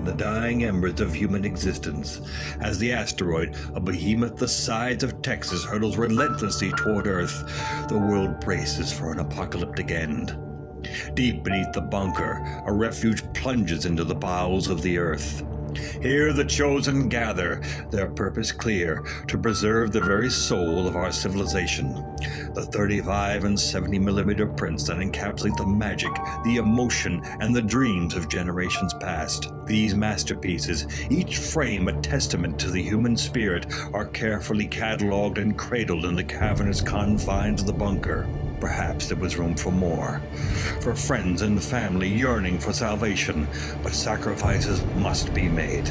the dying embers of human existence, as the asteroid, a behemoth the size of Texas, hurtles relentlessly toward Earth, the world braces for an apocalyptic end. Deep beneath the bunker, a refuge plunges into the bowels of the Earth. Here the chosen gather, their purpose clear, to preserve the very soul of our civilization. The 35 and 70 millimeter prints that encapsulate the magic, the emotion, and the dreams of generations past. These masterpieces, each frame a testament to the human spirit, are carefully cataloged and cradled in the cavernous confines of the bunker. Perhaps there was room for more, for friends and family yearning for salvation, but sacrifices must be made.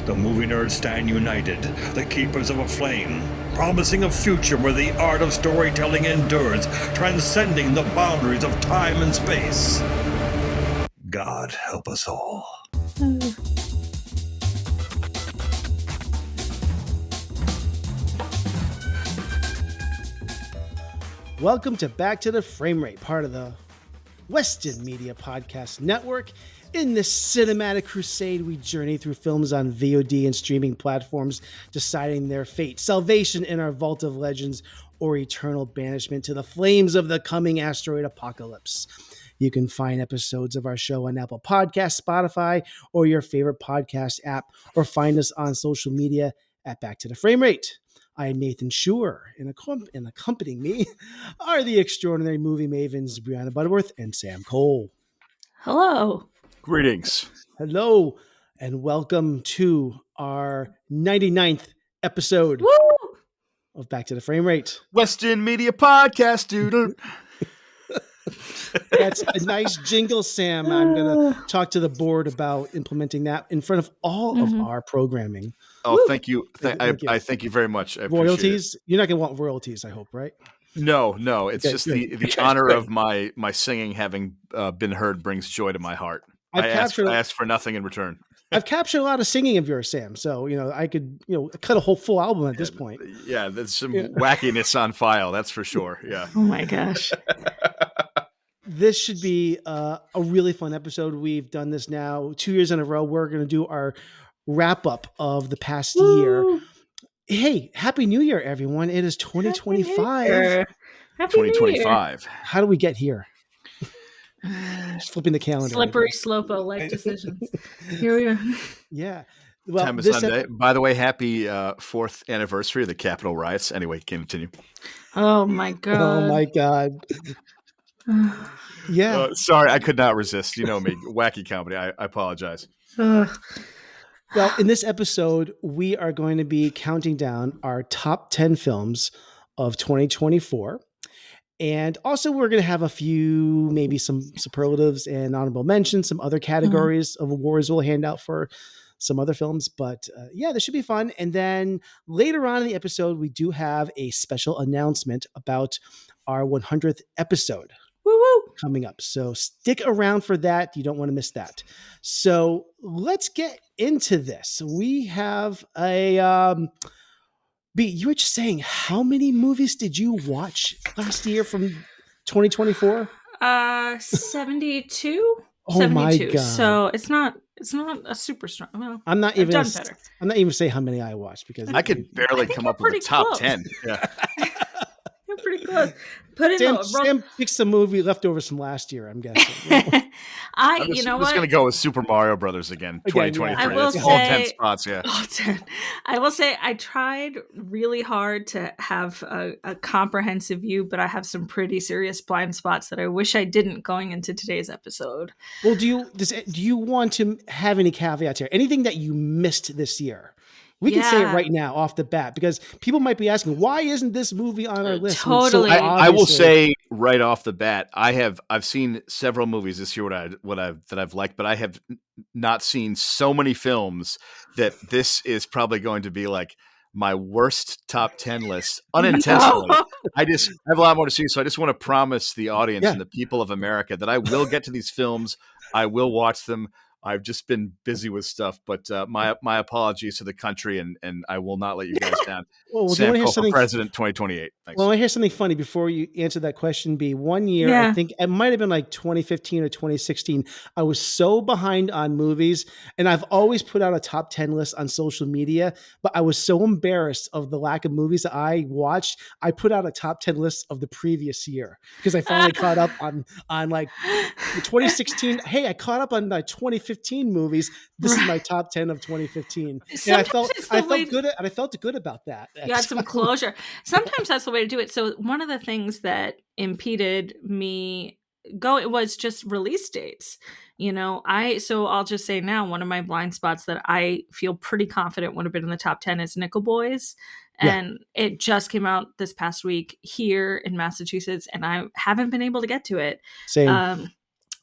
The movie nerds stand united, the keepers of a flame, promising a future where the art of storytelling endures, transcending the boundaries of time and space. God help us all. Welcome to Back to the Framerate, part of the Weston Media Podcast Network. In this cinematic crusade, we journey through films on VOD and streaming platforms, deciding their fate, salvation in our vault of legends, or eternal banishment to the flames of the coming asteroid apocalypse. You can find episodes of our show on Apple Podcasts, Spotify, or your favorite podcast app, or find us on social media at Back to the Framerate. I am Nathan Schuer, and accompanying me are the extraordinary movie mavens Brianna Butterworth and Sam Cole. Hello. Greetings. Hello, and welcome to our 99th episode Woo! of Back to the Framerate. Weston Media Podcast, dude. That's a nice jingle, Sam. I'm going to talk to the board about implementing that in front of all of our programming. Oh, Woo! thank you. I thank you very much. I Royalties? You're not going to want royalties, I hope, right? No. It's Okay, just good. the honor of my singing having been heard brings joy to my heart. I ask for nothing in return. I've captured a lot of singing of yours, Sam. So, I could, cut a whole full album at this point. Yeah, there's some wackiness on file. That's for sure. Yeah. Oh my gosh. This should be a really fun episode. We've done this now 2 years in a row. We're going to do our wrap up of the past year. Hey, Happy New Year, everyone. It is 2025. Happy New Year. 2025. How do we get here? Just flipping the calendar. Slippery slope of life decisions. Here we are. Yeah. Well, Time of Sunday. By the way, happy 4th anniversary of the Capitol riots. Anyway, continue. Oh my God. Oh my God. Yeah. Sorry, I could not resist. You know me, wacky comedy. I apologize. Well, in this episode, we are going to be counting down our top 10 films of 2024. And also, we're going to have a few, maybe some superlatives and honorable mentions, some other categories of awards we'll hand out for some other films. But this should be fun. And then later on in the episode, we do have a special announcement about our 100th episode. Woo-woo. Coming up. So stick around for that. You don't want to miss that. So let's get into this. We have a B, you were just saying, how many movies did you watch last year from 2024? 72. Oh 72. my God. So it's not a super strong. Well, I'm not I've even done better. I'm not even say how many I watched because I could barely come up with a top close. 10. Yeah. You're pretty close. Put in Sam picked some movie leftovers from last year, I'm guessing. I'm just going to go with Super Mario Brothers again, 2023. I will That's say, all 10 spots, yeah. All 10. I will say I tried really hard to have a comprehensive view, but I have some pretty serious blind spots that I wish I didn't going into today's episode. Well, do you want to have any caveats here? Anything that you missed this year? We can say it right now off the bat because people might be asking, why isn't this movie on our list? Totally. So I will say right off the bat, I've seen several movies this year that I've liked, but I have not seen so many films that this is probably going to be like my worst top 10 list unintentionally. No. I have a lot more to see. So I just want to promise the audience and the people of America that I will get to these films. I will watch them. I've just been busy with stuff, but my apologies to the country, and I will not let you guys down. Well, do you Sam want to hear Cole for something? president 2028. Thanks. Well, I hear something funny before you answer that question. B, one year, Yeah. I think it might have been like 2015 or 2016. I was so behind on movies, and I've always put out a top 10 list on social media, but I was so embarrassed of the lack of movies that I watched. I put out a top 10 list of the previous year because I finally caught up on like the 2016. Hey, I caught up on the 2015 movies. This is my top 10 of 2015, and I felt good. And I felt good about that. You had some closure. Sometimes that's the way to do it. So one of the things that impeded me it was just release dates. So I'll just say now, one of my blind spots that I feel pretty confident would have been in the top 10 is Nickel Boys. And it just came out this past week here in Massachusetts, and I haven't been able to get to it. Same.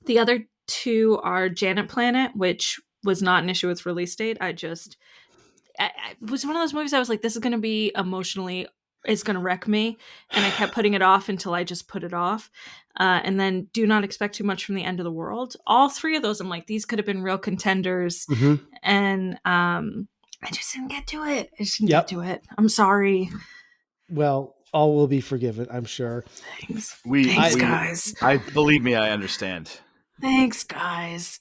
The other two are Janet Planet, which was not an issue with release date. It was one of those movies I was like, this is going to be emotionally, it's going to wreck me. And I kept putting it off until I just put it off. And then Do Not Expect Too Much from the End of the World. All three of those, I'm like, these could have been real contenders. Mm-hmm. And I just didn't get to it. Get to it. I'm sorry. Well, all will be forgiven, I'm sure. Thanks. Thanks, guys. Believe me, I understand. Thanks, guys.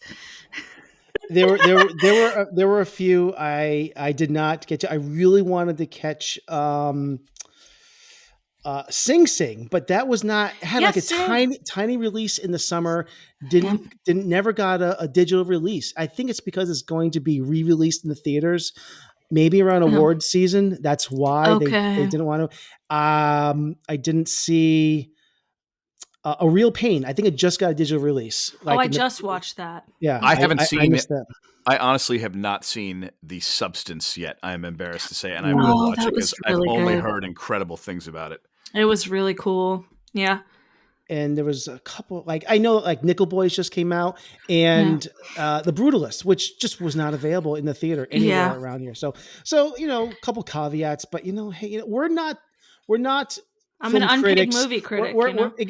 There were a few I did not get to. I really wanted to catch Sing Sing, but that was not like a tiny release in the summer. Never got a digital release. I think it's because it's going to be re-released in the theaters, maybe around award season. That's why they didn't want to. I didn't see A Real Pain. I think it just got a digital release. I just watched that. Yeah, I haven't seen it. That. I honestly have not seen The Substance yet. I'm embarrassed to say, and I will watch it because I've only heard incredible things about it. It was really cool. Yeah. And there was a couple, I know Nickel Boys just came out, and The Brutalist, which just was not available in the theater anywhere around here. So a couple caveats, but hey, we're not. I'm an unpaid movie critic.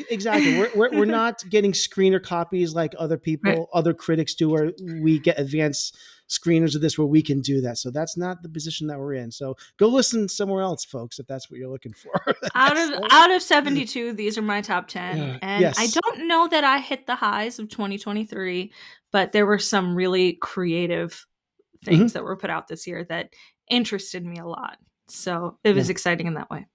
Exactly. We're not getting screener copies like other people, other critics do, where we get advanced screeners of this where we can do that. So that's not the position that we're in. So go listen somewhere else, folks, if that's what you're looking for. out of 72, these are my top 10. And I don't know that I hit the highs of 2023, but there were some really creative things that were put out this year that interested me a lot. So it was exciting in that way.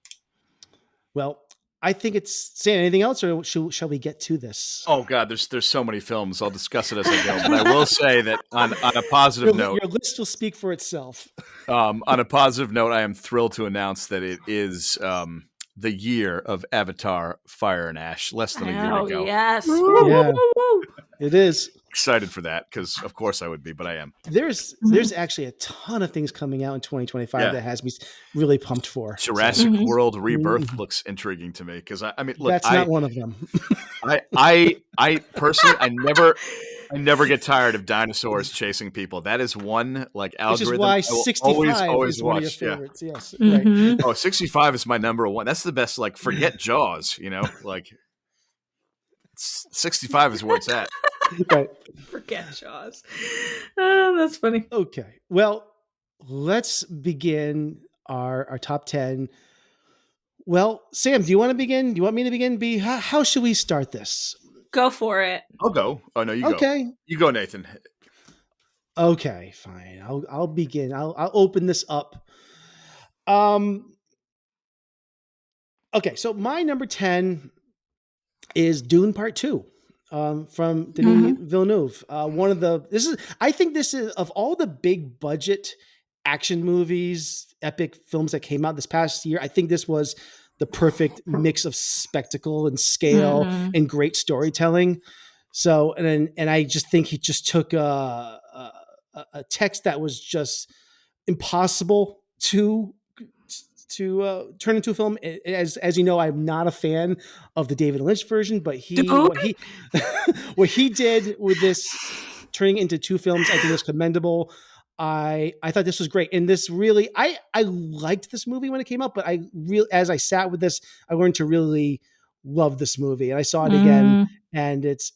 Well, I think it's saying anything else, or shall we get to this? Oh God, there's so many films. I'll discuss it as I go. But I will say that on a positive note, your list will speak for itself. On a positive note, I am thrilled to announce that it is the year of Avatar: Fire and Ash. Less than a year ago. Yes, it is. Excited for that because, of course, I would be, but I am. There's actually a ton of things coming out in 2025 that has me really pumped for. Jurassic World Rebirth looks intriguing to me because I mean, look, that's not one of them. I personally, I never get tired of dinosaurs chasing people. That is one algorithm. Which is why 65 always is watch. One of your favorites. Yeah. Yes, right. Oh, 65 is my number one. That's the best. Forget Jaws. 65 is where it's at. Right. Forget Jaws. Oh, that's funny. Okay. Well, let's begin our top 10. Well, Sam, do you want to begin? Do you want me to begin? B, how should we start this? Go for it. I'll go. Oh no, you go. Okay. You go, Nathan. Okay, fine. I'll begin. I'll open this up. Okay, so my number 10 is Dune Part 2. From Denis Villeneuve. I think this is, of all the big budget action movies, epic films that came out this past year, I think this was the perfect mix of spectacle and scale and great storytelling. So, and I just think he just took a text that was just impossible to turn into a film. As you know, I'm not a fan of the David Lynch version, but what he did with this turning into two films, I think is commendable. I thought this was great. And this really, I liked this movie when it came out, but as I sat with this, I learned to really love this movie, and I saw it again, Mm, and it's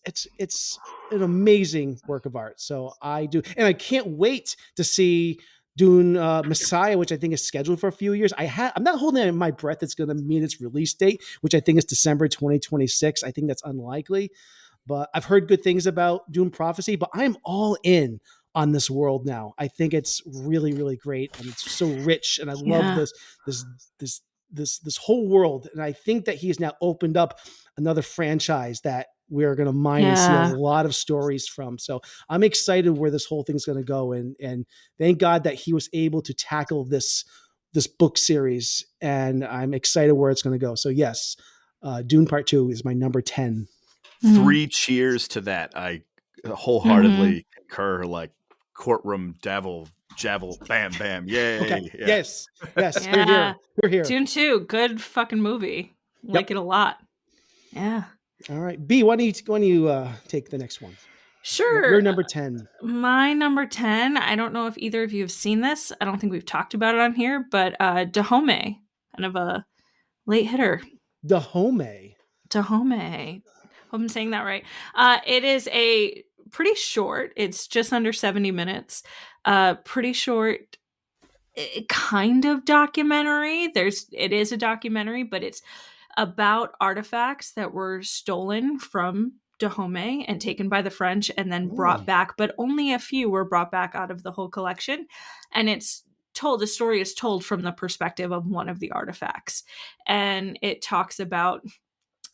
an amazing work of art. So I do, and I can't wait to see Dune Messiah, which I think is scheduled for a few years. I'm not holding my breath. It's going to meet its release date, which I think is December 2026. I think that's unlikely, but I've heard good things about Dune Prophecy. But I'm all in on this world now. I think it's really, really great, and it's so rich, and I love yeah. this this this whole world. And I think that he has now opened up another franchise that we're going to mine and see a Yeah. lot of stories from. So I'm excited where this whole thing's going to go, and thank God that he was able to tackle this book series, and I'm excited where it's going to go. So yes, Dune Part 2 is my number 10. Mhm. 3 cheers to that. I Mhm. wholeheartedly concur. Like courtroom javel, bam, bam, Okay. yay, yeah. Yes. Hear, Yeah. hear. Hear, hear. Dune 2, good fucking movie. Like Yep. it a lot. Yeah. All right. B, why don't you take the next one? Your Sure. number 10. My number 10, I don't know if either of you have seen this. I don't think we've talked about it on here, but Dahomey, kind of a late hitter. Dahomey. Dahomey. Hope I'm saying that right. It is a pretty short. It's just under 70 minutes. Pretty short, kind of documentary. It is a documentary, but it's about artifacts that were stolen from Dahomey and taken by the French and then brought back, but only a few were brought back out of the whole collection. And the story is told from the perspective of one of the artifacts. And it talks about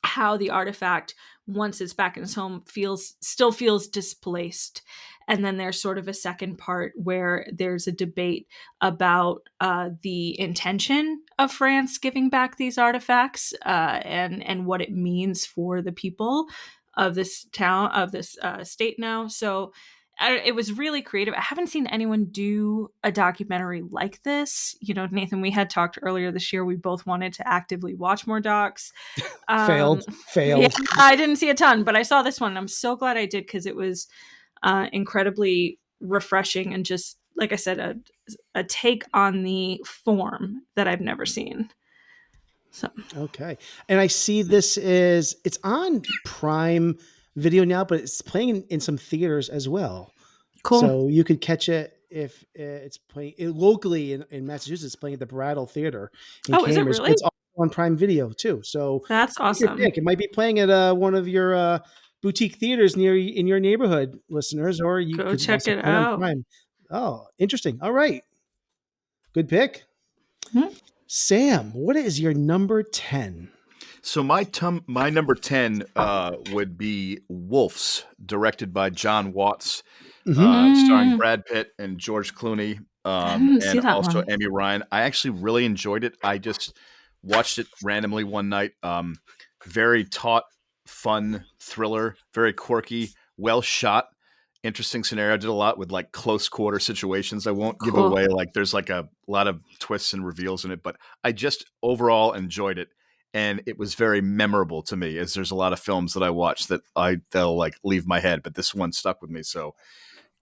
how the artifact, once it's back in its home, still feels displaced. And then there's sort of a second part where there's a debate about the intention of France giving back these artifacts, and what it means for the people of this town, of this state now. So it was really creative. I haven't seen anyone do a documentary like this. Nathan, we had talked earlier this year. We both wanted to actively watch more docs. Failed. Yeah, Failed. I didn't see a ton, but I saw this one. And I'm so glad I did, because it was incredibly refreshing and, just like I said, a take on the form that I've never seen. So Okay. And I see it's on Prime Video now, but it's playing in some theaters as well. cool. So you could catch it if it's playing locally in Massachusetts. It's playing at the Brattle Theater in Oh, is it Cambridge. But really? it's also on Prime Video too. So That's take your awesome. pick. It might be playing at one of your boutique theaters in your neighborhood, listeners, or you Go could check also it play it on out. Prime. Oh, interesting. All right. Good pick. Hmm. Sam, what is your number 10? So my number 10 would be Wolves, directed by John Watts, Mm-hmm. starring Mm, Brad Pitt and George Clooney, I didn't see and that also one. Amy Ryan. I actually really enjoyed it. I just watched it randomly one night. Very taut, fun thriller, very quirky, well shot, interesting scenario. I did a lot with like close quarter situations. I won't give Cool. away, like there's like a lot of twists and reveals in it, but I just overall enjoyed it. And it was very memorable to me, as there's a lot of films that I watch that they'll like leave my head, but this one stuck with me. So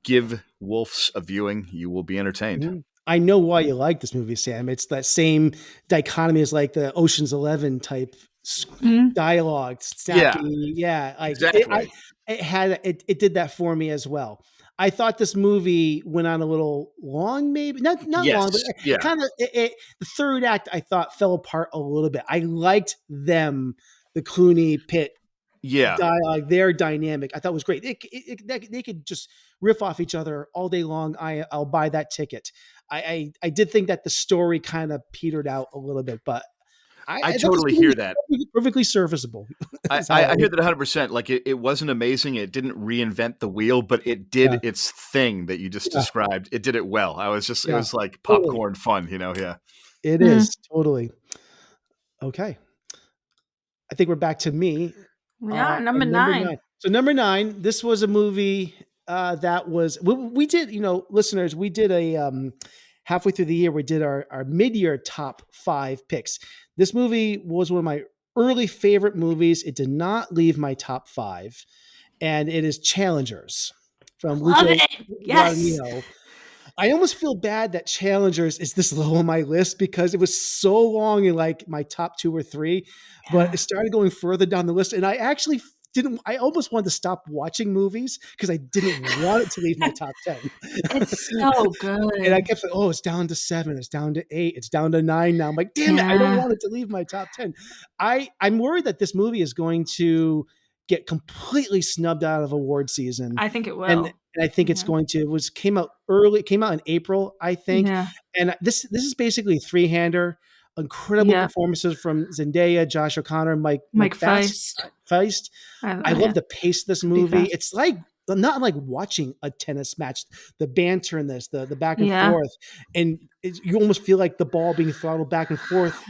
give Wolves a viewing. You will be entertained. Mhm. I know why you like this movie, Sam. It's that same dichotomy as like the Ocean's 11 type s- Mm, dialogue, Yeah, snappy. Yeah, like exactly. it did that for me as well. I thought this movie went on a little long, maybe not long, but Yes. Yeah. kind of the third act I thought fell apart a little bit. I liked the Clooney Pitt Yeah. dialogue, their dynamic. I thought was great. They could just riff off each other all day long. I'll buy that ticket. I did think that the story kind of petered out a little bit, but I I thought this totally movie hear was that. perfectly serviceable. I, Is how I I I hear that 100%. Like it wasn't amazing. It didn't reinvent the wheel, but it yeah did its thing that you just yeah described. It did it well. It yeah was like totally. popcorn fun, you know? Yeah. It mm. is totally okay. I think we're back to me. Yeah, number And number 9. 9. So number 9, this was a movie that was we did, listeners, we did a halfway through the year we did our mid-year top 5 picks. This movie was one of my early favorite movies. It did not leave my top 5, and it is Challengers from Love Luca it. Yes. Guadagnino. I almost feel bad that Challengers is this low on my list because it was so long in like my top 2 or 3, but Yeah. it started going further down the list, and I actually didn't. I almost wanted to stop watching movies because I didn't want it to leave my top 10. It's so And I good. kept saying, "Oh, it's down to 7, it's down to 8, it's down to 9 now." I'm like, "Damn it, I don't Yeah. want it to leave my top 10." I'm worried that this movie is going to get completely snubbed out of award season. I think it And will. I think it's Yeah. going to. It came out in April, I think. Yeah. And this is basically a three-hander. Incredible Yeah. performances from Zendaya, Josh O'Connor, Mike Mike Feist. Feist. I love Yeah. the pace of this Pretty movie. fast. It's like not like watching a tennis match. The banter in this, the back and Yeah. forth, and you almost feel like the ball being throttled back and forth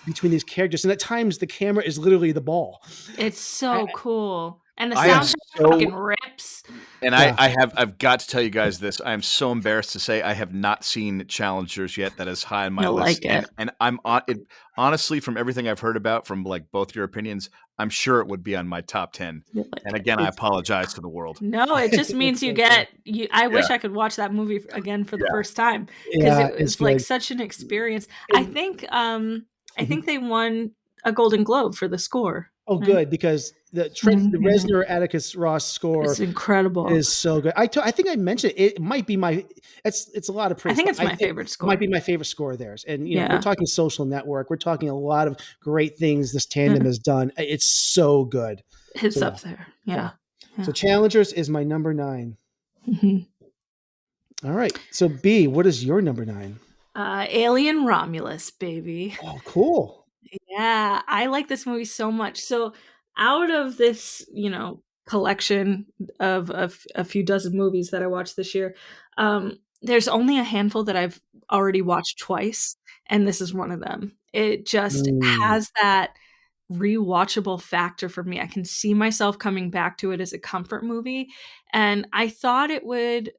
between these characters. And at times, the camera is literally the ball. It's so cool. And the I am soundtrack so fucking rips. And Yeah. I've got to tell you guys this. I am so embarrassed to say I have not seen Challengers yet. That is high on my You'll list. like it. And I'm on it, honestly, from everything I've heard about from like both your opinions, I'm sure it would be on my top 10. You'll like And it. again, I It's- apologize to the world. No, it just means It's you so get good. you. I wish I could watch that movie again for the Yeah. first time because Yeah, it it's was like good. such an experience. I And- think they won a Golden Globe for the score. Oh, right? good, because the Reznor Atticus Ross score It's incredible. is so good. I think I mentioned it. It might be my. It's a lot of praise. I think but it's my favorite It score. might be my favorite score of theirs. And we're Yeah. talking Social Network. We're talking a lot of great things this tandem has done. It's so good. It's So, up there. Yeah. So Challengers is my number 9. Mhm. All right. So B, what is your number 9? Alien Romulus, baby. Oh, cool. Yeah, I like this movie so much. So out of this, collection of a few dozen movies that I watched this year, there's only a handful that I've already watched twice, and this is one of them. It just has that rewatchable factor for me. I can see myself coming back to it as a comfort movie, and I thought it would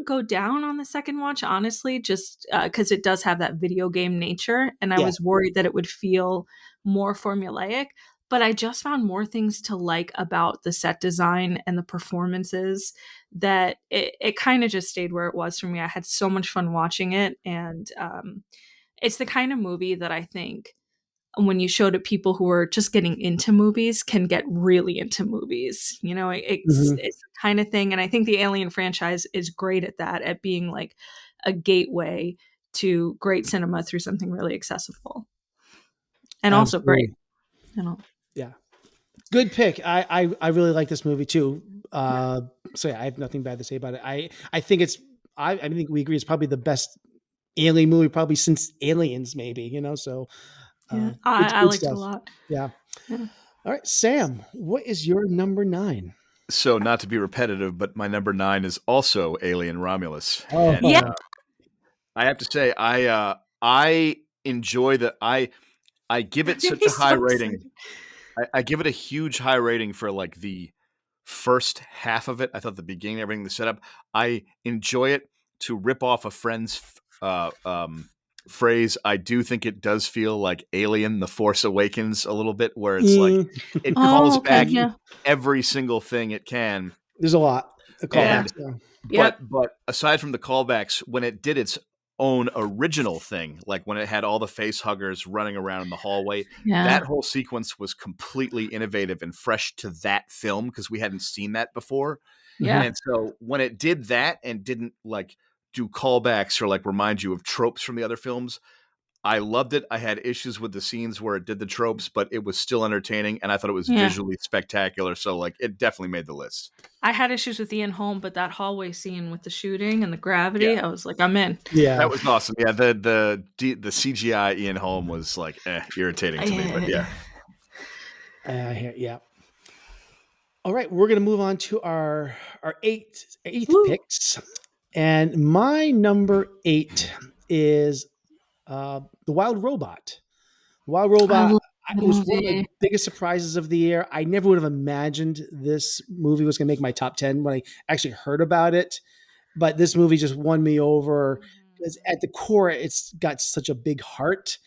go down on the second watch, honestly, just because it does have that video game nature, and I Yeah. was worried that it would feel more formulaic. But I just found more things to like about the set design and the performances that it kind of just stayed where it was for me. I had so much fun watching it, and it's the kind of movie that I think when you show to people who are just getting into movies can get really into movies. It's the kind of thing. And I think the Alien franchise is great at that, at being like a gateway to great cinema through something really accessible. And also great. Yeah. Good pick. I really like this movie too. So yeah, I have nothing bad to say about it. I think I think we agree it's probably the best alien movie probably since Aliens, maybe, so Yeah, good I liked it stuff. a lot. Yeah. Yeah. All right, Sam, what is your number 9? So not to be repetitive, but my number 9 is also Alien Romulus. Oh, And, Yeah. I have to say, I enjoy I give it such a He's high so rating. excited. I give it a huge high rating for like the first half of it. I thought the beginning, everything, the setup. I enjoy it. To rip off a friend's phrase, I do think it does feel like Alien: The Force Awakens a little bit, where it's like it calls okay, back yeah. every single thing it can. There's a lot of Yeah. callbacks. Yeah. Yep. But aside from the callbacks, when it did its own original thing, like when it had all the face huggers running around in the hallway, Yeah. that whole sequence was completely innovative and fresh to that film because we hadn't seen that before. Yeah. And so when it did that and didn't like do callbacks or like remind you of tropes from the other films, I loved it. I had issues with the scenes where it did the tropes, but it was still entertaining and I thought it was Yeah. visually spectacular. So like it definitely made the list. I had issues with Ian Holm, but that hallway scene with the shooting and the gravity, Yeah. I was like, I'm in. Yeah. That was awesome. Yeah, the CGI Ian Holm was like irritating to me, but yeah. Yeah. All right, we're gonna move on to our eighth Woo. picks, and my number 8 is The Wild Robot. The Wild Robot. love It was one of the movie. biggest surprises of the year. I never would have imagined this movie was gonna make my top 10 when I actually heard about it, but this movie just won me over because at the core, it's got such a big heart.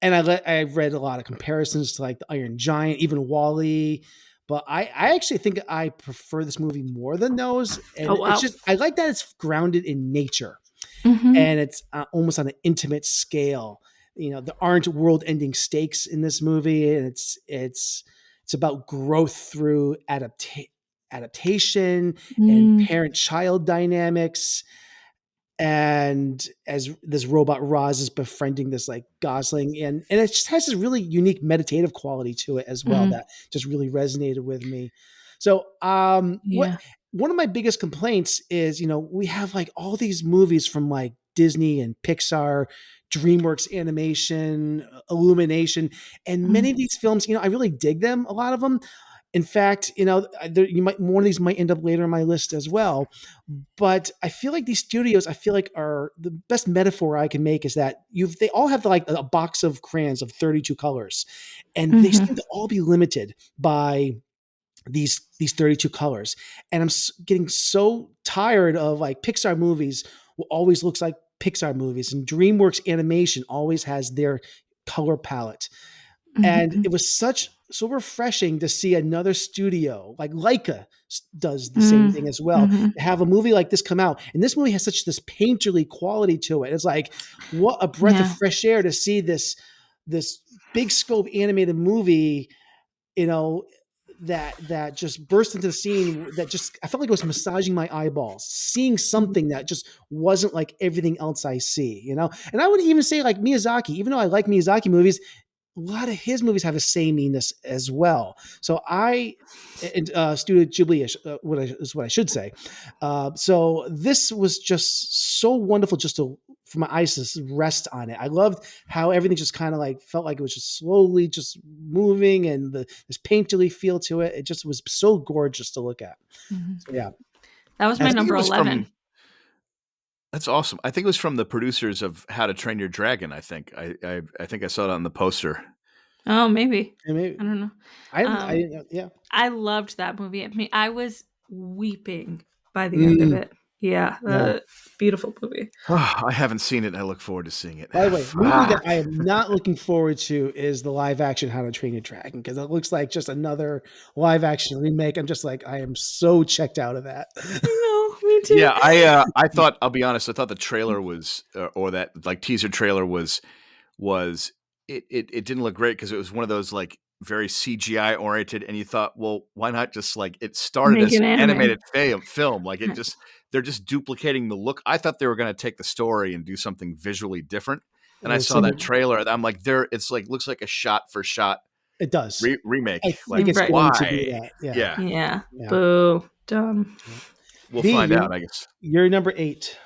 And I've read a lot of comparisons to like the Iron Giant, even Wall-E. But I actually think I prefer this movie more than those. Oh And it's wow. just, I like that it's grounded in nature Mm-hmm. and it's almost on an intimate scale. There aren't world-ending stakes in this movie, and it's about growth through adaptation and Mm, parent-child dynamics. And as this robot Roz is befriending this like Gosling, and it just has this really unique meditative quality to it as well mm, that just really resonated with me. So what yeah. one of my biggest complaints is, we have like all these movies from like Disney and Pixar, DreamWorks Animation, Illumination, and many Mm, of these films, I really dig them, a lot of them. In fact, one of these might end up later in my list as well. But I feel like these studios, I feel like, are the best metaphor I can make is that they all have like a box of crayons of 32 colors, and they mm-hmm. seem to all be limited by these 32 colors. And I'm getting so tired of like Pixar movies will always looks like Pixar movies, and DreamWorks Animation always has their color palette. And Mm-hmm. it was so refreshing to see another studio like Leica does the same thing as well. Mm-hmm. To have a movie like this come out, and this movie has such this painterly quality to it. It's like what a breath of Yeah. fresh air to see this big scope animated movie, you know, that just burst into the scene that just I felt like it was massaging my eyeballs, seeing something that just wasn't like everything else I see. And I would even say like Miyazaki, even though I like Miyazaki movies, a lot of his movies have a sameness as well. So Studio Ghibli is what I should say. So this was just so wonderful just for my eyes to rest on it. I loved how everything just kind of like felt like it was just slowly just moving, and this painterly feel to it. It just was so gorgeous to look at. Mm-hmm. So yeah. That was I my think it number was 11. from. That's awesome. I think it was from the producers of How to Train Your Dragon. I think I think I saw it on the poster. Oh, maybe. I mean, I don't know. I Um, yeah. I loved that movie. I mean, I was weeping by the end of Mm, it. Yeah, yeah. beautiful movie. I haven't seen it. I look forward to seeing it. By the way, movie that Fuck. I am not looking forward to is the live action How to Train Your Dragon, because it looks like just another live action remake. I'm just like, I am so checked out of that. I know, me too. Yeah, I thought, I'll be honest, I thought the trailer was or that like teaser trailer was it didn't look great because it was one of those like very CGI oriented, and you thought, well, why not just like it started Make as an an anime. animated film, like they're just duplicating the look. I thought they were going to take the story and do something visually different, and I saw that trailer, and I'm like, it's like looks like a shot for shot It does. remake. I Like think it's Right. going to do why? that. Yeah. Yeah, Yeah. Yeah. Boo. Dumb. Yeah. we'll B, find out, I guess. you're number 8.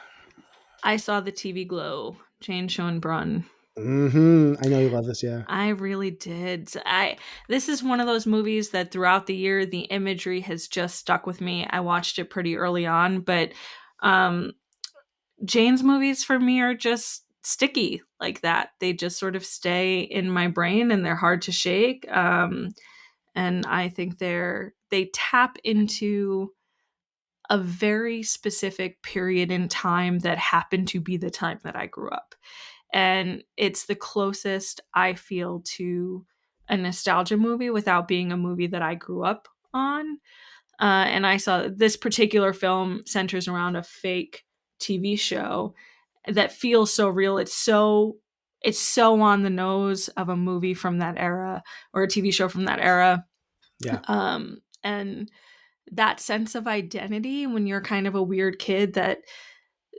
I saw the TV Glow. Jane Schoenbrunn. I know you love this. Yeah. I really did. This is one of those movies that throughout the year the imagery has just stuck with me. I watched it pretty early on, but um Jane's movies for me are just sticky like that. They just sort of stay in my brain and they're hard to shake. And I think they tap into a very specific period in time that happened to be the time that I grew up. And it's the closest I feel to a nostalgia movie without being a movie that I grew up on. And I saw this particular film centers around a fake TV show that feels so real. It's so on the nose of a movie from that era or a TV show from that era. Yeah. And that sense of identity when you're kind of a weird kid that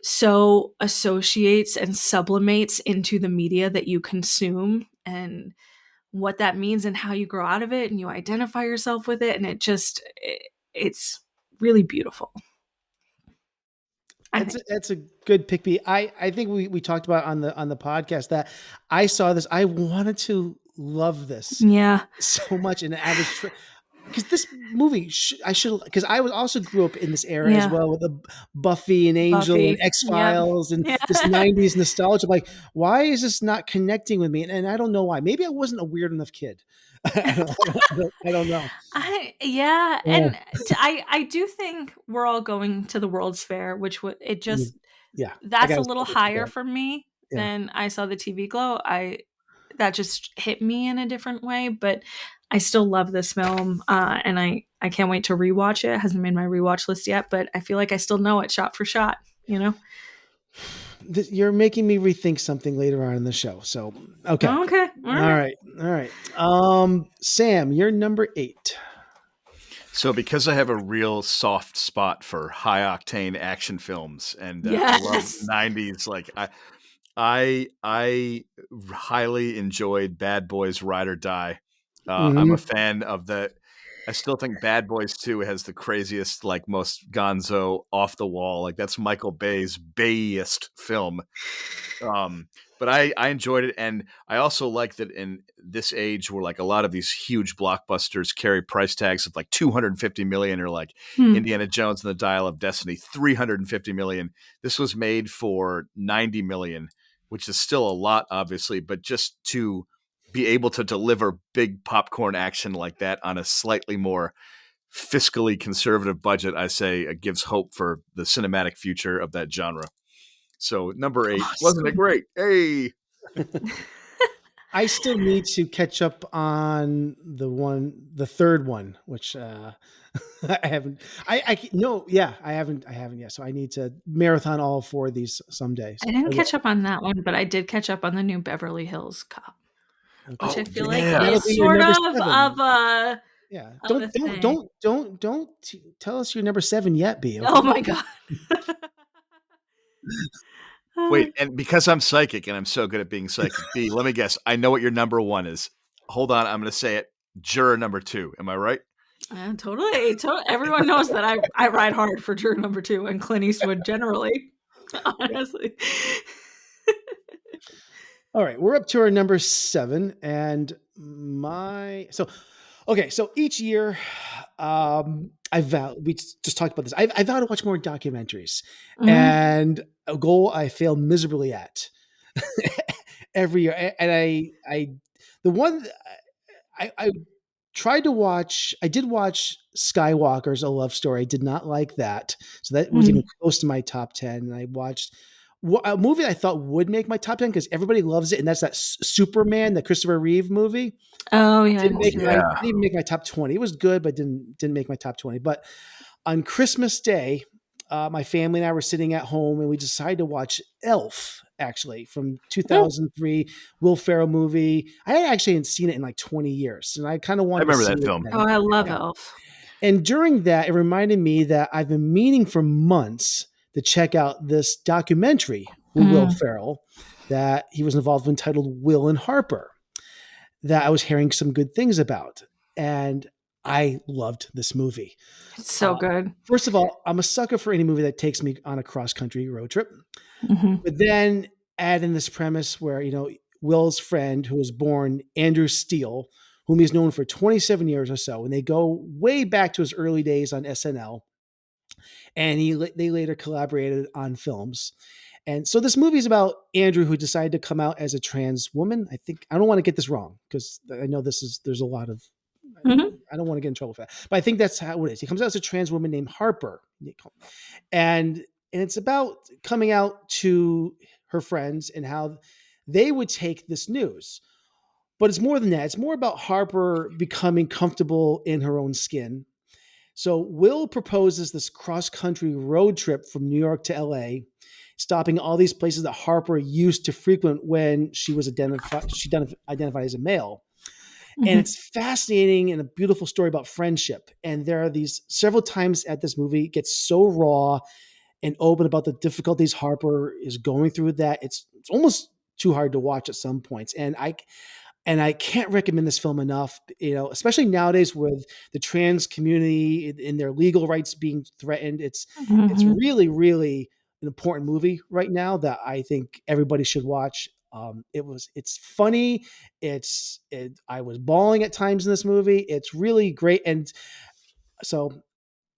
so associates and sublimates into the media that you consume and what that means and how you grow out of it and you identify yourself with it, and it's really beautiful, I think. That's a good pick. B. I think we talked about on the podcast that I saw this. I wanted to love this Yeah. so much, and I was because this movie I should, because I was also grew up in this era as Yeah. well with the Buffy and Angel and Buffy. X Yep. Files and Yeah. this 90s nostalgia. I'm like, why is this not connecting with me? And I don't know why. Maybe I wasn't a weird enough kid. I don't know. Yeah, Yeah. and I do think we're all going to the World's Fair, which it just Yeah, I that's got a to little stick with higher that. for me Yeah. than I saw the TV Glow. That just hit me in a different way, but I still love this film, and I can't wait to rewatch it. It hasn't made my rewatch list yet, but I feel like I still know it shot for shot. You know. You're making me rethink something later on in the show. So, okay. Okay. All right. Sam, you're number 8. So because I have a real soft spot for high octane action films, and I love Yes. 90s, like I highly enjoyed Bad Boys Ride or Die. I'm a fan of the. I still think Bad Boys 2 has the craziest, like most gonzo, off the wall. Like that's Michael Bay's Bayest film. But I enjoyed it, and I also like that in this age where like a lot of these huge blockbusters carry price tags of like 250 million, or like Indiana Jones and the Dial of Destiny 350 million. This was made for 90 million, which is still a lot, obviously, but just to be able to deliver big popcorn action like that on a slightly more fiscally conservative budget, I say it gives hope for the cinematic future of that genre. So number 8, wasn't it great? Hey, I still need to catch up on the third one, which I haven't. I haven't yet. So I need to marathon all 4 of these someday. I didn't catch up on that one, but I did catch up on the new Beverly Hills Cop, which I feel like is sort of a yeah. of a thing. Don't tell us your number 7 yet, B. Okay? Oh my god. wait, and because I'm psychic and I'm so good at being psychic, B, let me guess. I know what your number 1 is. Hold on, I'm going to say it. Juror number 2. Am I right? Totally. Everyone knows that I ride hard for juror number 2 and Clint Eastwood generally. Honestly. All right, we're up to our number 7, and so each year, we just talked about this. I vow to watch more documentaries, and a goal I fail miserably at every year. And I tried to watch. I did watch Skywalker's A Love Story. I did not like that, so that was even close to my top 10. And I watched a movie I thought would make my top 10 because everybody loves it, and that's that Superman, the Christopher Reeve movie. Oh yeah, didn't even make my top 20. It was good, but didn't make my top 20. But on Christmas Day, my family and I were sitting at home, and we decided to watch Elf, actually, from 2003, Will Ferrell movie. I actually hadn't seen it in like 20 years, and I kind of wanted to see that film. Oh, I love Elf. And during that, it reminded me that I've been meaning for months to check out this documentary with Will Ferrell that he was involved in, entitled Will and Harper, that I was hearing some good things about. And I loved this movie. It's so good. First of all, I'm a sucker for any movie that takes me on a cross-country road trip. But then add in this premise where, Will's friend, who was born Andrew Steele, whom he's known for 27 years or so, and they go way back to his early days on SNL. And they later collaborated on films. And so this movie is about Andrew, who decided to come out as a trans woman. I don't want to get this wrong because I know there's a lot of, I don't want to get in trouble for that, but I think that's how it is. He comes out as a trans woman named Harper, and it's about coming out to her friends and how they would take this news. But it's more than that. It's more about Harper becoming comfortable in her own skin. So Will proposes this cross-country road trip from New York to LA, stopping all these places that Harper used to frequent when she was identified as a male. And it's fascinating and a beautiful story about friendship. And there are these several times at this movie, it gets so raw and open about the difficulties Harper is going through that it's almost too hard to watch at some points. And I can't recommend this film enough, especially nowadays with the trans community and their legal rights being threatened. It's really, really an important movie right now that I think everybody should watch. It's funny. I was bawling at times in this movie. It's really great. And so,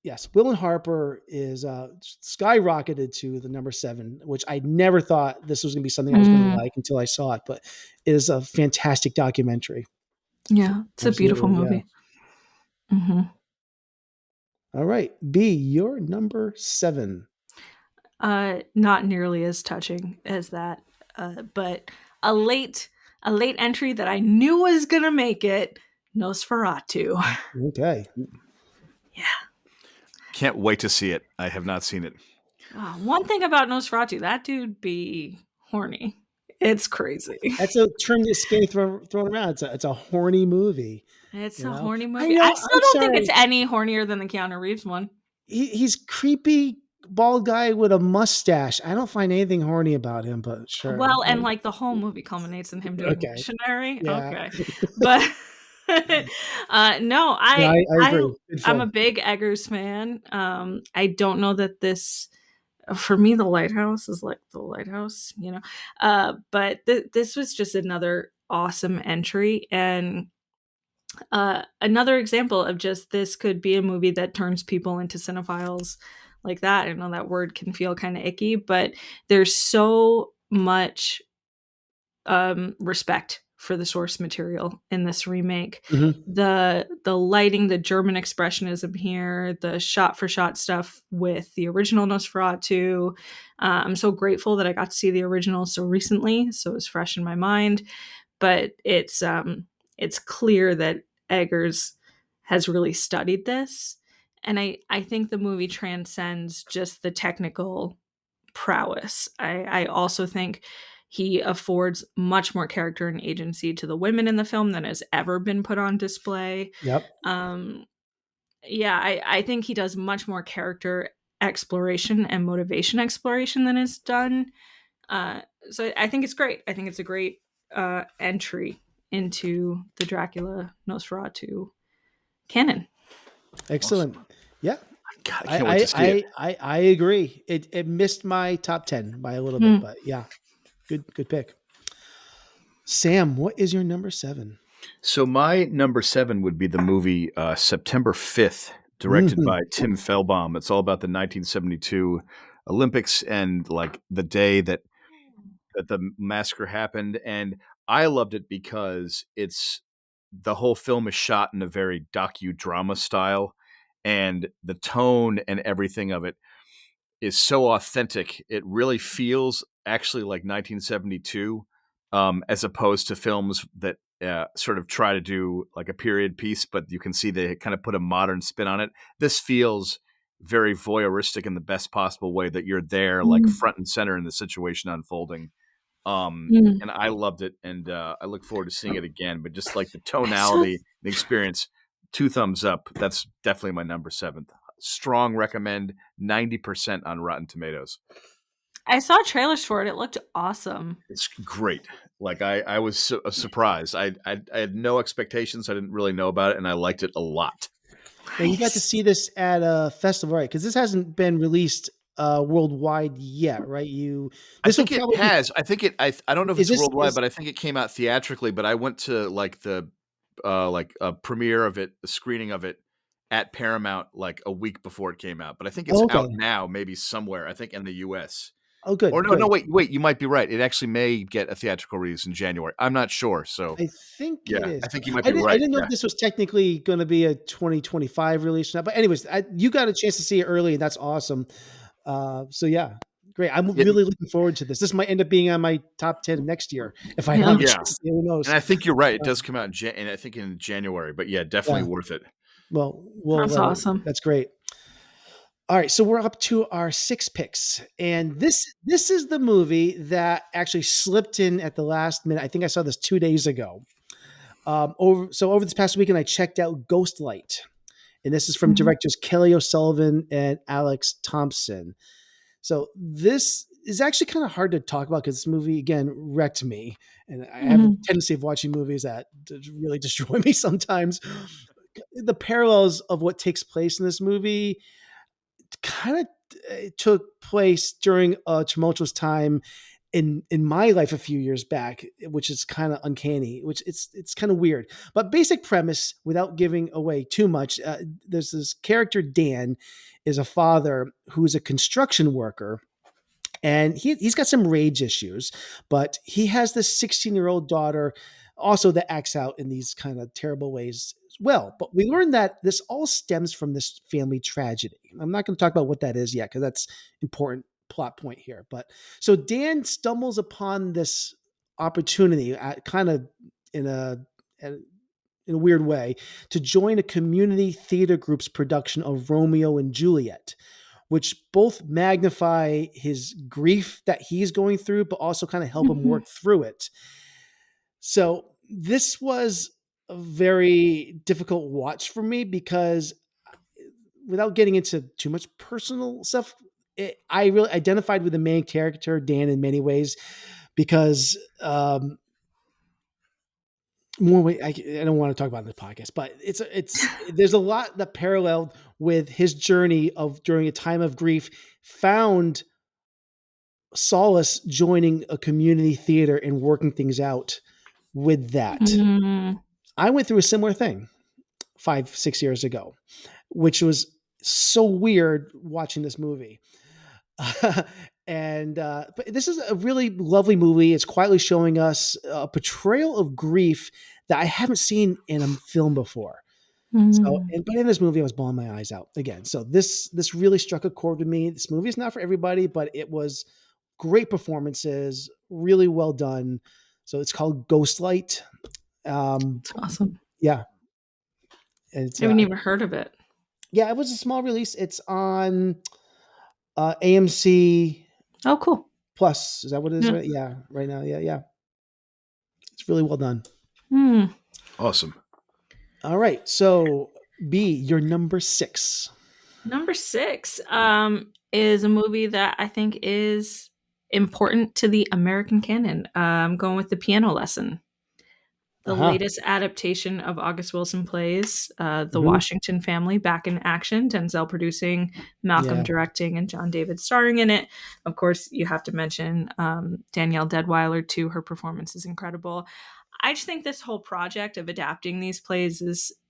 yes, Will and Harper is skyrocketed to the number 7, which I never thought this was going to be something I was going to like until I saw it. But it is a fantastic documentary. Yeah, it's a beautiful movie. Yeah. All right, B, you're number 7. Not nearly as touching as that, but a late entry that I knew was gonna make it. Nosferatu. Okay. Yeah. Can't wait to see it. I have not seen it. One thing about Nosferatu, that dude be horny. It's crazy. That's a term that's getting thrown around. It's a horny movie. It's You a know, horny I movie. I know. still I'm don't think it's sorry. any hornier than the Keanu Reeves one. He's creepy bald guy with a mustache. I don't find anything horny about him, but sure. Well, and like the whole movie culminates in him doing Okay. missionary. Yeah. Okay. But no, No, I agree. Good I'm a film. big Eggers fan. I don't know that this for me the lighthouse is like the lighthouse, you know. But this was just another awesome entry and another example of just this could be a movie that turns people into cinephiles like that. I know that word can feel kind of icky, but there's so much respect for the source material in this remake. Mhm. The lighting, the German expressionism here, the shot for shot stuff with the original Nosferatu. I'm so grateful that I got to see the original so recently, so it's fresh in my mind. But it's clear that Eggers has really studied this, and I think the movie transcends just the technical prowess. I also think he affords much more character and agency to the women in the film than has ever been put on display. Yep. Um, yeah, I think he does much more character exploration and motivation exploration than is done. So I think it's great. I think it's a great entry into the Dracula Nosferatu canon. Excellent. Awesome. Yeah. God, I can't wait to see it. I agree. It missed my top 10 by a little bit, but yeah. Good pick. Sam, what is your number 7? So my number 7 would be the movie September 5th, directed Mhm. by Tim Fellbaum. It's all about the 1972 Olympics and like the day that the massacre happened. And I loved it because the whole film is shot in a very docudrama style, and the tone and everything of it is so authentic. It really feels actually like 1972, as opposed to films that sort of try to do like a period piece, but you can see they kind of put a modern spin on it. This feels very voyeuristic in the best possible way, that you're there like Mm. front and center in the situation unfolding. Mm. And I loved it, and I look forward to seeing it again. But just like the I saw tonality, the experience, 2 thumbs up. That's definitely my number 7. Strong recommend, 90% on Rotten Tomatoes. I saw trailers for it. It looked awesome. It's great. Like I was surprised. I had no expectations. I didn't really know about it, and I liked it a lot. Now you got to Nice. see this at a festival, right? Because this hasn't been released worldwide yet, right? I This will think it probably be. has. I think it. I don't know if Is it's this worldwide, is but I think it came out theatrically. But I went to like the premiere of it, the screening of it at Paramount like a week before it came out. But I think it's oh, out okay? now, maybe somewhere. I think in the U.S. Oh, Or good, no, good. wait. You might be right. It actually may get a theatrical release in January. I'm not sure. So I think it yeah, is. I think you might I be didn't. I right. didn't know Yeah. if this was technically going to be a 2025 release or not. But anyways, you got a chance to see it early, and that's awesome. So yeah, great. I'm Yeah. really looking forward to this. This might end up being on my top 10 next year if I Yeah. have a Yeah. chance to see it. Who And knows? I think you're right. It Um, does come out and I think in January. But yeah, definitely yeah. worth it. That's Well, awesome. that's great. All right, so we're up to our 6 picks, and this is the movie that actually slipped in at the last minute. I think I saw this 2 days ago. Over this past weekend, I checked out Ghostlight, and this is from Mhm. directors Kelly O'Sullivan and Alex Thompson. So this is actually kind of hard to talk about because this movie again wrecked me, and I have a Mhm. tendency of watching movies that really destroy me sometimes. The parallels of what takes place in this movie kind of took place during a tumultuous time in my life a few years back, which is kind of uncanny, which it's kind of weird. But basic premise, without giving away too much, there's this character Dan, is a father who's a construction worker, and he's got some rage issues, but he has this 16-year-old daughter also that acts out in these kind of terrible ways as well. But we learned that this all stems from this family tragedy. I'm not going to talk about what that is yet because that's important plot point here. But so Dan stumbles upon this opportunity at kind of in a in a weird way, to join a community theater group's production of Romeo and Juliet, which both magnify his grief that he's going through, but also kind of help him Mhm. work through it. So this was a very difficult watch for me because without getting into too much personal stuff, I really identified with the main character, Dan, in many ways because more way I don't want to talk about it in the podcast, but it's there's a lot that paralleled with his journey of during a time of grief, found solace joining a community theater and working things out with that. Mm. I went through a similar thing 5-6 years ago, which was so weird watching this movie. And but this is a really lovely movie. It's quietly showing us a portrayal of grief that I haven't seen in a film before. So, Mm. but in this movie, I was bawling my eyes out again. So this really struck a chord with me. This movie is not for everybody, but it was great performances, really well done. So it's called Ghostlight. It's awesome. Yeah, and it's I haven't even heard of it. yeah, it was a small release. It's on AMC Oh, cool. Plus. Is that what it is? Yeah. Right? Yeah, right now. Yeah, yeah. It's really well done. Mm. Awesome. All right. So B, you're number 6. Number 6 is a movie that I think is important to the American canon. I'm going with The Piano Lesson, the Uh-huh. latest adaptation of August Wilson plays The Mhm. Washington Family back in action. Denzel producing, Malcolm Yeah. directing, and John David starring in it. Of course, you have to mention Danielle Deadwyler too. Her performance is incredible. I just think this whole project of adapting these plays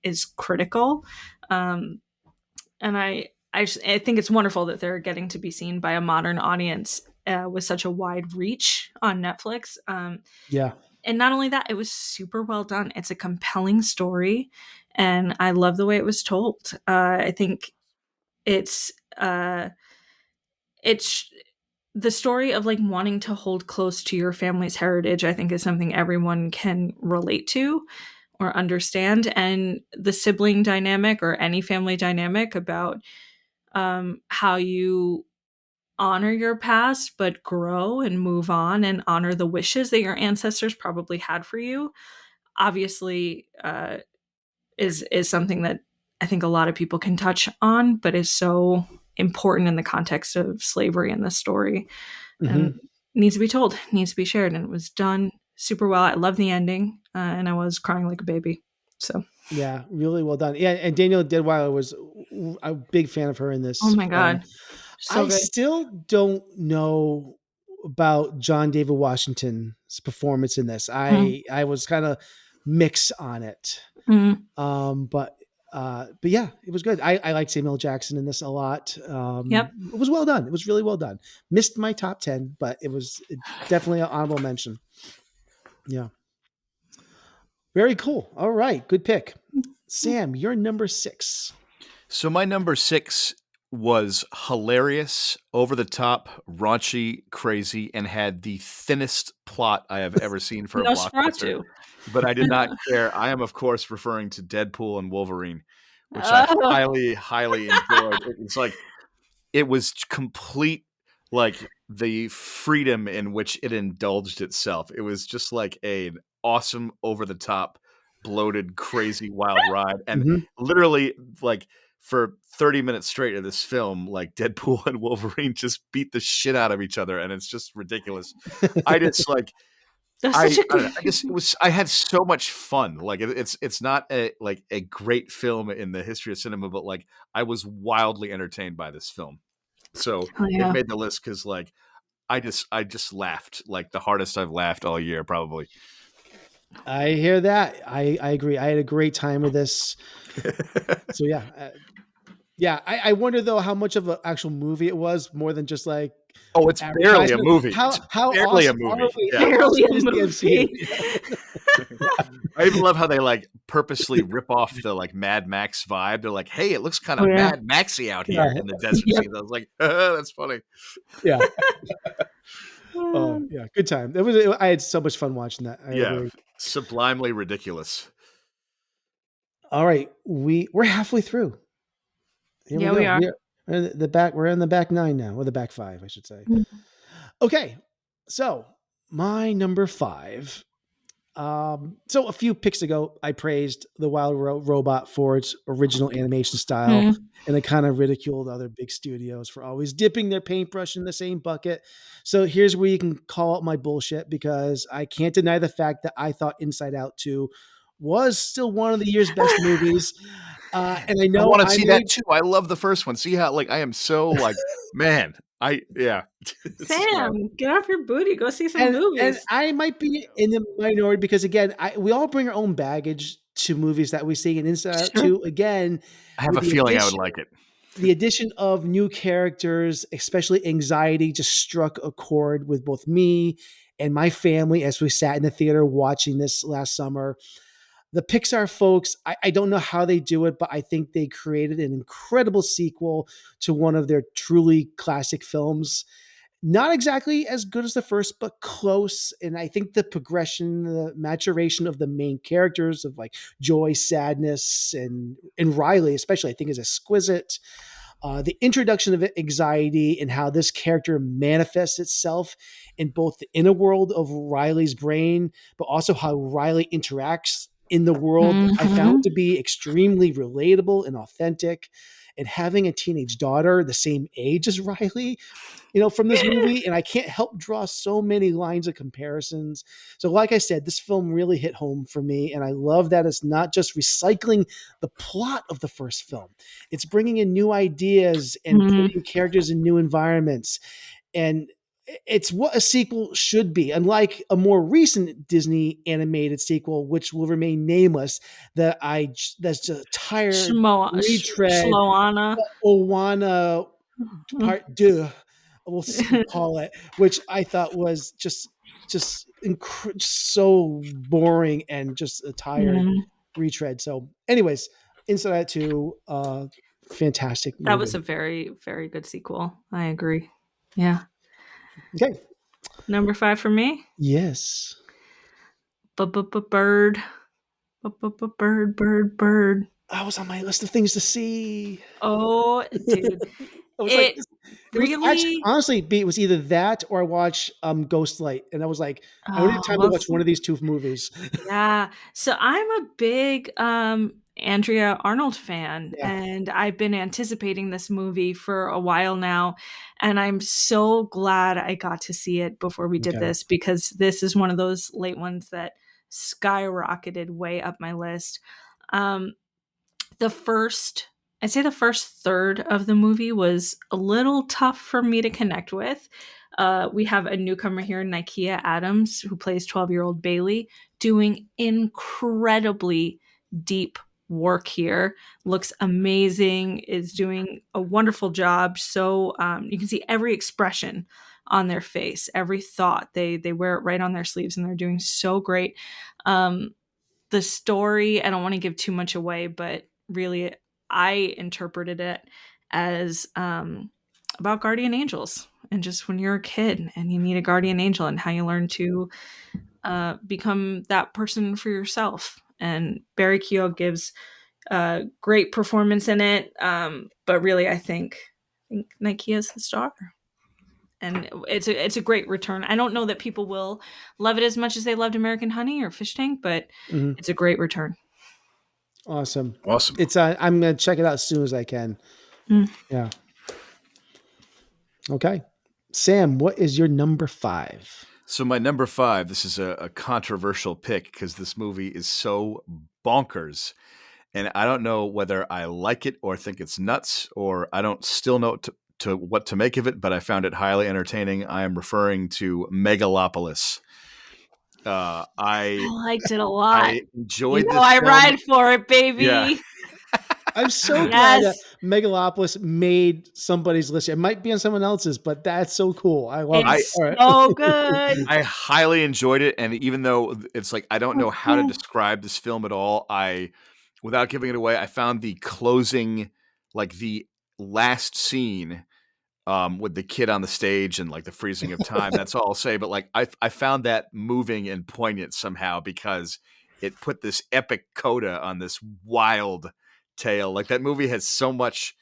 is critical. And I think it's wonderful that they're getting to be seen by a modern audience with such a wide reach on Netflix. Yeah. And not only that, it was super well done. It's a compelling story, and I love the way it was told. I think it's it's the story of like wanting to hold close to your family's heritage. I think is something everyone can relate to or understand, and the sibling dynamic or any family dynamic about how you honor your past but grow and move on and honor the wishes that your ancestors probably had for you obviously is something that I think a lot of people can touch on but is so important in the context of slavery in this story and Mhm. needs to be told, needs to be shared, and it was done super well. I love the ending and I was crying like a baby. So Yeah, really well done. Yeah, and Danielle Deadwyler was a big fan of her in oh this my film. god, so I good. still don't know about John David Washington's performance in this. Mm, I was kind of mixed on it. mm, Um, but but yeah, it was good. I like Samuel Jackson in this a lot. yep. It was well done. It was really well done. Missed my top 10, but it was definitely an honorable mention. Yeah. Very cool. All right. Good pick. Sam, you're number 6. So my number 6 was hilarious, over the top, raunchy, crazy, and had the thinnest plot I have ever seen for a blockbuster. Nosferatu. But I did not care. I am, of course, referring to Deadpool and Wolverine, which I Oh. highly, highly enjoyed. It's like it was complete, like the freedom in which it indulged itself. It was just like an awesome, over the top, bloated, crazy, wild ride, and Mhm. literally like for 30 minutes straight of this film, like Deadpool and Wolverine just beat the shit out of each other, and it's just ridiculous. I just like That's such a I don't know. good I just it was I had so much fun. Like it's not a like a great film in the history of cinema, but like I was wildly entertained by this film. So oh it yeah. made the list because like I just laughed like the hardest I've laughed all year probably. I hear that. I agree. I had a great time with this. So yeah, yeah. I wonder though how much of an actual movie it was, more than just like Oh, it's barely a advertisement. movie. It's How barely a awesome are movie. we? Yeah. How Barely awesome a is the MCU? movie. I even love how they like purposely rip off the like Mad Max vibe. They're like, "Hey, it looks kind Oh of yeah. Mad Maxy out Yeah, here in the desert Yep. scenes." I was like, "That's funny." yeah. Oh yeah, good time. I had so much fun watching that. I Yeah, agree. sublimely ridiculous. All right, we're halfway through. Here we Yeah, go. we are. We're in the back. We're in the back 9 now, or the back 5, I should say. Okay, so my number 5. So a few picks ago, I praised the Wild Robot for its original animation style, Hmm. and I kind of ridiculed other big studios for always dipping their paintbrush in the same bucket. So here's where you can call out my bullshit, because I can't deny the fact that I thought Inside Out 2 was still one of the year's best movies. And I I know want to I see may that too. I love the first one. See how I am so man. Yeah. So, Sam, get off your booty. Go see some and movies. I might be in the minority, because again, we all bring our own baggage to movies that we see, and Inside Out Sure. 2, again, I have with a feeling I would like it. the addition of new characters, especially anxiety, just struck a chord with both me and my family as we sat in the theater watching this last summer. The Pixar folks, I don't know how they do it, but I think they created an incredible sequel to one of their truly classic films. Not exactly as good as the first, but close. And I think the progression, the maturation of the main characters of like joy, sadness, and Riley, especially, I think is exquisite. The introduction of anxiety and how this character manifests itself in both the inner world of Riley's brain, but also how Riley interacts in the world, I found Hmm. to be extremely relatable and authentic. And having a teenage daughter the same age as Riley, from this movie, and I can't help draw so many lines of comparisons. So, like I said, this film really hit home for me, and I love that it's not just recycling the plot of the first film; it's bringing in new ideas and putting characters in new environments, and it's what a sequel should be. Unlike a more recent Disney animated sequel, which will remain nameless, that's just a tired retread. Shloana. Owana part deux, we'll call it, which I thought was so boring and just a tired retread. So, anyways, Inside Out 2, fantastic That was movie. a very, very good sequel. I agree. Yeah. Okay. Number 5 for me. Yes. Bird. Bird, bird, bird. That was on my list of things to see. Oh, dude. I was like, It it was actually, really. honestly, B, it was either that or I watch Ghostlight, and I was like, I only have Oh, time to watch one of these two movies. yeah. So I'm a big Andrea Arnold fan, Yeah. and I've been anticipating this movie for a while now. And I'm so glad I got to see it before we did Okay. this, because this is one of those late ones that skyrocketed way up my list. Um, I'd say the first third of the movie was a little tough for me to connect with. We have a newcomer here, Nikea Adams, who plays 12-year-old Bailey, doing incredibly deep work here. Looks amazing, is doing a wonderful job. So you can see every expression on their face, every thought. They wear it right on their sleeves, and they're doing so great. The story, I don't want to give too much away, but really I interpreted it as about guardian angels, and just when you're a kid and you need a guardian angel, and how you learn to become that person for yourself. And Barry Keogh gives a great performance in it, but really I think Nike is the star. And it's a great return. I don't know that people will love it as much as they loved American Honey or Fish Tank, but Mhm. it's a great return. Awesome. Awesome. It's I'm gonna check it out as soon as I can. Mm. Yeah. Okay. Sam, what is your number 5? So my number 5, this is a controversial pick because this movie is so bonkers. And I don't know whether I like it or think it's nuts, or I don't still know to what to make of it, but I found it highly entertaining. I am referring to Megalopolis. I liked it a lot. I You enjoyed know, this I film. ride for it, Yeah. baby. I'm so glad that Yes. Megalopolis made somebody's list. It might be on someone else's, but that's so cool. I love it. It's All right. so good. I highly enjoyed it, and even though it's like I don't know how to describe this film at all, without giving it away, I found the closing, like the last scene, with the kid on the stage and like the freezing of time. That's all I'll say. But like I found that moving and poignant somehow, because it put this epic coda on this wild tale. Like that movie has so much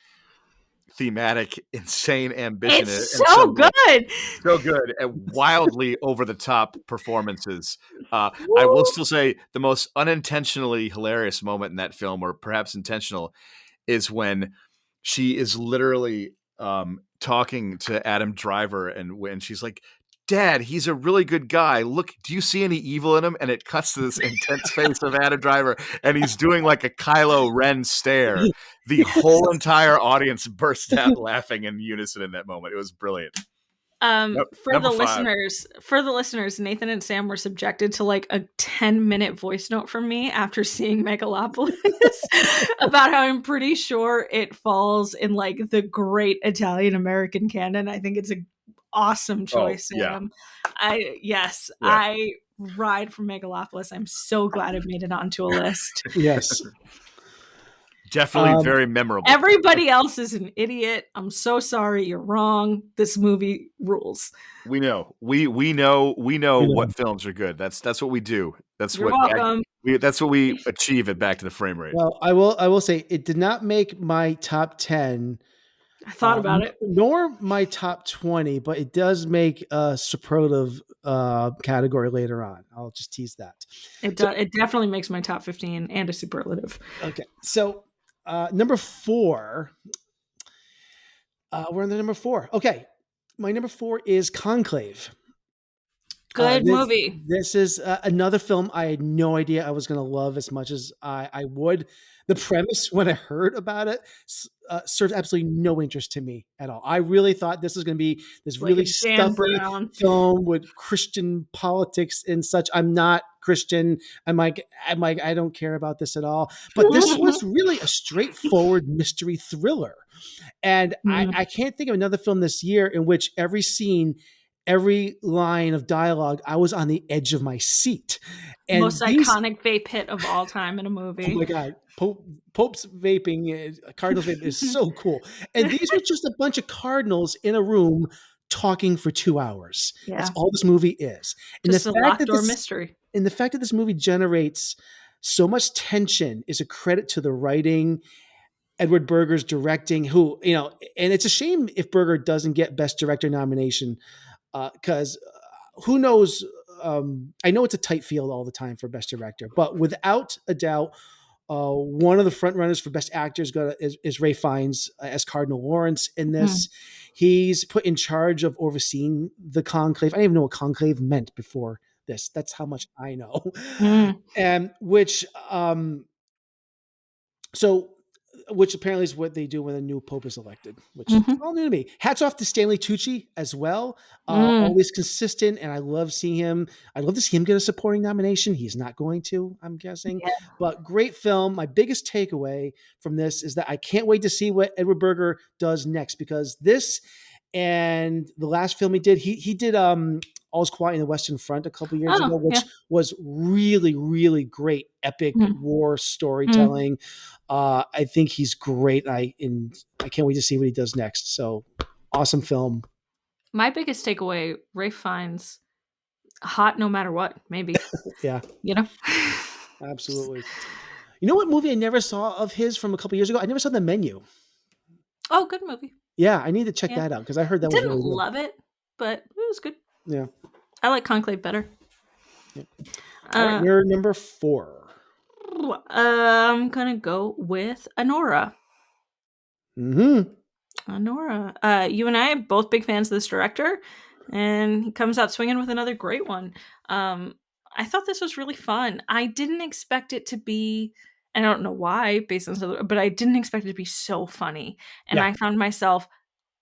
thematic, insane ambition in it, It's and so some like, good. so good and wildly over the top performances. I will Woo. still say the most unintentionally hilarious moment in that film, or perhaps intentional, is when she is literally talking to Adam Driver, and when she's like, "Dad, he's a really good guy. Look, do you see any evil in him?" And it cuts to this intense face of Adam Driver, and he's doing like a Kylo Ren stare. The whole entire audience burst out laughing in unison in that moment. It was brilliant. For Number the 5. listeners, Nathan and Sam were subjected to like a 10-minute voice note from me after seeing Megalopolis about how I'm pretty sure it falls in like the great Italian American canon. I think it's an awesome choice, yeah. Sam. Yeah. I ride for Megalopolis. I'm so glad it made it onto a list. Yes. Definitely very memorable. Everybody else is an idiot. I'm so sorry. You're wrong. This movie rules. We know. We know what films are good. That's what we do. You're welcome. That's what we achieve at Back to the Frame Rate. Well, I will say it did not make my top 10. I thought about it. Nor my top 20, but it does make a superlative category later on. I'll just tease that. It definitely makes my top 15 and a superlative. Okay. So number 4. We're on the number 4. Okay. My number 4 is Conclave. Good movie. This is another film I had no idea I was going to love as much as I would. The premise, when I heard about it, served absolutely no interest to me at all. I really thought this was going to be this Like really a Dan stuffy Brown film with Christian politics and such. I'm not Christian. I'm like, I don't care about this at all. But this was really a straightforward mystery thriller. And I can't think of another film this year in which every scene, every line of dialogue, I was on the edge of my seat. And most iconic vape hit of all time in a movie. Oh my God. Pope's vaping, Cardinal's vaping is so cool. And these were just a bunch of Cardinals in a room talking for 2 hours. Yeah. That's all this movie is. And just a locked door mystery. And the fact that this movie generates so much tension is a credit to the writing, Edward Berger's directing, who, and it's a shame if Berger doesn't get Best Director nomination, because who knows? I know it's a tight field all the time for Best Director, but without a doubt, one of the front runners for Best Actor is Ralph Fiennes as Cardinal Lawrence in this. He's put in charge of overseeing the conclave. I didn't even know what conclave meant before this. That's how much I know. And which apparently is what they do when a new pope is elected, which is all new to me. Hats off to Stanley Tucci as well. Always consistent, and I love seeing him. I'd love to see him get a supporting nomination. He's not going to, I'm guessing. Yeah. But great film. My biggest takeaway from this is that I can't wait to see what Edward Berger does next, because this and the last film he did All's Quiet in the Western Front a couple years ago, which was really, really great, epic war storytelling. I think he's great. I can't wait to see what he does next. So awesome film. My biggest takeaway, Ralph Fiennes, hot no matter what, maybe. Yeah. Absolutely. You know what movie I never saw of his from a couple years ago? I never saw The Menu. Oh, good movie. Yeah, I need to check that out because I heard that was really good. Didn't love it, but it was good. Yeah. I like Conclave better. Yeah. All right, you're number 4. I'm gonna go with Anora. Anora. You and I are both big fans of this director, and he comes out swinging with another great one. I thought this was really fun. I didn't expect it to be, I don't know why, based on, but I didn't expect it to be so funny, and I found myself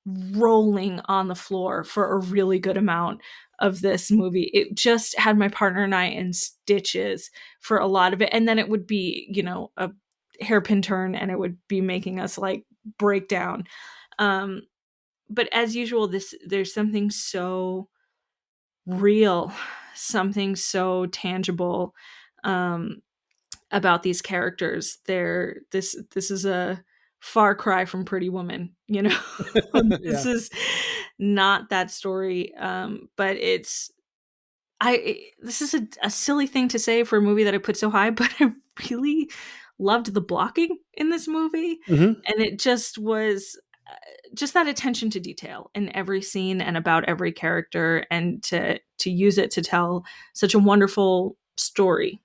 rolling on the floor for a really good amount of this movie. It just had my partner and I in stitches for a lot of it, and then it would be, a hairpin turn, and it would be making us like break down. But as usual, there's something so real, something so tangible about these characters. This is a far cry from Pretty Woman, This is not that story, but it's this is a silly thing to say for a movie that I put so high, but I really loved the blocking in this movie, Mhm. and it just was just that attention to detail in every scene and about every character, and to use it to tell such a wonderful story.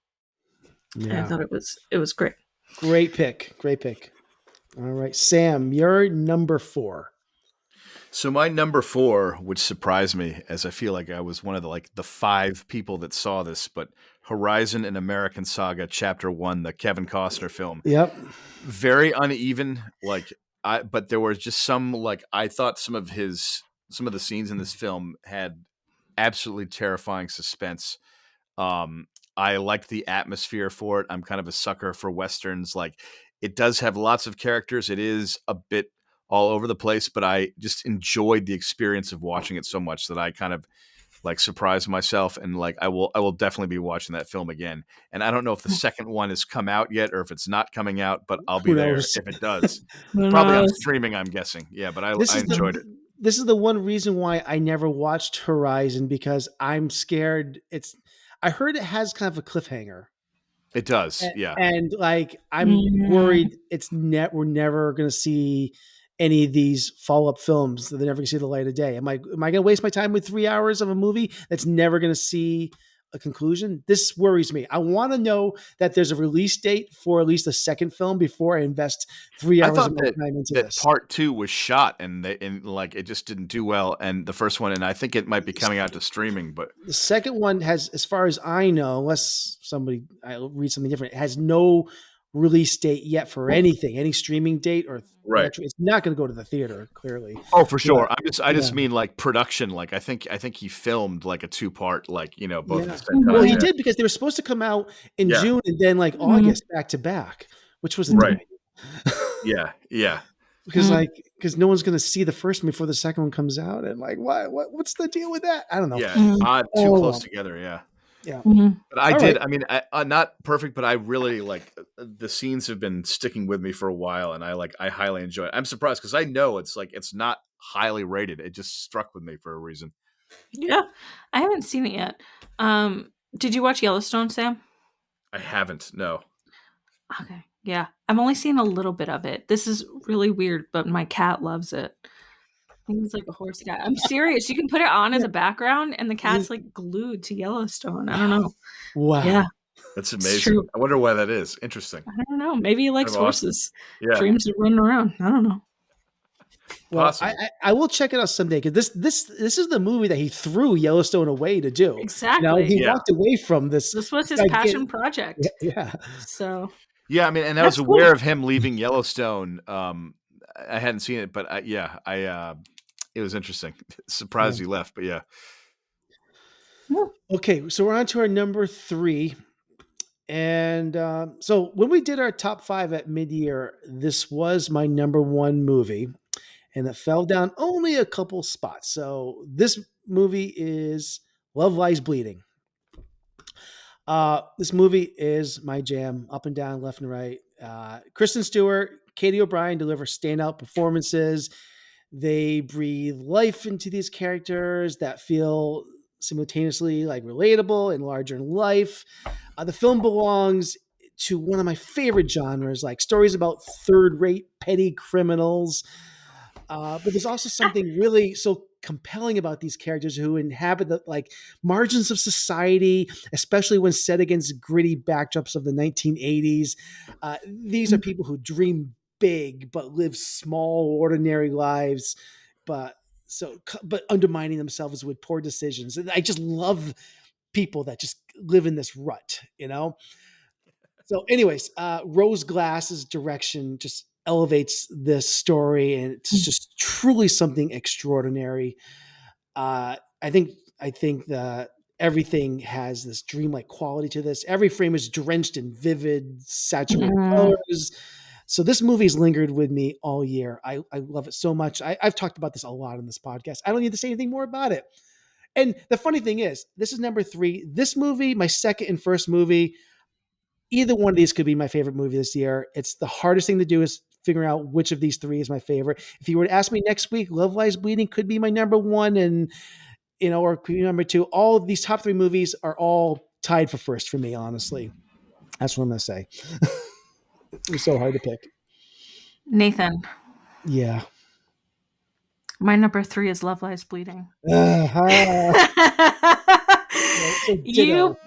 And I Yeah. thought it was great. Great pick. Great pick. All right, Sam, you're number 4. So my number 4, which surprised me, as I feel like I was one of the 5 people that saw this, but Horizon: An American Saga, Chapter 1, the Kevin Costner film. Yep. Very uneven, but there was just I thought some of the scenes in this film had absolutely terrifying suspense. I like the atmosphere for it. I'm kind of a sucker for westerns. Like, it does have lots of characters. It is a bit all over the place, but I just enjoyed the experience of watching it so much that I kind of surprised myself, and I will definitely be watching that film again. And I don't know if the second one has come out yet or if it's not coming out, but I'll be Who there knows? if it does. Who Probably on knows? streaming, I'm guessing. Yeah, but This I is enjoyed it. this is the one reason why I never watched Horizon, because I'm scared I heard it has kind of a cliffhanger. It does. Yeah. And like I'm Mm. worried we're never going to see any of these follow-up films, that they're never going to see the light of day. Am I going to waste my time with 3 hours of a movie that's never going to see a conclusion? This worries me. I want to know that there's a release date for at least a second film before I invest 3 I hours of thought my time into that this. part 2 was shot and it just didn't do well, and the first one, and I think it might be coming out to streaming, but The second one has, as far as I know, unless I read something different, it has no release date yet for anything, any streaming date or right. it's not going to go to the theater, clearly. Oh, for But sure. I yeah, just mean production. I think he filmed a 2-part, both at yeah. the same Well, time. he Mhm. Yeah. did, because they were supposed to come out in Yeah. June and then like Mhm. August back to back, which was a dumb Right. idea. Yeah. Yeah. Because Mhm. because no one's going to see the first one before the second one comes out, and like what's the deal with that? I don't know. Yeah. Mhm. Odd, too Oh close well, together. Yeah. yeah. Mhm. But I All right. did. I mean, not perfect, but I really the scenes have been sticking with me for a while, and I highly enjoy it. I'm surprised because I know it's not highly rated. It just struck with me for a reason. Yeah. I haven't seen it yet. Did you watch Yellowstone, Sam? I haven't. No. Okay. Yeah. I've only seen a little bit of it. This is really weird, but my cat loves it. I think he's like a horse cat. I'm serious. You can put it on in Yeah. the background and the cat's You- like glued to Yellowstone. I don't know. Wow. Yeah, That's it's amazing. true. I wonder why that is. Interesting. I don't know. Maybe he likes Kind of awesome. horses. Yeah. Dreams of running around. I don't know. Well, Possible. I will check it out someday, because this is the movie that he threw Yellowstone away to do. Exactly. He Yeah. walked away from this. This was his gigantic- passion project. Yeah, So Yeah, I mean, and I that's was aware cool. of him leaving Yellowstone. I hadn't seen it, but it was interesting. Surprised he left, but yeah. Yeah. Okay, so we're on to our number 3, and so when we did our top 5 at mid-year, this was my number 1 movie, and it fell down only a couple spots. So this movie is Love Lies Bleeding. This movie is my jam, up and down, left and right. Kristen Stewart, Katie O'Brien deliver standout performances. They breathe life into these characters that feel simultaneously like relatable and larger in life. The film belongs to one of my favorite genres, like stories about third-rate petty criminals. But there's also something really so compelling about these characters who inhabit the margins of society, especially when set against gritty backdrops of the 1980s. These are people who dream big but live small, ordinary lives, but but undermining themselves with poor decisions. And I just love people that just live in this rut. So, anyways, Rose Glass's direction just elevates this story, and it's just truly something extraordinary. I think that everything has this dreamlike quality to this. Every frame is drenched in vivid, saturated Mm. colors. So this movie's lingered with me all year. I love it so much. I've talked about this a lot in this podcast. I don't need to say anything more about it. And the funny thing is, this is number 3. This movie, my second and first movie, either one of these could be my favorite movie this year. It's the hardest thing to do is figuring out which of these 3 is my favorite. If you were to ask me next week, Love Lies Bleeding could be my number 1, and or number 2. All of these top 3 movies are all tied for first for me, honestly. That's what I'm going to say. It was so hard to pick. Nathan, Yeah. my number 3 is Love Lies Bleeding. Uh-huh. So you ditto.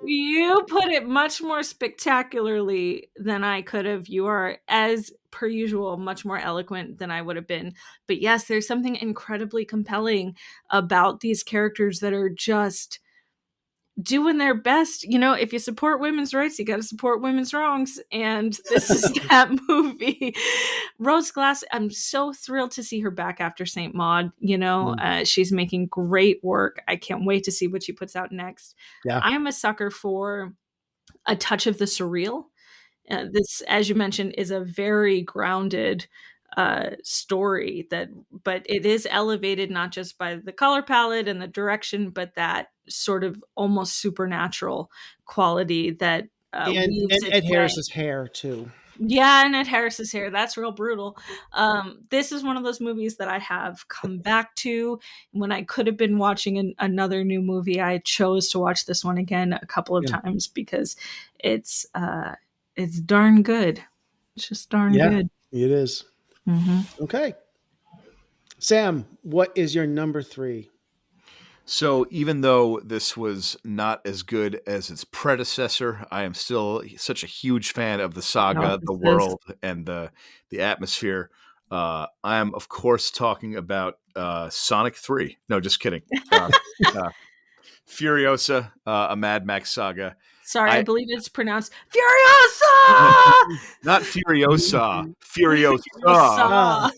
you put it much more spectacularly than I could have. You are, as per usual, much more eloquent than I would have been. But yes, there's something incredibly compelling about these characters that are just doing their best. If you support women's rights, you got to support women's wrongs. And this is that movie. Rose Glass, I'm so thrilled to see her back after Saint Maud. She's making great work. I can't wait to see what she puts out next. Yeah. I'm a sucker for a touch of the surreal. This, as you mentioned, is a very grounded story but it is elevated not just by the color palette and the direction, but that sort of almost supernatural quality that And weaves its Ed way. Harris's hair too. Yeah, and Ed Harris's hair. That's real brutal. This is one of those movies that I have come back to. When I could have been watching another new movie, I chose to watch this one again a couple of times because it's darn good. It's just darn good. It is. Mm-hmm. Okay. Sam, what is your number 3? So even though this was not as good as its predecessor, I am still such a huge fan of the saga, the world, and the atmosphere. I am, of course, talking about Sonic 3. No, just kidding. Furiosa, a Mad Max saga. Sorry, I believe it's pronounced Furiosa! Not Furiosa. Furiosa.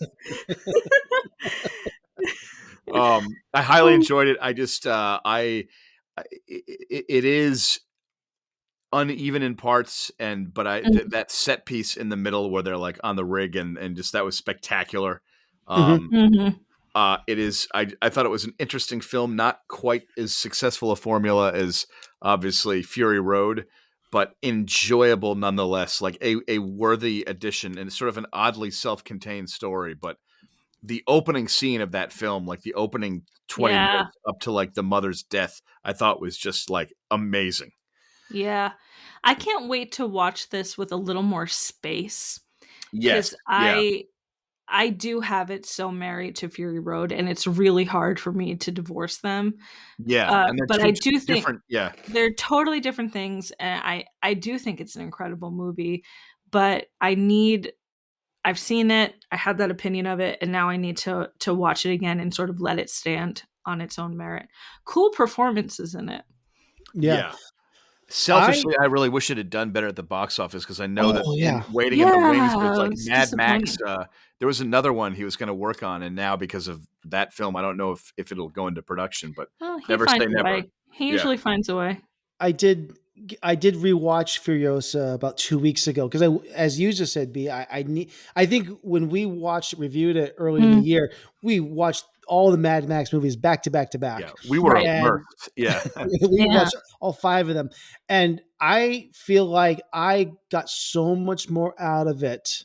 I highly enjoyed it. I just it is uneven in parts, but that set piece in the middle where they're like on the rig and just that was spectacular. It is. I thought it was an interesting film, not quite as successful a formula as obviously Fury Road, but enjoyable nonetheless. Like a worthy addition, and it's sort of an oddly self-contained story, but the opening scene of that film, like the opening 20 minutes up to like the mother's death, I thought was just like amazing. Yeah. I can't wait to watch this with a little more space. Yes. I do have it so married to Fury Road, and it's really hard for me to divorce them. Yeah. And but I do think they're totally different things. And I do think it's an incredible movie, but I've seen it. I had that opinion of it, and now I need to watch it again and sort of let it stand on its own merit. Cool performances in it. Yeah. Selfishly, I really wish it had done better at the box office because I know that waiting in the wings was like Mad Max. There was another one he was going to work on, and now because of that film, I don't know if it'll go into production. But never say never. He usually finds a way. I did rewatch Furiosa about 2 weeks ago because as you just said, B, I think when we reviewed it early in the year, we watched all the Mad Max movies back to back to back. Yeah, we were immersed. Yeah. We watched all 5 of them. And I feel like I got so much more out of it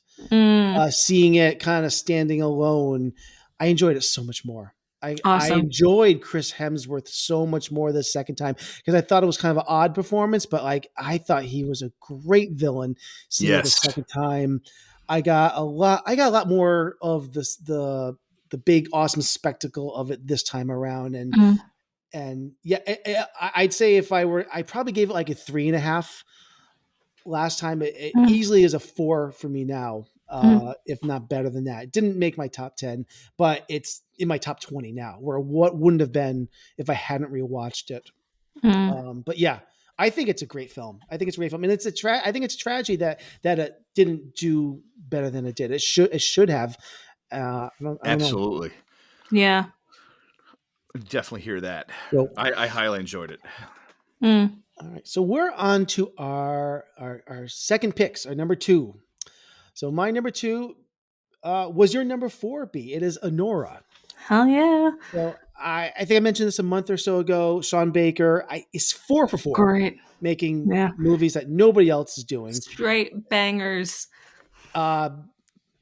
seeing it kind of standing alone. I enjoyed it so much more. I enjoyed Chris Hemsworth so much more the second time because I thought it was kind of an odd performance, but like I thought he was a great villain. Seeing it the second time, I got a lot more of this the big awesome spectacle of it this time around, and yeah, I'd say I probably gave it like a 3.5 last time. It easily is a 4 for me now. If not better than that. It didn't make my top 10, but it's in my top 20 now, where what wouldn't have been if I hadn't rewatched it. But yeah, I think it's a great film. And it's I think it's a tragedy that it didn't do better than it did. It should have. I don't Absolutely. Know. Yeah. Definitely hear that. So, I highly enjoyed it. All right. So we're on to our second picks, our number 2. So my number 2 was your number 4, B. It is Honora. Hell yeah. So I think I mentioned this a month or so ago. Sean Baker is 4 for 4. Great. Making movies that nobody else is doing. Straight bangers.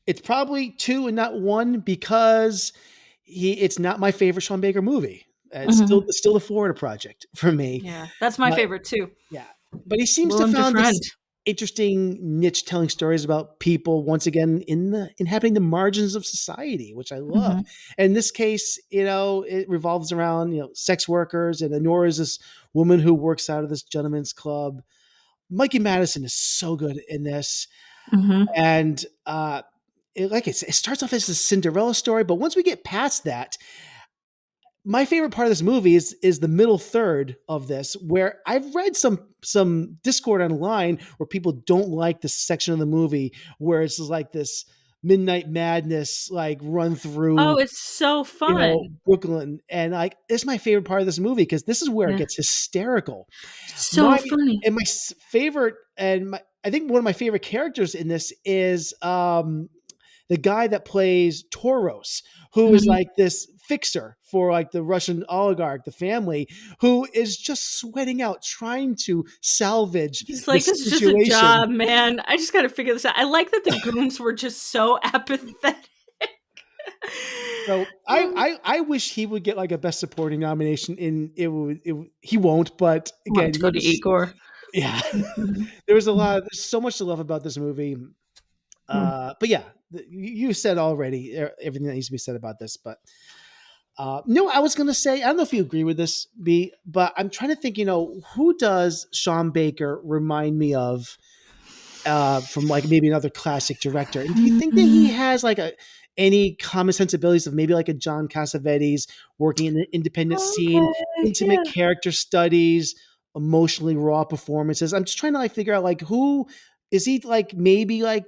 It's probably 2 and not 1 because it's not my favorite Sean Baker movie. It's still the Florida Project for me. Yeah, that's my But favorite too. yeah, but he seems to Willem have found Dafoe. this interesting niche, telling stories about people once again inhabiting the margins of society, which I love. Mhm. And in this case, it revolves around sex workers, and Honora is this woman who works out of this gentleman's club. Mikey Madison is so good in this, Mhm. and it starts off as a Cinderella story, but once we get past that, my favorite part of this movie is the middle third of this, where I've read some Discord online where people don't like this section of the movie where it's like this midnight madness like run through Oh, it's so fun. Brooklyn, and like it's my favorite part of this movie because this is where it Yeah. gets hysterical. So funny. My favorite, and I think one of my favorite characters in this is the guy that plays Toros, who is Mhm. like this fixer for like the Russian oligarch, the family, who is just sweating out trying to salvage He's this like, this is just a situation. job, man. I just got to figure this out. I like that the goons were just so apathetic. So I wish he would get like a best supporting nomination. He won't, but Want again, to go to Igor. yeah, Mhm. there's so much to love about this movie. But yeah, you said already everything that needs to be said about this. But no, I was gonna say I don't know if you agree with this, B, but I'm trying to think. Who does Sean Baker remind me of from like maybe another classic director? And do you think that he has like any common sensibilities of maybe like a John Cassavetes working in the independent scene, intimate yeah. character studies, emotionally raw performances? I'm just trying to like figure out like who is he, like maybe like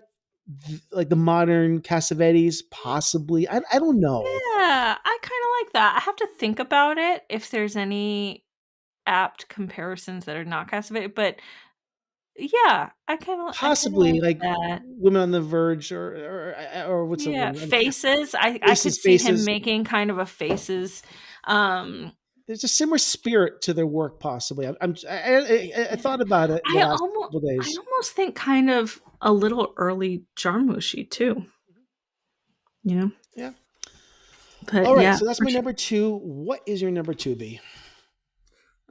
the modern Cassavetes, possibly. I don't know. Yeah, I kind of like that. I have to think about it if there's any apt comparisons that are not Cassavetes, but yeah, I kind of Possibly like like that. Women on the Verge, or what's the Yeah, one? Faces. I could Faces, see him Faces. making kind of a Faces. Um, There's a similar spirit to their work, possibly. I thought about it the last couple of I days. almost think kind of a little early Jarmusch too. You know, Yeah. but All right. yeah, So that's for my sure. number two. What is your number two, B?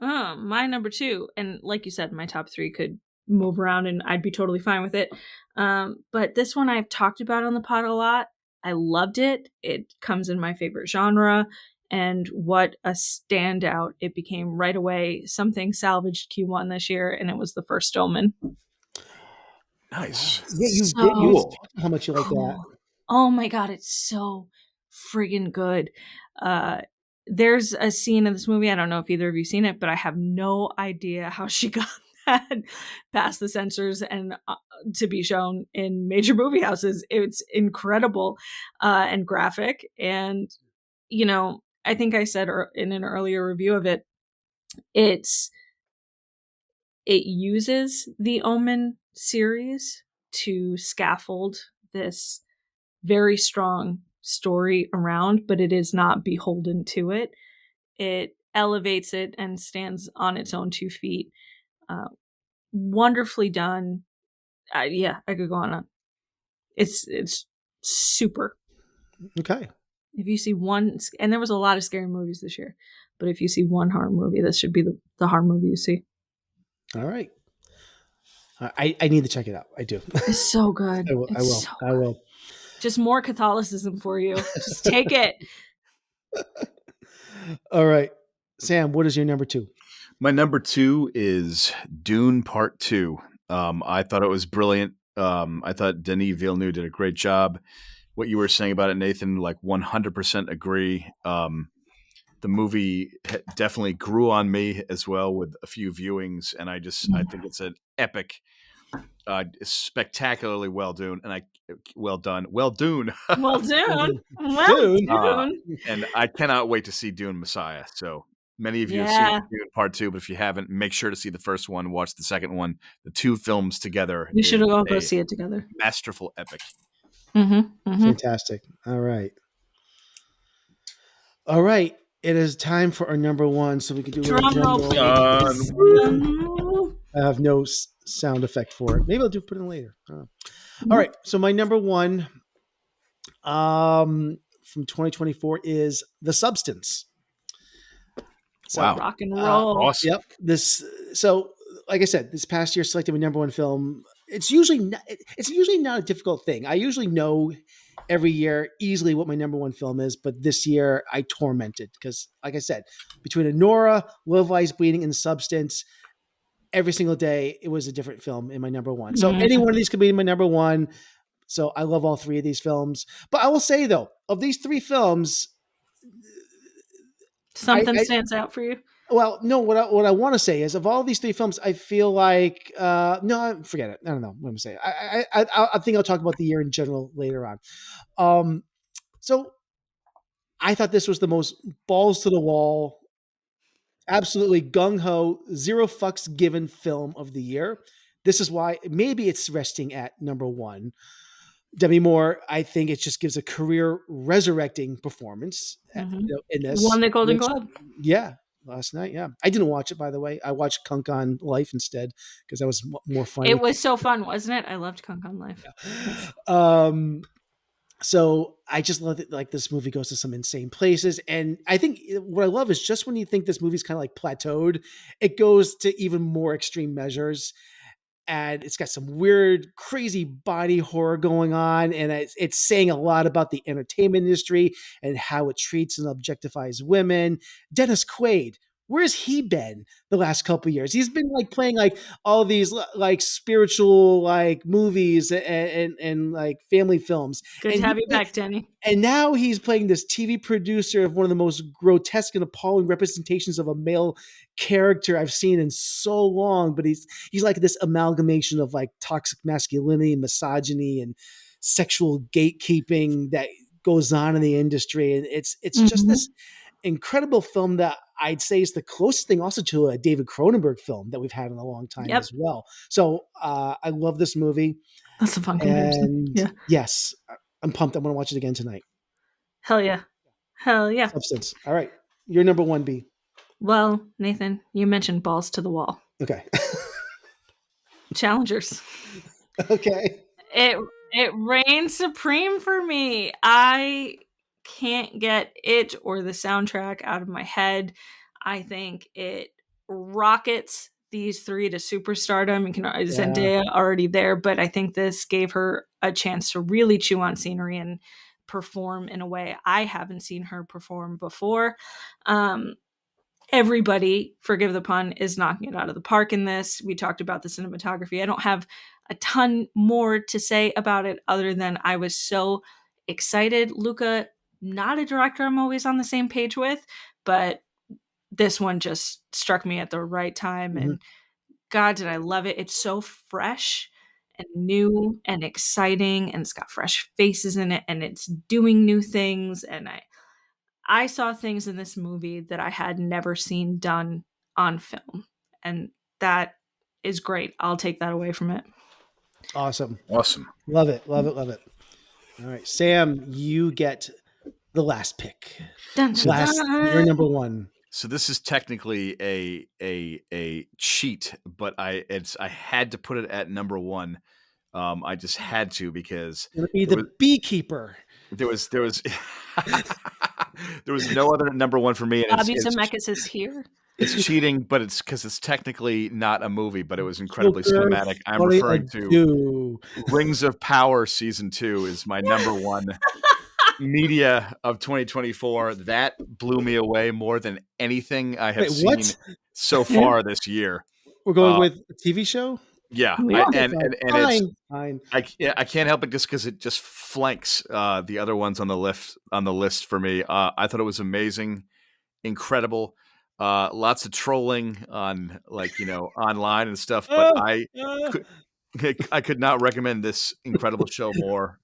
My number two, and like you said, my top three could move around, and I'd be totally fine with it. But this one I've talked about on the pod a lot. I loved it. It comes in my favorite genre, and what a standout it became right away. Something salvaged Q1 this year, and it was The First Omen. Nice. Yeah, you did. You So talked about how much you like that. cool. Oh my god, it's so friggin' good. Uh there's a scene in this movie, I don't know if either of you seen it, but I have no idea how she got that past the censors and to be shown in major movie houses. It's incredible and graphic, and I think I said in an earlier review of it, it's it uses the Omen series to scaffold this very strong story around, but it is not beholden to it. It elevates it and stands on its own 2 feet. Uh, Wonderfully done. Yeah, I could go on. It's super. Okay. If you see one, and there was a lot of scary movies this year, but if you see one horror movie, this should be the horror movie you see. All right. I need to check it out. I do. It's so good. I will. I It's will. so I good. will. Just more Catholicism for you. Just take it. All right. Sam, what is your number two? My number two is Dune Part 2. I thought it was brilliant. I thought Denis Villeneuve did a great job. What you were saying about it, Nathan, like 100% agree. The movie definitely grew on me as well with a few viewings, and I think it's an epic, spectacularly well done, well Dune. Well, Dune. Dune. And I cannot wait to see Dune Messiah. So many of you have Yeah. seen Dune Part 2, but if you haven't, make sure to see the first one, watch the second one. The two films together. We should is all go a see it together. masterful epic. Fantastic. All right. All right. It is time for our number one, so we can do a little Drum roll, roll. please. I have no sound effect for it. Maybe I'll put it in later. All right. So my number one from 2024 is The Substance. So, Wow. Rock and roll. Awesome. yep. So, like I said, this past year selecting my number one film. It's usually not a difficult thing. I usually know every year easily what my number one film is, but this year I tormented because, like I said, between Anora, Love Lies Bleeding, and Substance, every single day it was a different film in my number one. So any one of these could be my number one. So I love all three of these films. But I will say though, of these three films, Something I stands out for you. well, no, what I want to say is of all these three films, I feel like no, forget it. I don't know what I'm gonna say. I think I'll talk about the year in general later on. So I thought this was the most balls to the wall, absolutely gung ho, zero fucks given film of the year. This is why maybe it's resting at number one. Demi Moore, I think it just gives a career resurrecting performance in this. Won the Golden which- Globe. Yeah, last night. Yeah, I didn't watch it by the way. I watched Kunk on Life instead because that was more funny. It was so fun, wasn't it? I loved Kunk on Life. So I just love it. Like this movie goes to some insane places, and I think what I love is just when you think this movie's kind of like plateaued, it goes to even more extreme measures. And it's got some weird, crazy body horror going on. And it's saying a lot about the entertainment industry and how it treats and objectifies women. Dennis Quaid, where's he been the last couple of years? He's been like playing like all these like spiritual like movies and like family films. Good And to have you back, Denny. and now he's playing this TV producer of one of the most grotesque and appalling representations of a male character I've seen in so long. But he's like this amalgamation of like toxic masculinity, misogyny, and sexual gatekeeping that goes on in the industry. And it's just this incredible film that I'd say is the closest thing also to a David Cronenberg film that we've had in a long time as well. So I love this movie. That's a fun comparison. And Yeah. yes, I'm pumped. I'm going to watch it again tonight. Hell yeah. Hell yeah. Substance. All right. You're number one, B. Well, Nathan, you mentioned balls to the wall. Okay. Challengers. Okay. It reigns supreme for me. I can't get it or the soundtrack out of my head. I think it rockets these three to superstardom. You can Zendaya already there, but I think this gave her a chance to really chew on scenery and perform in a way I haven't seen her perform before. Everybody, forgive the pun, is knocking it out of the park in this. We talked about the cinematography. I don't have a ton more to say about it other than I was so excited. Luca, not a director I'm always on the same page with, but this one just struck me at the right time. And God, did I love it. It's so fresh and new and exciting, and it's got fresh faces in it, and it's doing new things. And I saw things in this movie that I had never seen done on film. And that is great. I'll take that away from it. Awesome. Love it. Love it. Love it. All right. Sam, you get the last pick. Dun, dun, dun. You're number one. So this is technically a cheat, but I had to put it at number one. I just had to because It's going to be the beekeeper. There was there was no other number one for me. And Bobby Zemeckis is here. It's cheating, but it's because it's technically not a movie, but it was incredibly cinematic. I'm Funny referring to Rings of Power Season 2 is my number one media of 2024. That blew me away more than anything I have seen so far this year. We're going with a TV show? Yeah, Fine. I can't help it just because it just flanks the other ones on the list for me. I thought it was amazing, incredible. Lots of trolling on online and stuff, but I could not recommend this incredible show more.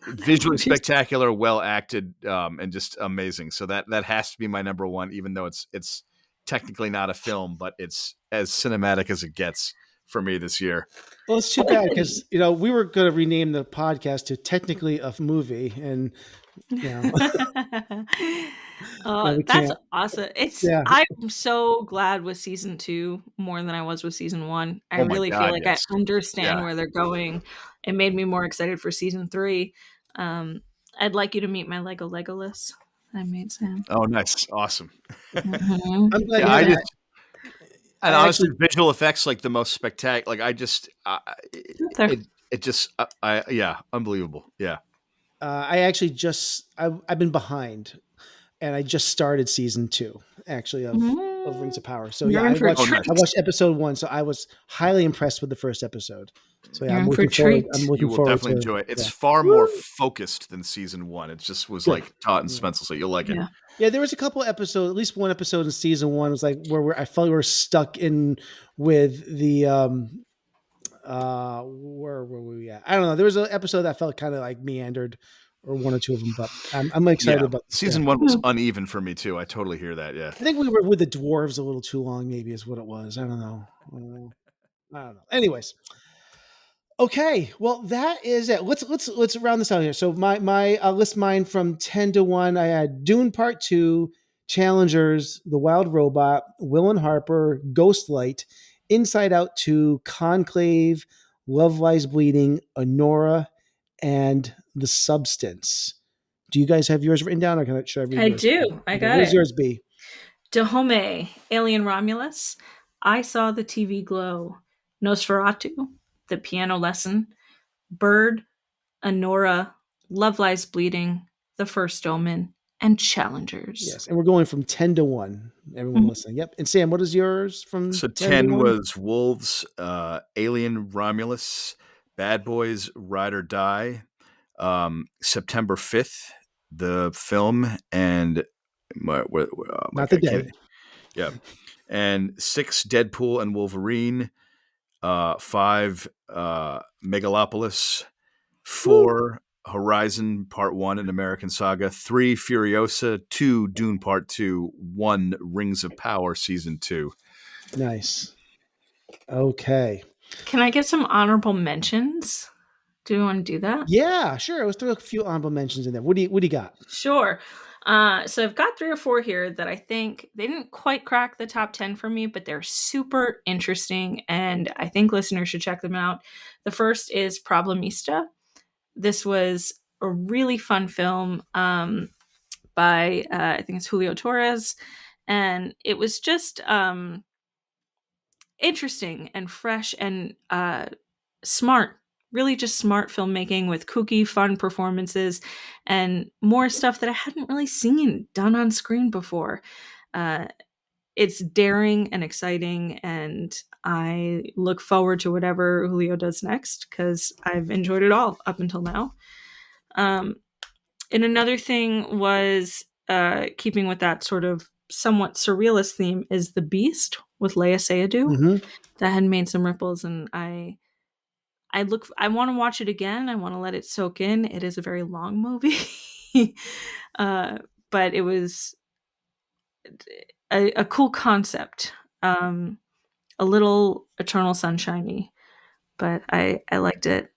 Visually spectacular, well acted, and just amazing. So that has to be my number one, even though it's technically not a film, but it's as cinematic as it gets for me this year. Well, it's too bad because we were going to rename the podcast to Technically a Movie, and that's awesome. I'm so glad with season 2 more than I was with season 1. I really feel like I understand where they're going. It made me more excited for season 3. I'd like you to meet my Legolas. I made Sam. Oh, nice, awesome. Mhm. I'm glad Yeah, you I had just that. and I honestly, actually, visual effects like the most spectacular. Like I just, Up there. it just, yeah, unbelievable. Yeah. I actually I've been behind, and I just started season 2 actually of Rings Mm, of Power. So yeah, You're in for a Oh, nice. I treat. watched episode 1, so I was highly impressed with the first episode. So yeah, You're in for a I'm treat. You looking will forward definitely to, enjoy it. It's yeah. far more Woo! focused than season one. It just was Good. like taught and Yeah. Spencer, so you'll like it. Yeah. Yeah, there was a couple episodes, at least one episode in season 1 was like where I felt we were stuck in with the where were we at? I don't know. There was an episode that felt kind of like meandered, or one or two of them, but I'm excited Yeah, about this. Yeah. season one was uneven for me too. I totally hear that. Yeah. I think we were with the dwarves a little too long, maybe is what it was. I don't know. I don't know. I don't know. Anyways, okay. Well, that is it. Let's round this out here. So my list mine from 10 to 1. I had Dune Part 2, Challengers, The Wild Robot, Will and Harper, Ghostlight, Inside Out 2, Conclave, Love Lies Bleeding, Honora, and The Substance. Do you guys have yours written down, or should I read I yours? do. I Okay, got what does it. yours be? Dahomey, Alien Romulus, I Saw the TV Glow, Nosferatu, The Piano Lesson, Bird, Honora, Love Lies Bleeding, The First Omen, and Challengers. Yes, and we're going from 10 to 1. Everyone Mhm. listening. Yep. And Sam, what is yours from So 10 to 10 1? was Wolves, Alien Romulus, Bad Boys Ride or Die, September 5th, the film, and my Not the God, I can't. day. Yeah. And 6, Deadpool and Wolverine, 5, Megalopolis, Woo. 4, Horizon Part 1, an American Saga, 3, Furiosa, 2, Dune Part 2, 1, Rings of Power Season 2. Nice. Okay. Can I give some honorable mentions? Do you want to do that? Yeah, sure. Let's throw a few honorable mentions in there. What do you got? Sure. So I've got 3 or 4 here that I think they didn't quite crack the top 10 for me, but they're super interesting, and I think listeners should check them out. The first is Problemista. This was a really fun film by, I think it's Julio Torres, and it was just interesting and fresh and smart. Really just smart filmmaking with kooky, fun performances and more stuff that I hadn't really seen done on screen before. Uh, it's daring and exciting, and I look forward to whatever Julio does next because I've enjoyed it all up until now. Um, and another thing was keeping with that sort of somewhat surrealist theme is The Beast with Leia Seydoux. Mm-hmm. That had made some ripples, and I want to watch it again. I want to let it soak in. It is a very long movie. uh, but it was a cool concept. A little Eternal Sunshiny, but I liked it.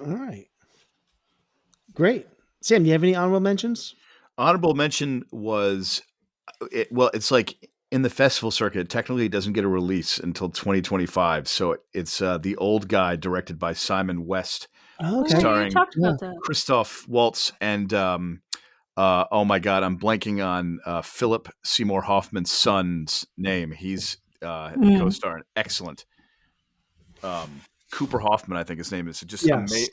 All right. Great. Sam, do you have any honorable mentions? Honorable mention was, well, it's like in the festival circuit, technically it doesn't get a release until 2025. So it's The Old Guy, directed by Simon West, Oh, okay. Oh, you starring talked Yeah. about that. Christoph Waltz and oh my God, I'm blanking on Philip Seymour Hoffman's son's name. He's the co-star. Excellent. Cooper Hoffman, I think his name is. Just Yes.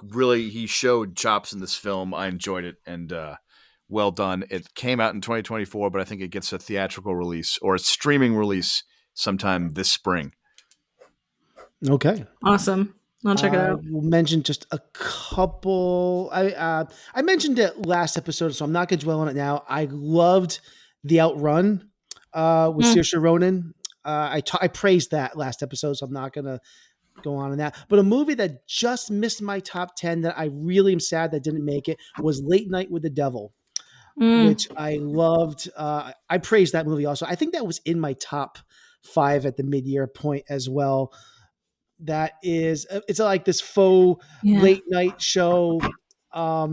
really, he showed chops in this film. I enjoyed it, and well done. It came out in 2024, but I think it gets a theatrical release or a streaming release sometime this spring. Okay. Awesome. I'll check it I out. will mention just a couple. I mentioned it last episode, so I'm not going to dwell on it now. I loved The Outrun with Saoirse Ronan. I praised that last episode, so I'm not going to go on in that. But a movie that just missed my top 10 that I really am sad that didn't make it was Late Night with the Devil, which I loved. I praised that movie also. I think that was in my top 5 at the mid-year point as well. That is, it's like this faux Yeah. late night show I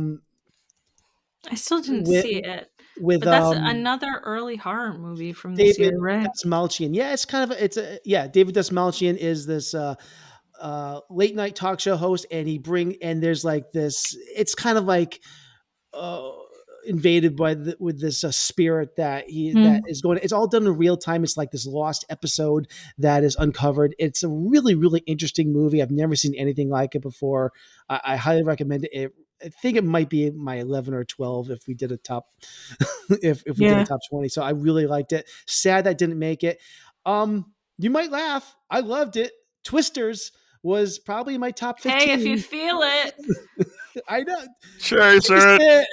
still didn't with see it, with but that's another early horror movie from this David year, right? Dastmalchian. Yeah, it's kind of David Dastmalchian is this late night talk show host, and there's like this. It's kind of like invaded by with this spirit that that is going. It's all done in real time. It's like this lost episode that is uncovered. It's a really really interesting movie. I've never seen anything like it before. I highly recommend it. I think it might be my 11 or 12 if we did a top if we did a top 20. So I really liked it. Sad that didn't make it. You might laugh. I loved it. Twisters was probably my top 15. Hey, if you feel it. I know. Sure.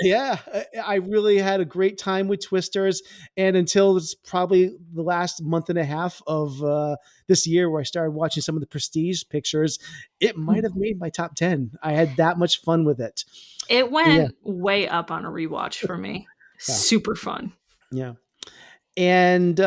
Yeah. I really had a great time with Twisters. And until it's probably the last month and a half of this year where I started watching some of the Prestige pictures, it might have made my top 10. I had that much fun with it. It went way up on a rewatch for me. Super fun. Yeah. And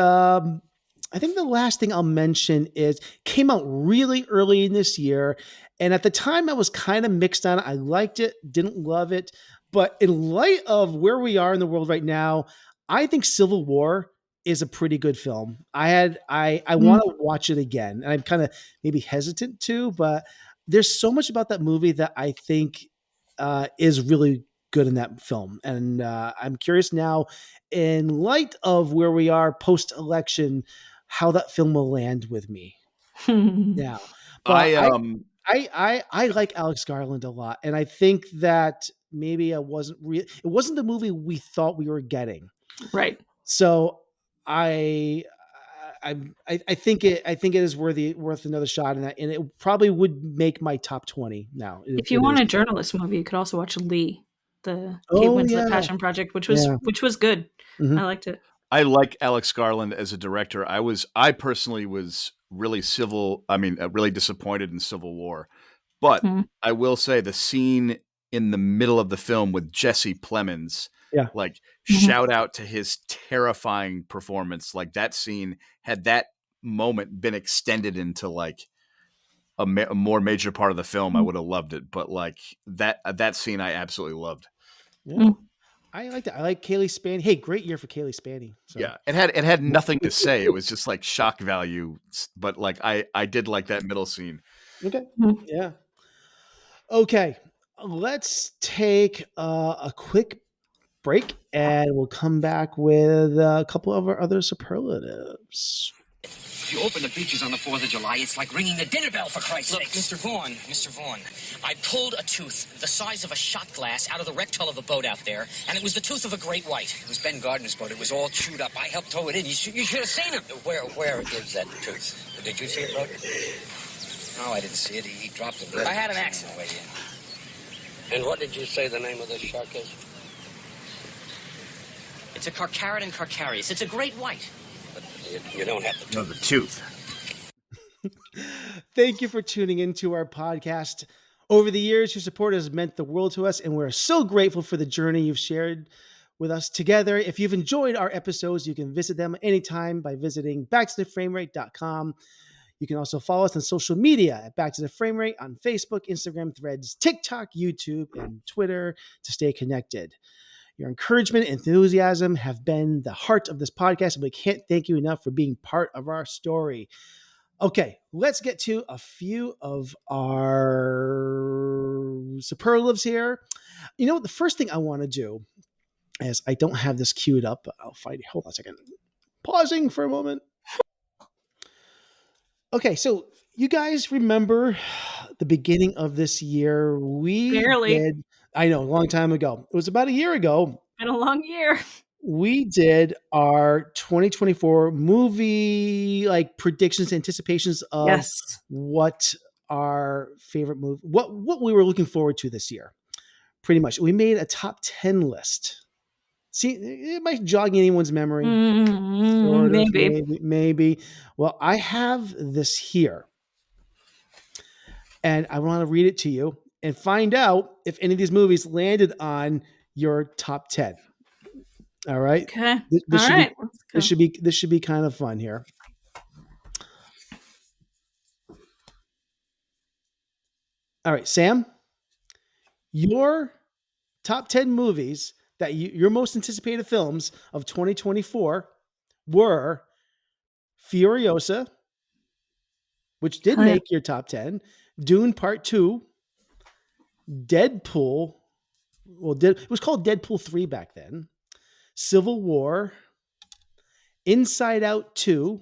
I think the last thing I'll mention is came out really early in this year. And at the time I was kind of mixed on it. I liked it, didn't love it. But in light of where we are in the world right now, I think Civil War is a pretty good film. I want to watch it again. And I'm kind of maybe hesitant to, but there's so much about that movie that I think is really good in that film. And I'm curious now, in light of where we are post-election, how that film will land with me now. But I like Alex Garland a lot, and I think that maybe it wasn't the movie we thought we were getting. Right. So I think it is worth another shot in that, and it probably would make my top 20 now. If you want a journalist movie, you could also watch Lee, the Kate Winslet Passion Project, which was good. Mm-hmm. I liked it. I like Alex Garland as a director. I personally was really really disappointed in Civil War. But I will say the scene in the middle of the film with Jesse Plemons, shout out to his terrifying performance. Like that scene, had that moment been extended into like a more major part of the film, I would have loved it. But like that scene I absolutely loved. Yeah. I liked it. I like Kaylee Spaney. Hey, great year for Kaylee Spaney. So. Yeah, it had nothing to say. It was just like shock value. But like I did like that middle scene. Okay. Yeah. Okay. Let's take a quick break, and we'll come back with a couple of our other superlatives. If you open the beaches on the 4th of July, it's like ringing the dinner bell, for Christ's sake. Mr. Vaughn, I pulled a tooth the size of a shot glass out of the wrecked hull of a boat out there, and it was the tooth of a great white. It was Ben Gardner's boat. It was all chewed up. I helped tow it in. You should have seen him. Where is that tooth? Did you see it, Roger? No, I didn't see it. He dropped it. I had an accident. And what did you say the name of this shark is? It's a Carcharodon carcharius. It's a great white. But you don't have the tooth. No, the tooth. Thank you for tuning into our podcast. Over the years, your support has meant the world to us, and we're so grateful for the journey you've shared with us together. If you've enjoyed our episodes, you can visit them anytime by visiting backtotheframerate.com. You can also follow us on social media at Back to the Frame Rate on Facebook, Instagram, Threads, TikTok, YouTube, and Twitter to stay connected. Your encouragement and enthusiasm have been the heart of this podcast, and we can't thank you enough for being part of our story. Okay, let's get to a few of our superlatives here. You know what? The first thing I want to do is I don't have this queued up, but I'll find it. Hold on a second. Pausing for a moment. Okay, so you guys remember the beginning of this year? I know, a long time ago. It was about a year ago. Been a long year. We did our 2024 movie predictions, anticipations of what our favorite movie, what we were looking forward to this year. Pretty much, we made a top 10 list. See, it might jog anyone's memory. Maybe. Well, I have this here, and I want to read it to you and find out if any of these movies landed on your top 10. All right. Okay. This should be kind of fun here. All right, Sam, your top 10 movies that your most anticipated films of 2024 were Furiosa, which did make your top 10, Dune Part 2, Deadpool, It was called Deadpool 3 back then. Civil War, Inside Out 2,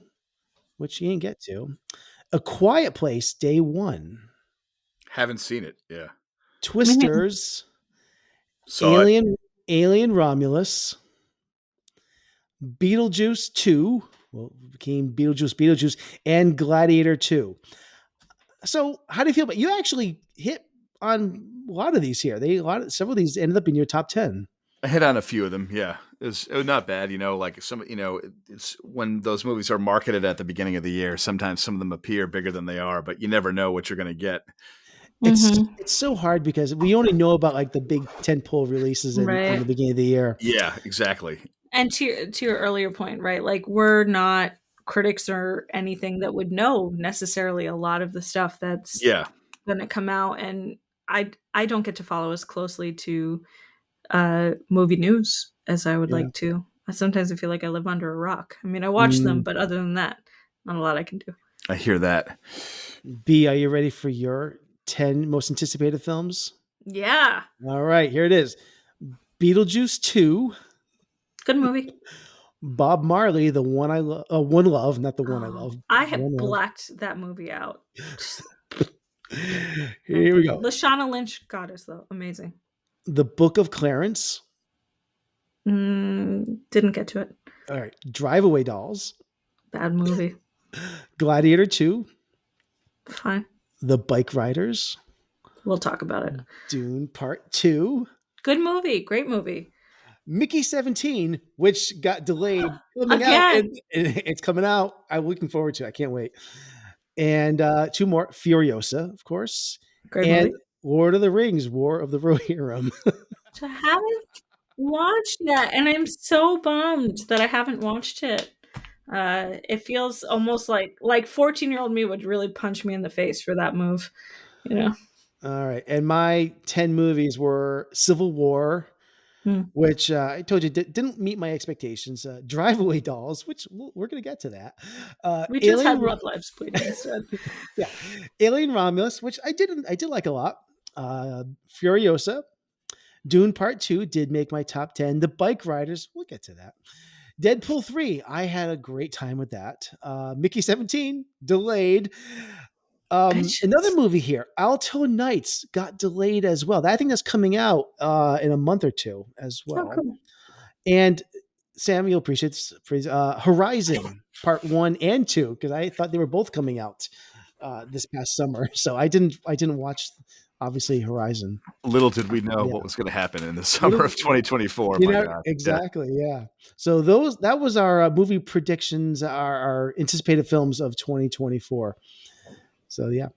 which you didn't get to. A Quiet Place, Day 1. Haven't seen it. Yeah. Twisters, Saw it. Alien Romulus, Beetlejuice 2, well, became Beetlejuice, and Gladiator 2. So, how do you feel about you actually hit on a lot of these here? Several of these ended up in your top 10. I hit on a few of them. Yeah. It was not bad. Like it's when those movies are marketed at the beginning of the year, sometimes some of them appear bigger than they are, but you never know what you're going to get. It's so hard because we only know about like the big tentpole releases in the beginning of the year. Yeah, exactly. And to your earlier point, right? Like we're not critics or anything that would know necessarily a lot of the stuff that's going to come out, and I don't get to follow as closely to movie news as I would like to. Sometimes I feel like I live under a rock. I mean, I watch them, but other than that, not a lot I can do. I hear that. B, are you ready for your 10 most anticipated films? Yeah. All right, here it is. Beetlejuice 2. Good movie. Bob Marley, the one I love, One Love, not the one I love. I have blacked that movie out. Here we go. Lashana Lynch goddess, though, amazing. The Book of Clarence. Didn't get to it. All right, Drive Away Dolls. Bad movie. Gladiator 2. Fine. The Bike Riders. We'll talk about it. Dune Part 2. Good movie. Great movie. Mickey 17, which got delayed. It's coming out. I'm looking forward to it. I can't wait. And 2 more. Furiosa, of course. Great and movie. Lord of the Rings, War of the Rohirrim. I haven't watched that, and I'm so bummed that I haven't watched it. It feels almost like 14-year-old me would really punch me in the face for that move, All right. And my 10 movies were Civil War, which I told you didn't meet my expectations. Drive Away Dolls, which we're going to get to that. We just had Love Lives played instead. Yeah. Alien Romulus, which I did like a lot. Furiosa. Dune Part 2 did make my top 10. The Bike Riders, we'll get to that. Deadpool 3, I had a great time with that. Mickey 17, delayed. Another movie here, Alto Nights, got delayed as well. I think that's coming out in a month or two as well. Oh, cool. And Sam, you'll appreciate this phrase, Horizon Part 1 and 2, because I thought they were both coming out this past summer. So I didn't watch, obviously, Horizon. Little did we know what was going to happen in the summer of 2024. Exactly. Yeah. So that was our movie predictions, our anticipated films of 2024. So yeah,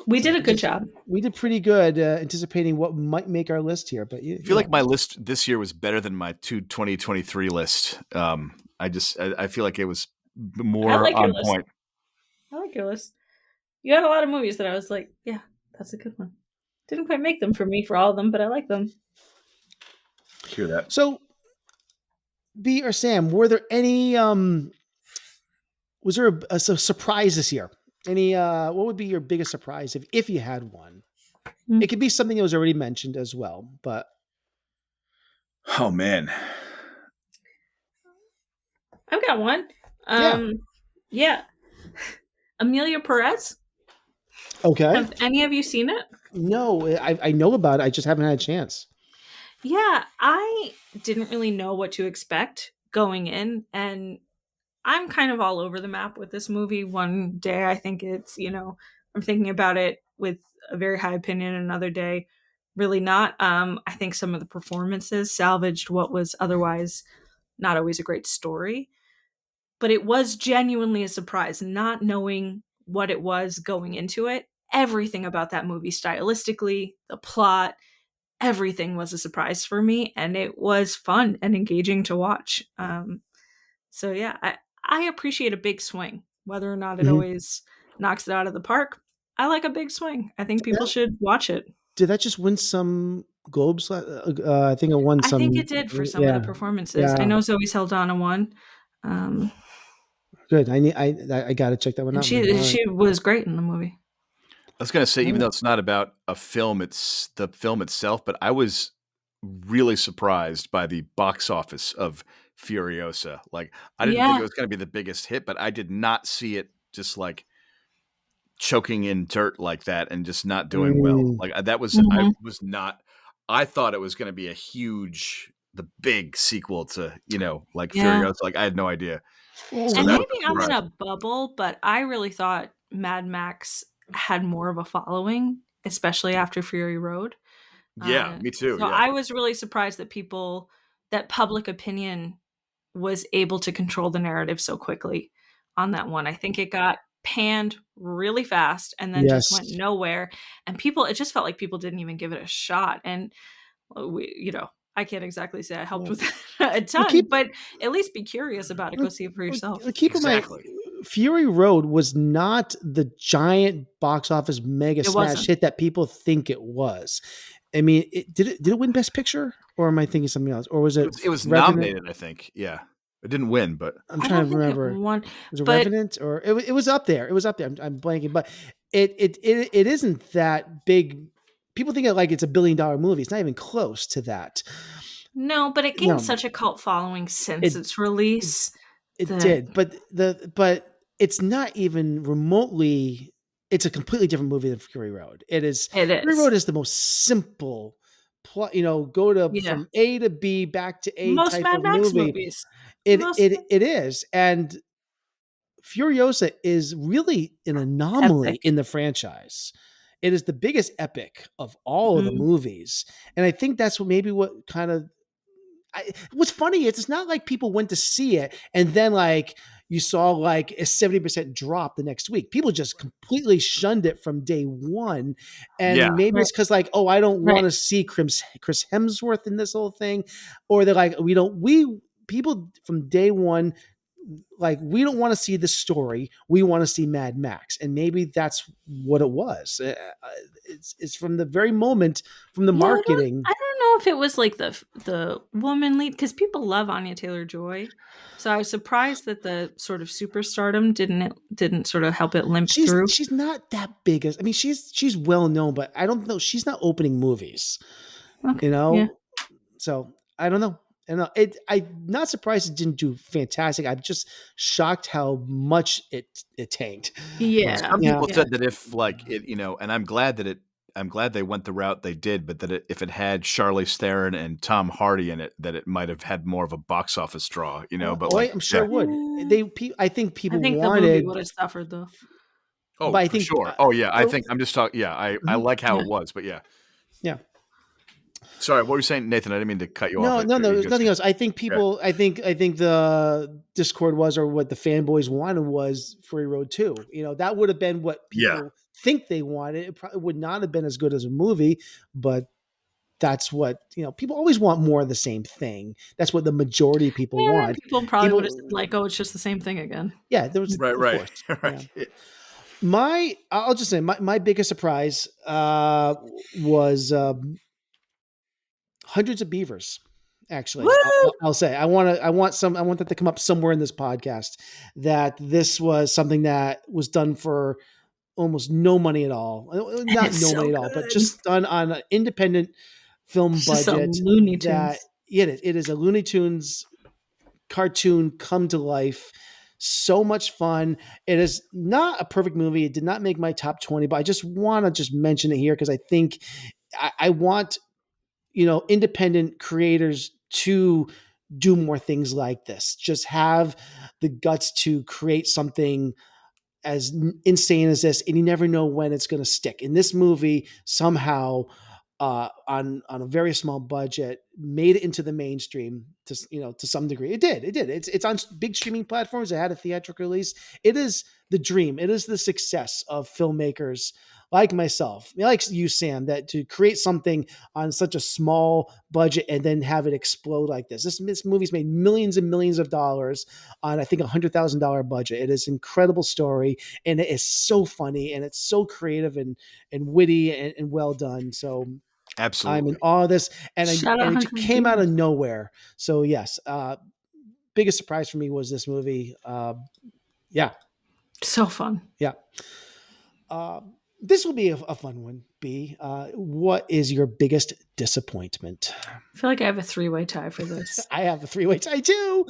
we did a good job. We did pretty good anticipating what might make our list here. But I feel like my list this year was better than my 2023 list. I feel like it was more on point. I like your list. You had a lot of movies that I was like, yeah, that's a good one. Didn't quite make them for me for all of them, but I like them. Hear that. So, B or Sam, were there any? Was there a surprise this year? Any? What would be your biggest surprise if you had one? It could be something that was already mentioned as well, but. Oh man, I've got one. Yeah. Amelia Perez. Okay. Have any of you seen it? No, I know about it. I just haven't had a chance. Yeah, I didn't really know what to expect going in, and I'm kind of all over the map with this movie. One day I think it's, I'm thinking about it with a very high opinion. Another day, really not. I think some of the performances salvaged what was otherwise not always a great story. But it was genuinely a surprise, not knowing what it was going into it. Everything about that movie, stylistically, the plot, everything was a surprise for me, and it was fun and engaging to watch. So yeah, I appreciate a big swing, whether or not it always knocks it out of the park. I like a big swing. I think people should watch it. Did that just win some Globes? I think it won some. I think it did for some of the performances. Yeah. I know Zoe Saldana won. Good. I got to check that one out. She was great in the movie. I was going to say, even though it's not about a film, it's the film itself. But I was really surprised by the box office of Furiosa. Like, I didn't think Yeah. it was going to be the biggest hit, but I did not see it just like choking in dirt like that and just not doing well. Mm. Like that was, I Mhm. was not, I thought it was going to be the big sequel to, like Yeah. Furiosa. Like I had no idea. Well, So And that maybe was a I'm in surprise. a bubble, but I really thought Mad Max had more of a following, especially after Fury Road. Yeah, me too. So Yeah. I was really surprised that public opinion was able to control the narrative so quickly on that one. I think it got panned really fast and then just went yes. nowhere. And it just felt like people didn't even give it a shot. And I can't exactly say I helped Well, with a well, ton, but at least be curious about it. Go see it for yourself. keep in mind, Exactly. Fury Road was not the giant box office mega It smash wasn't. hit that people think it was. I mean, did it win Best Picture, or am I thinking something else, or was it It was Revenant? nominated, I think. Yeah. It didn't win, but I'm I trying don't to think it remember. won, Was it but Revenant, or it was up there? It was up there. I'm blanking, but it isn't that big. People think it like it's $1 billion movie. It's not even close to that. no, but it gained No, such a cult following since it its it, release it that did, but it's not even remotely. It's a completely different movie than Fury Road. it Fury is. Road is the most simple plot. Go to Yeah. from A to B back to A Most type Mad of Max movie. movies. It Most it it is, and Furiosa is really an anomaly epic. in the franchise. It is the biggest epic of all of the Mm. movies, and I think that's what kind of. What's funny is it's not like people went to see it and then like you saw like a 70% drop the next week. People just completely shunned it from day one, yeah. and maybe Right. it's because like, oh, I don't Right. want to see Chris Hemsworth in this whole thing, or they're like, we people from day one, like we don't want to see the story, we want to see Mad Max, and maybe that's what it was. It's from the very moment, from the Yeah, marketing. I don't know if it was like the woman lead because people love Anya Taylor-Joy. So I was surprised that the sort of superstardom didn't sort of help it limp through. She's not that big as, I mean, she's well known, but I don't know, she's not opening movies, you Okay. Yeah. know. So I don't know. I'm not surprised it didn't do fantastic. I'm just shocked how much it tanked. But Yeah. Some yeah, people Yeah. said that if like it, and I'm glad they went the route they did, but that if it had Charlize Theron and Tom Hardy in it, that it might have had more of a box office draw, but like, I'm sure yeah. it would. I think I people think the movie wanted, would have suffered though. Oh, but I for think sure. Oh yeah. I oh, think I'm just talking. Yeah. I mhm, like how Yeah. it was, but yeah. yeah. Sorry. What were you saying, Nathan? I didn't mean to cut you off. No, no, no. You There's guys nothing can- else. I think yeah. people. I think the Discord was, or what the fanboys wanted was Fury Road 2. That would have been what Yeah. people think they wanted. It probably would not have been as good as a movie, but that's what people always want more of the same thing. That's what the majority of people Yeah, then want. people probably would have said People, like, "Oh, it's just the same thing again." yeah, there was, Right. of Right. course, yeah. right. I'll just say my biggest surprise was Hundreds of Beavers. Actually, Woo! I'll say I want that to come up somewhere in this podcast, that this was something that was done for almost no money at all. And Not it's no so money at all, but good. just done on an independent film It's just a budget. Looney That Tunes. it is a Looney Tunes cartoon come to life. So much fun. It is not a perfect movie. It did not make my top 20, but I just want to just mention it here because I think I want independent creators to do more things like this. Just have the guts to create something as insane as this, and you never know when it's going to stick. In this movie, somehow, on a very small budget, made it into the mainstream to some degree. It did. It's on big streaming platforms. It had a theatrical release. It is the dream. It is the success of filmmakers like myself, like you, Sam, that to create something on such a small budget and then have it explode like this. This movie's made millions and millions of dollars on, I think, $100,000 budget. It is an incredible story, and it is so funny, and it's so creative and witty and well done. So I'm in Absolutely. awe of this, Shout out and it just Hundred came out of Beavers. nowhere. So yes, biggest surprise for me was this movie. Yeah, So fun. yeah. Uh, This will be a fun one. B. What is your biggest disappointment? I feel like I have a three-way tie for this. I have a three-way tie too.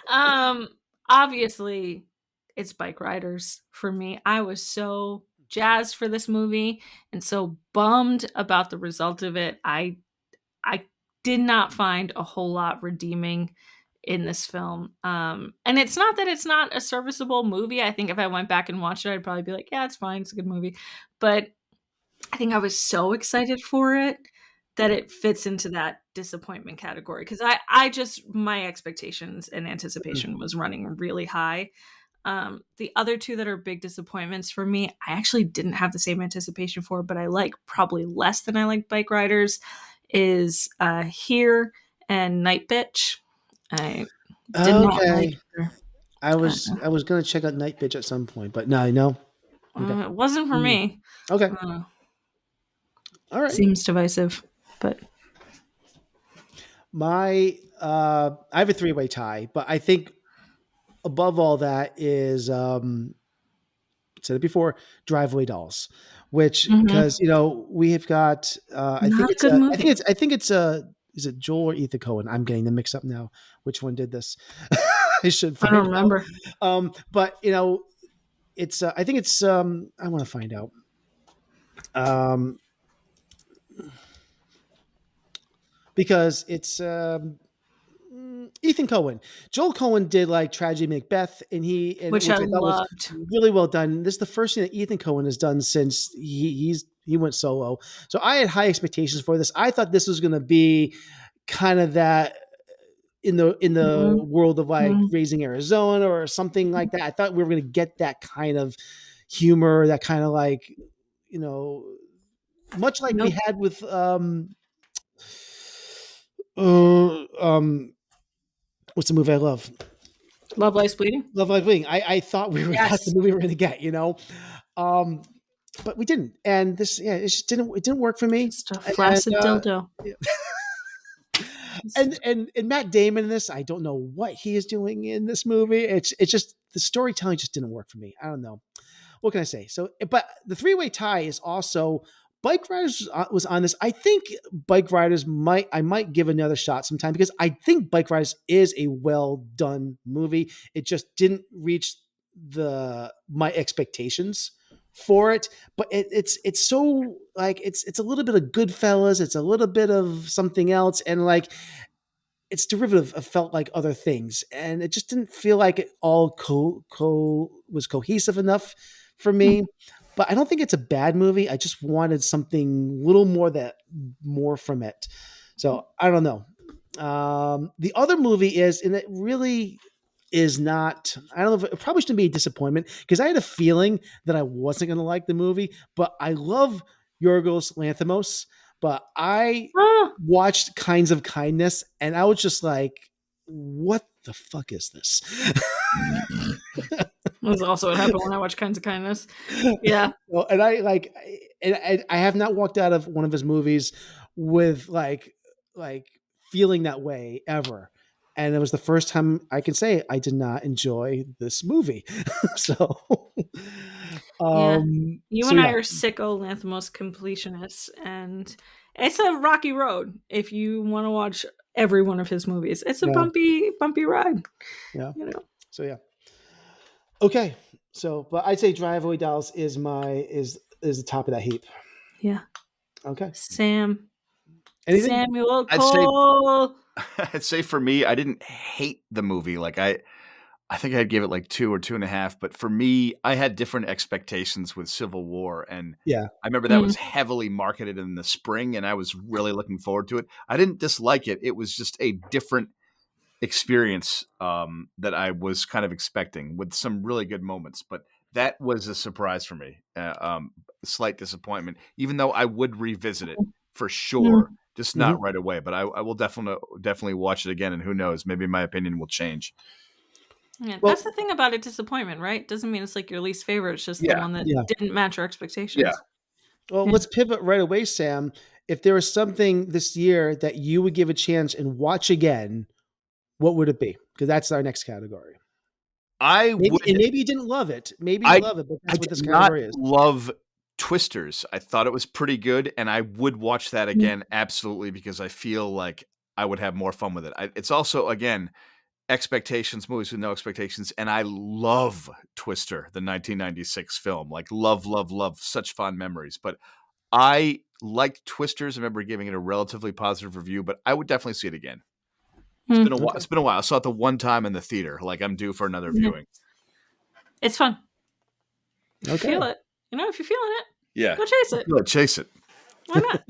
Um, Obviously, it's Bike Riders for me. I was so jazzed for this movie and so bummed about the result of it. I did not find a whole lot redeeming in this film. And it's not that it's not a serviceable movie. I think if I went back and watched it, I'd probably be like, yeah, it's fine. It's a good movie. But I think I was so excited for it that it fits into that disappointment category. Cause I just, my expectations and anticipation was running really high. The other two that are big disappointments for me, I actually didn't have the same anticipation for, but I like probably less than I like Bike Riders, is Here and Night Bitch. I did not like Okay. her. I was gonna check out Night Bitch at some point, but no. Okay. It wasn't for me. Okay. All right. Seems divisive, but My I have a three-way tie, but I think above all that is said it before, Driveway Dolls, which because we have got I think not a it's good I movie. think it's is it Joel or Ethan Cohen? I'm getting them mixed up now. Which one did this? I should I find don't out. remember. But it's I think it's I want to find out. Because it's Ethan Cohen. Joel Cohen did like Tragedy Macbeth, Which I which I thought was loved. really well done. This is the first thing that Ethan Cohen has done since he went solo. So I had high expectations for this. I thought this was going to be kind of that in the world of like Raising Arizona or something like that. I thought we were going to get that kind of humor, that kind of like much like we had with what's the movie I love? Love Lies Bleeding. Love Lies Bleeding. I thought that's the movie we were going to get, but we didn't. And this, it just didn't work for me. Just a flaccid dildo. And Matt Damon in this, I don't know what he is doing in this movie. It's just the storytelling just didn't work for me. I don't know. What can I say? So, but the three-way tie is also Bike Riders was on this. I think Bike Riders I might give another shot sometime because I think Bike Riders is a well done movie. It just didn't reach my expectations for it, but it's so like it's a little bit of Goodfellas, it's a little bit of something else, and like it's derivative of felt like other things, and it just didn't feel like it all was cohesive enough for me. But I don't think it's a bad movie. I just wanted something little more from it. So I don't know. The other movie is, and it really is not, I don't know if it probably shouldn't be a disappointment because I had a feeling that I wasn't going to like the movie, but I love Yorgos Lanthimos, but I watched Kinds of Kindness and I was just like, what the fuck is this? That's also what happened when I watched Kinds of Kindness. Yeah. Well, and I have not walked out of one of his movies with like feeling that way ever. And it was the first time I can say I did not enjoy this movie. So, you and I are sicko Lanthimos completionists, and it's a rocky road if you want to watch every one of his movies. It's a bumpy ride. Yeah. So yeah. Okay. So, but I'd say Driveway Dolls is the top of that heap. Yeah. Okay. Sam. Anything? Samuel Cole. I'd say for me, I didn't hate the movie. Like I think I'd give it like 2 or 2.5. But for me, I had different expectations with Civil War, and I remember that was heavily marketed in the spring, and I was really looking forward to it. I didn't dislike it. It was just a different experience that I was kind of expecting, with some really good moments. But that was a surprise for me, a slight disappointment. Even though I would revisit it for sure. Just not right away, but I will definitely watch it again, and who knows, maybe my opinion will change. Yeah, that's the thing about a disappointment, right? Doesn't mean it's like your least favorite. It's just the one that didn't match your expectations. Yeah. Well, let's pivot right away, Sam. If there was something this year that you would give a chance and watch again, what would it be? Because that's our next category. I would. Maybe you didn't love it. Maybe you I love it, but I that's what did this not category is. love Twisters. I thought it was pretty good, and I would watch that Mm-hmm. again absolutely because I feel like I would have more fun with it. It's also again expectations, movies with no expectations, and I love Twister, the 1996 film. Like love, love, love, such fond memories. But I liked Twisters. I remember giving it a relatively positive review, but I would definitely see it again. It's been a while. Okay. It's been a while. I saw it the one time in the theater. Like I'm due for another Mhm. viewing. It's fun. Okay. Feel it. You know, if you're feeling it, Yeah, go chase it. Good, chase it. Why not?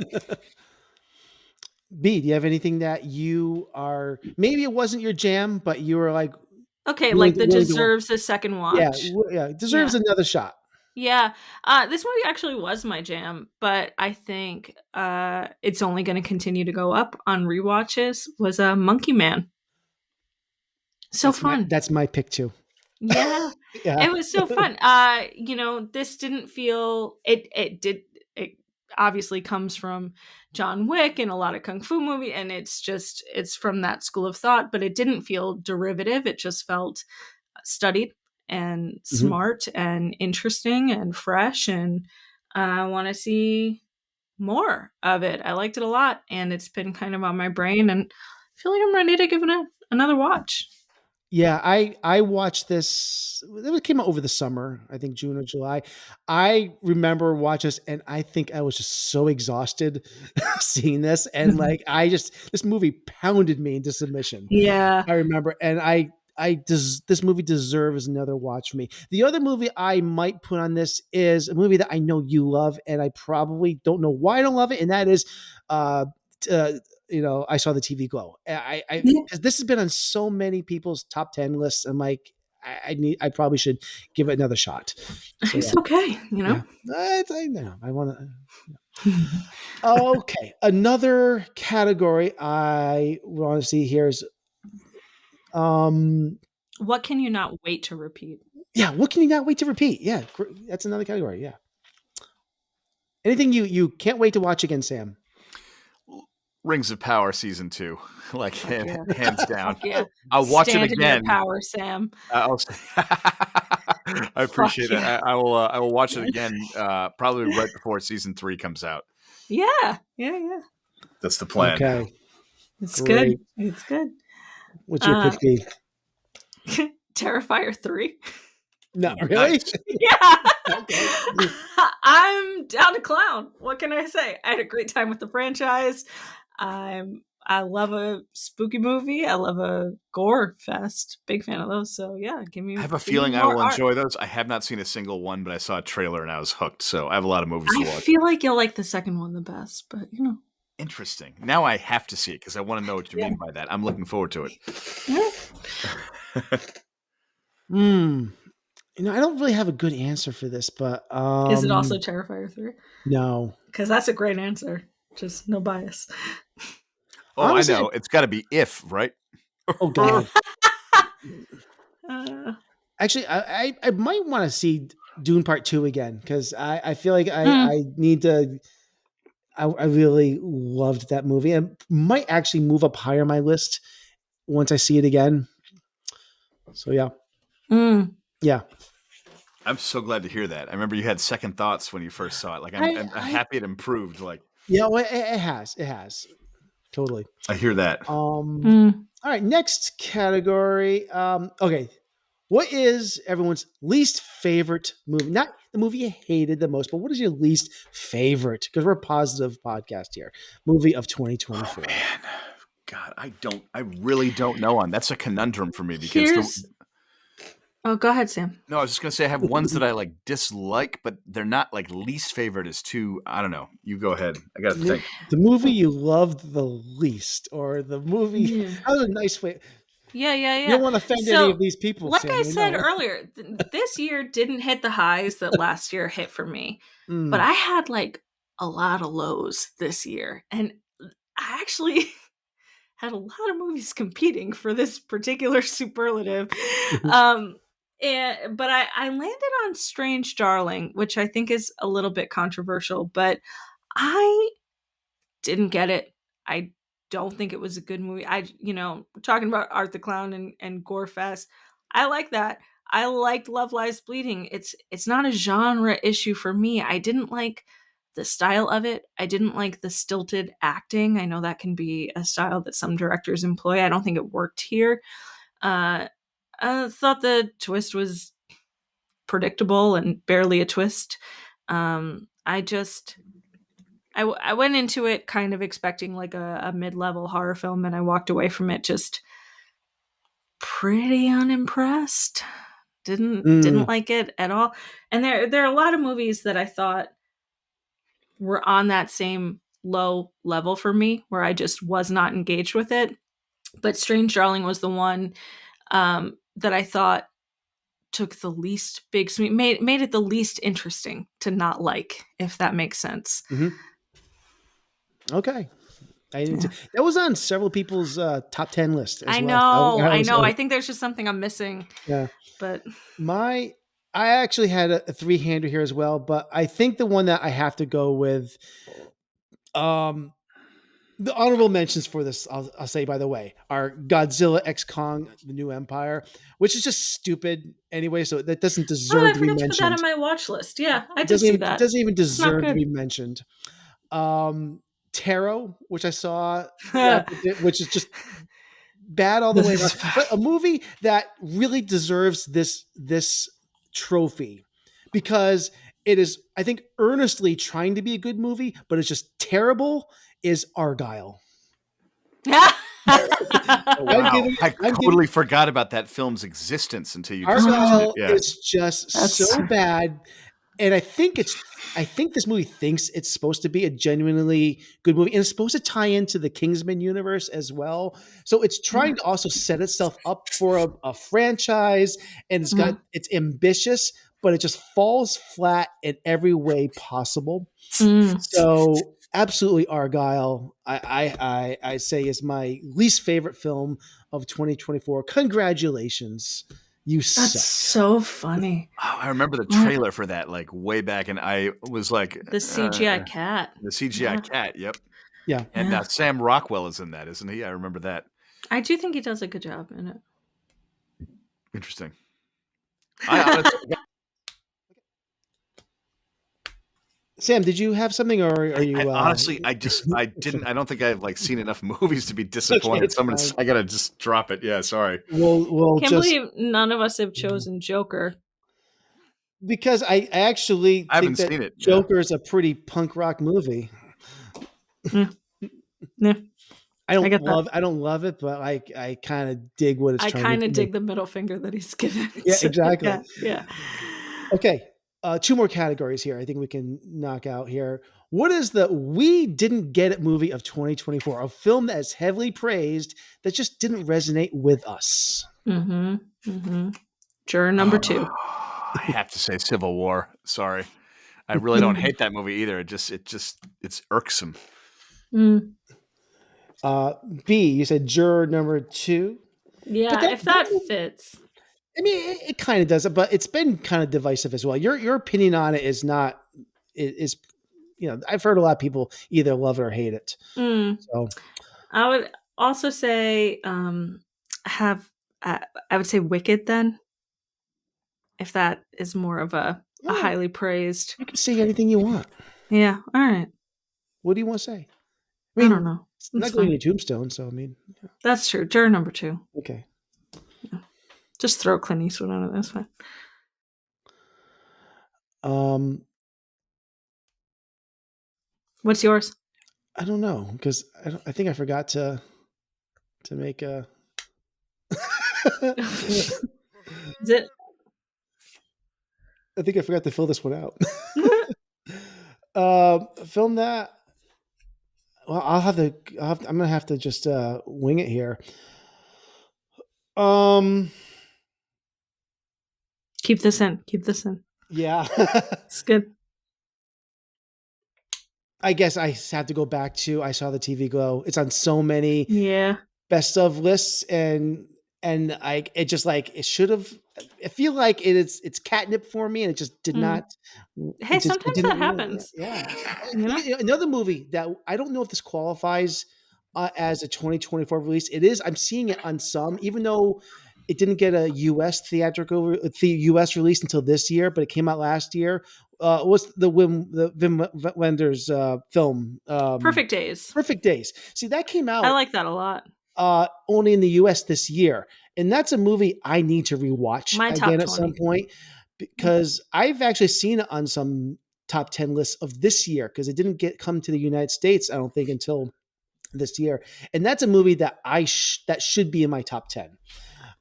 B, do you have anything that you are, maybe it wasn't your jam, but you were like, Okay, willing like to- the willing to- deserves a second yeah, watch. deserves Yeah. another shot. Yeah. This movie actually was my jam, but I think it's only going to continue to go up on rewatches. Was a Monkey Man. So fun. That's my pick too. Yeah. Yeah. It was so fun. You know, this didn't feel it obviously comes from John Wick and a lot of kung fu movie, and it's from that school of thought, but it didn't feel derivative. It just felt studied and smart and interesting and fresh, and I want to see more of it. I liked it a lot, and it's been kind of on my brain, and I feel like I'm ready to give it another watch. Yeah, I watched this. It came out over the summer, I think June or July. I remember watching this, and I think I was just so exhausted seeing this, and like this movie pounded me into submission. Yeah. I remember, and this movie deserves another watch for me. The other movie I might put on this is a movie that I know you love, and I probably don't know why I don't love it, and that is, I Saw the TV Glow. Because this has been on so many people's top 10 lists. I'm like, I probably should give it another shot. So, It's yeah. okay, you know. Yeah. I know. I want to. Okay, another category I want to see here is, What can you not wait to repeat? yeah, what can you not wait to repeat? Yeah, that's another category. Yeah, anything you can't wait to watch again, Sam? Rings of Power season 2, like hands down. Yeah. I'll watch Stand it in your again. power, Sam. I appreciate it. yeah. I will watch it again, probably right before season 3 comes out. Yeah. That's the plan. Okay, It's Great. good. It's good. what's your pick B? Terrifier 3. No, really? Nice. Yeah. I'm down to clown. What can I say? I had a great time with the franchise. I love a spooky movie. I love a gore fest. Big fan of those. So yeah, give me. I have a give me feeling I more will art. enjoy those. I have not seen a single one, but I saw a trailer and I was hooked. So I have a lot of movies I to watch. feel like you'll like the second one the best, but you know. Interesting. Now I have to see it because I want to know what you mean by that. I'm looking forward to it. Yeah. I don't really have a good answer for this, but Is it also Terrifier 3? no? Because that's a great answer. Just no bias. Oh, Honestly, I know. It's got to be If, right? Oh God! Uh, Actually, I might want to see Dune Part 2 again because I feel like Hmm. I need to. I really loved that movie and might actually move up higher on my list once I see it again. So yeah, mm. yeah. I'm so glad to hear that. I remember you had second thoughts when you first saw it. Like I'm happy it improved. Like Yeah, well, it has totally. I hear that. Mm. All right, next category. Okay, what is everyone's least favorite movie? Not the movie you hated the most, but what is your least favorite? Because we're a positive podcast here. Movie of 2024. Oh, man. God, I really don't know on. That's a conundrum for me because Oh, go ahead, Sam. no, I was just gonna say I have ones that I like dislike, but they're not like least favorite is too. I don't know. You go ahead. I gotta think. The movie you loved the least, or the movie. Yeah. That was a nice way. Yeah. You don't want to offend any of these people. Like Sam, I said know. earlier, this year didn't hit the highs that last year hit for me. But I had like a lot of lows this year. And I actually had a lot of movies competing for this particular superlative. But I landed on Strange Darling, which I think is a little bit controversial, but I didn't get it. I don't think it was a good movie. Talking about Art the Clown and Gore Fest, I like that. I liked Love Lies Bleeding. It's not a genre issue for me. I didn't like the style of it. I didn't like the stilted acting. I know that can be a style that some directors employ. I don't think it worked here. I thought the twist was predictable and barely a twist. I went into it kind of expecting like a mid-level horror film, and I walked away from it just pretty unimpressed. Didn't like it at all. And there are a lot of movies that I thought were on that same low level for me, where I just was not engaged with it. But Strange Darling was the one that I thought took the least big swing, made it the least interesting to not like, if that makes sense. Mm-hmm. Okay. That was on several people's top 10 list as I well. know. I know. I think there's just something I'm missing. Yeah. But I actually had a three-hander here as well, but I think the one that I have to go with, the honorable mentions for this, I'll say by the way, are Godzilla X Kong: The New Empire, which is just stupid anyway, so that doesn't deserve to be mentioned. I forgot to put that on my watch list. Yeah, I did see see that. It doesn't even deserve to be mentioned. Tarot, which I saw, which is just bad all the way around. But a movie that really deserves this trophy because it is, I think, earnestly trying to be a good movie, but it's just terrible, is Argyle. Wow. I totally forgot about that film's existence until you just mentioned it. Yeah. Is just so bad. And I think this movie thinks it's supposed to be a genuinely good movie, and it's supposed to tie into the Kingsman universe as well. So it's trying to also set itself up for a franchise, and it's ambitious, but it just falls flat in every way possible. So absolutely, Argyle, I say, is my least favorite film of 2024. Congratulations. That's so funny. Oh, I remember the trailer for that, like way back, and I was like, the CGI cat. The CGI cat. Yep. Yeah. And Sam Rockwell is in that, isn't he? I remember that. I do think he does a good job in it. Interesting. Sam, did you have something, or are you? Honestly, I didn't. I don't think I've seen enough movies to be disappointed. Okay, I gotta just drop it. Yeah, sorry. We'll can't believe none of us have chosen Joker. Because I actually think that Joker is a pretty punk rock movie. Yeah. I don't love it, but I kind of dig what it's trying to do. I kind of dig the middle finger that he's given. Yeah, exactly. Yeah. Okay. 2 more categories here. I think we can knock out here. What is the we didn't get it movie of 2024? A film that is heavily praised that just didn't resonate with us. Juror number 2. I have to say Civil War. Sorry. I really don't hate that movie either. It's irksome. B, you said Juror number 2. Yeah, if that fits. I mean, it kind of does it, but it's been kind of divisive as well. Your opinion on it is not I've heard a lot of people either love it or hate it. So I would also say I would say Wicked then, if that is more of a highly praised. You can say anything you want. Yeah. All right. What do you want to say? I don't know. It's not going to Tombstone, so I mean. Yeah. That's true. Juror number 2. Okay. Yeah. Just throw Clint Eastwood on it. That's fine. What's yours? I don't know, because I think I forgot to make a. Is it? I think I forgot to fill this one out. Film that. Well, I'm gonna have to just wing it here. Keep this in. Yeah. It's good. I guess I have to go back to I Saw the TV Glow. It's on so many best of lists, and it should have. I feel like it's catnip for me, and it just did not. Hey, sometimes that happens. Yeah. Another movie that I don't know if this qualifies as a 2024 release. It is. I'm seeing it on some, even though it didn't get a U.S. U.S. release until this year, but it came out last year. What's the Wim Wenders film? Perfect Days. Perfect Days. See, that came I out like that a lot. only in the U.S. this year, and that's a movie I need to rewatch My top again at 20. some point because I've actually seen it on some top 10 lists of this year because it didn't come to the United States, I don't think, until this year. And that's a movie that that should be in my top 10.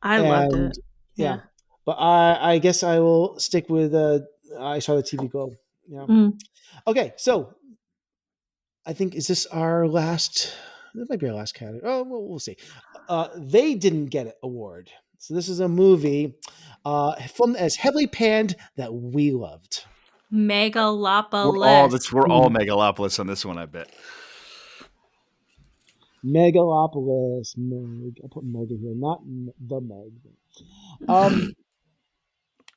I loved And it. yeah, but I guess I will stick with I saw the TV Globe. Yeah. Mm. Okay, so I think is this our last? That might be our last category. Oh, we'll see. They didn't get an award, so this is a movie film as heavily panned that we loved. Megalopolis. We're all Megalopolis on this one, I bet. Megalopolis. Meg. I'll put Meg in here, not the Meg.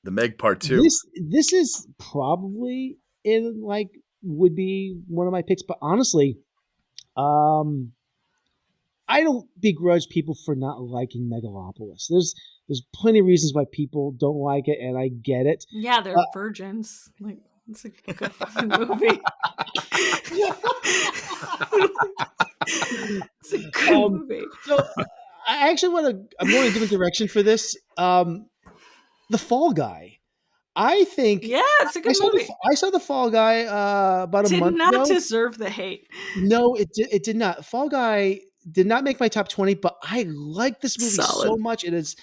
The Meg Part 2. This is probably in like would be one of my picks, but honestly, I don't begrudge people for not liking Megalopolis. There's plenty of reasons why people don't like it, and I get it. Yeah, they're virgins. Like, it's a good fucking movie. It's a good movie. So I actually I'm going a different direction for this. The Fall Guy. I think. Yeah, it's a good movie. I saw the Fall Guy about a month ago. Did not deserve the hate. No, it did not. Fall Guy did not make my top 20, but I like this movie so much. It's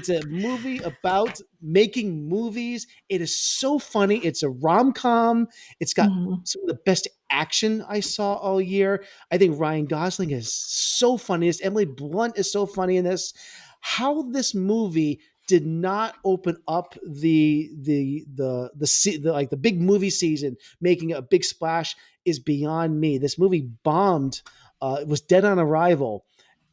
a movie about making movies. It is so funny. It's a rom-com. It's got some of the best action I saw all year. I think Ryan Gosling is so funny. Emily Blunt is so funny in this. How this movie did not open up the big movie season, making a big splash is beyond me. This movie bombed. It was dead on arrival,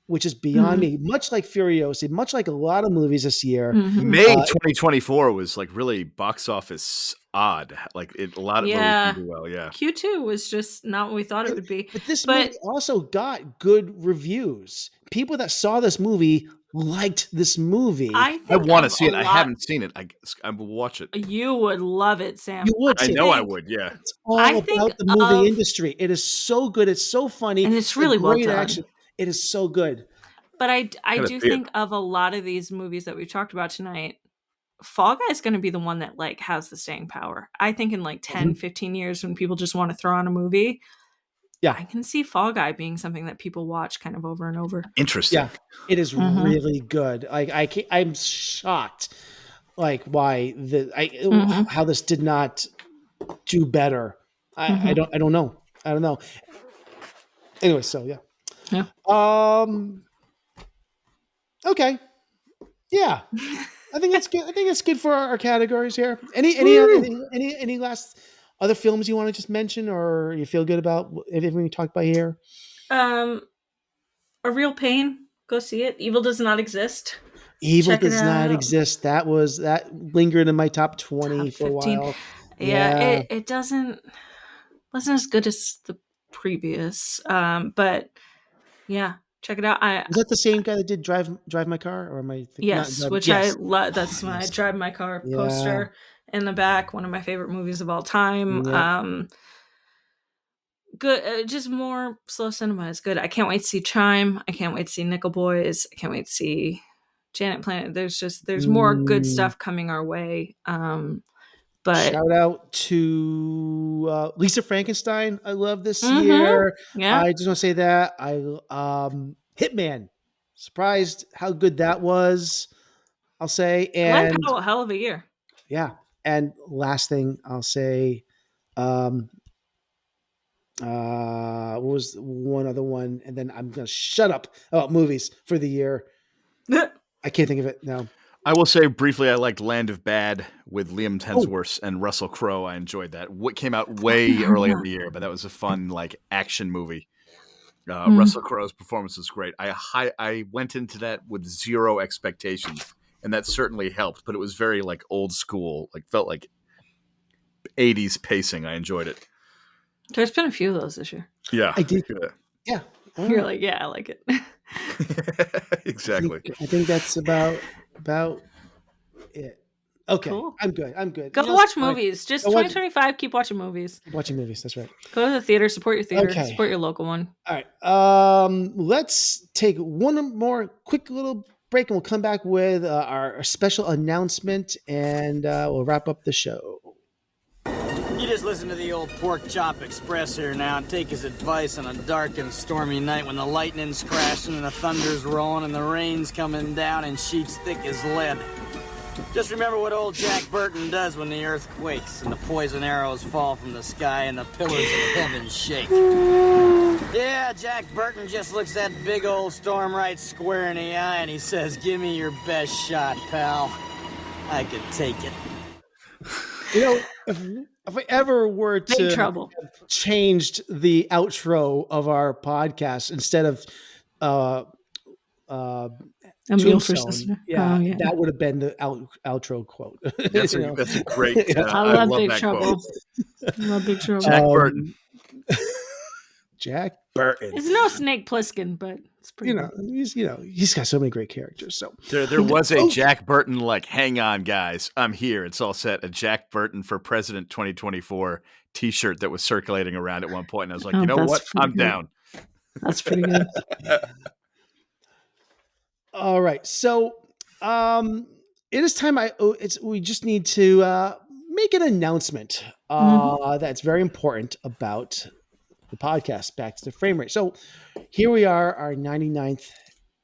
which is beyond me. Much like Furiosa, much like a lot of movies this year. May 2024 was like really box office odd. Like a lot of movies didn't do well. Yeah, Q2 was just not what we thought it would be. But this movie also got good reviews. People that saw this movie liked this movie. I want to see it. I haven't seen it. I will watch it. You would love it, Sam. You would. I know I would. Yeah. It's all about the movie industry. It is so good. It's so funny. And it's really well done. Action. It is so good. But I do think of a lot of these movies that we've talked about tonight, Fall Guy is going to be the one that like has the staying power. I think in like 10, 15 years when people just want to throw on a movie, I can see Fall Guy being something that people watch kind of over and over. Interesting. Yeah, it is really good. Like I'm shocked, like why how this did not do better. I don't know. Anyway, so yeah. Okay. Yeah. I think that's good. I think it's good for our categories here. Any last other films you want to just mention, or you feel good about anything we talked about here? A Real Pain. Go see it. Evil Does Not Exist. Evil Does Not Exist. That lingered in my top 20 for a while. Yeah. It wasn't as good as the previous. But yeah. Check it out. Is that the same guy that did Drive My Car? Or am I thinking? Yes, which I love. That's my Drive My Car poster in the back. One of my favorite movies of all time. Yeah. Good. Just more slow cinema is good. I can't wait to see Chime. I can't wait to see Nickel Boys. I can't wait to see Janet Planet. There's more good stuff coming our way. But shout out to Lisa Frankenstein. I love this year. Yeah. I just want to say that Hitman. Surprised how good that was. I'll say. And a hell of a year. Yeah. And last thing I'll say, what was one other one? And then I'm gonna shut up about movies for the year. I can't think of it now. I will say briefly, I liked Land of Bad with Liam Hemsworth and Russell Crowe. I enjoyed that. What came out way early in the year, but that was a fun like action movie. Russell Crowe's performance was great. I went into that with zero expectations, and that certainly helped. But it was very like old school, like felt like 80s pacing. I enjoyed it. There's been a few of those this year. Yeah, I did. Yeah, you're like, yeah, I like it. Exactly. I think that's about it. Okay, Cool. I'm good. Go You know, watch fine. movies. Just Go watch- 2025. Keep watching movies. Keep watching movies. That's right. Go to the theater. Support your theater. Okay. Support your local one. All right. Let's take one more quick little break, and we'll come back with our special announcement, and we'll wrap up the show. You just listen to the old Pork Chop Express here now and take his advice on a dark and stormy night when the lightning's crashing and the thunder's rolling and the rain's coming down in sheets thick as lead. Just remember what old Jack Burton does when the earth quakes and the poison arrows fall from the sky and the pillars of heaven shake. Yeah, Jack Burton just looks that big old storm right square in the eye and he says, "Give me your best shot, pal. I can take it." You know, if I ever were Big to trouble. have changed the outro of our podcast instead of A meal for Tombstone, sister. yeah, Oh, yeah. that would have been the outro quote. That's, You know? that's a great. Yeah. I love Big that Trouble. quote. I love Big Trouble. Jack Burton. Jack Burton. It's no Snake Plissken, but it's pretty good. He's got so many great characters. So There was a Jack Burton, like, hang on, guys, I'm here. It's all set. A Jack Burton for President 2024 T-shirt that was circulating around at one point, and I was like, Oh, you know that's what? pretty I'm good. down. That's pretty good. all right, so it is time. We just need to make an announcement that's very important about the podcast, Back to the Frame Rate. So here we are, our 99th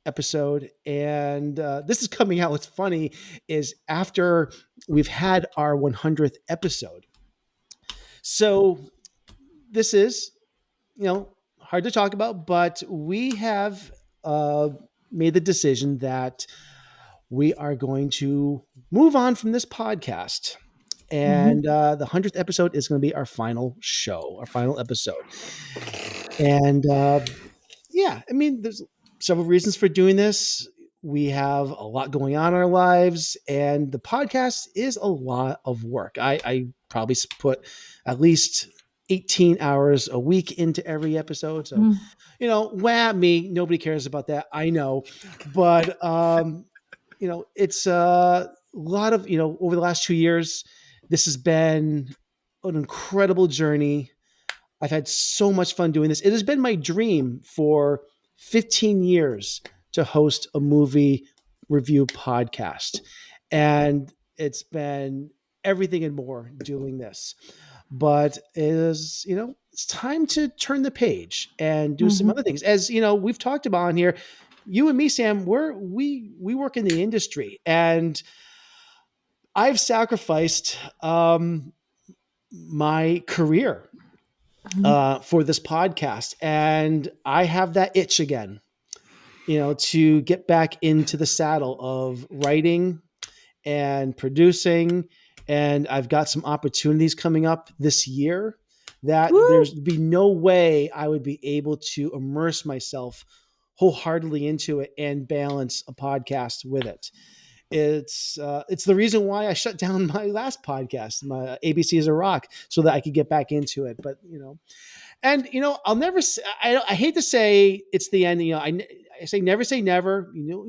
episode, and this is coming out. What's funny is after we've had our 100th episode. So this is, hard to talk about, but we have made the decision that we are going to move on from this podcast. And the 100th episode is going to be our final show, our final episode. And there's several reasons for doing this. We have a lot going on in our lives, and the podcast is a lot of work. I probably put at least 18 hours a week into every episode. So, me, nobody cares about that. I know. But, it's a lot of, over the last 2 years, this has been an incredible journey. I've had so much fun doing this. It has been my dream for 15 years to host a movie review podcast. And it's been everything and more doing this. But it is, it's time to turn the page and do some other things. As we've talked about on here, you and me, Sam, we work in the industry, and I've sacrificed my career for this podcast, and I have that itch again, to get back into the saddle of writing and producing. And I've got some opportunities coming up this year that there's be no way I would be able to immerse myself wholeheartedly into it and balance a podcast with it. It's the reason why I shut down my last podcast, my ABC is a Rock, so that I could get back into it. But I'll never say, I hate to say it's the end. I say never say never. You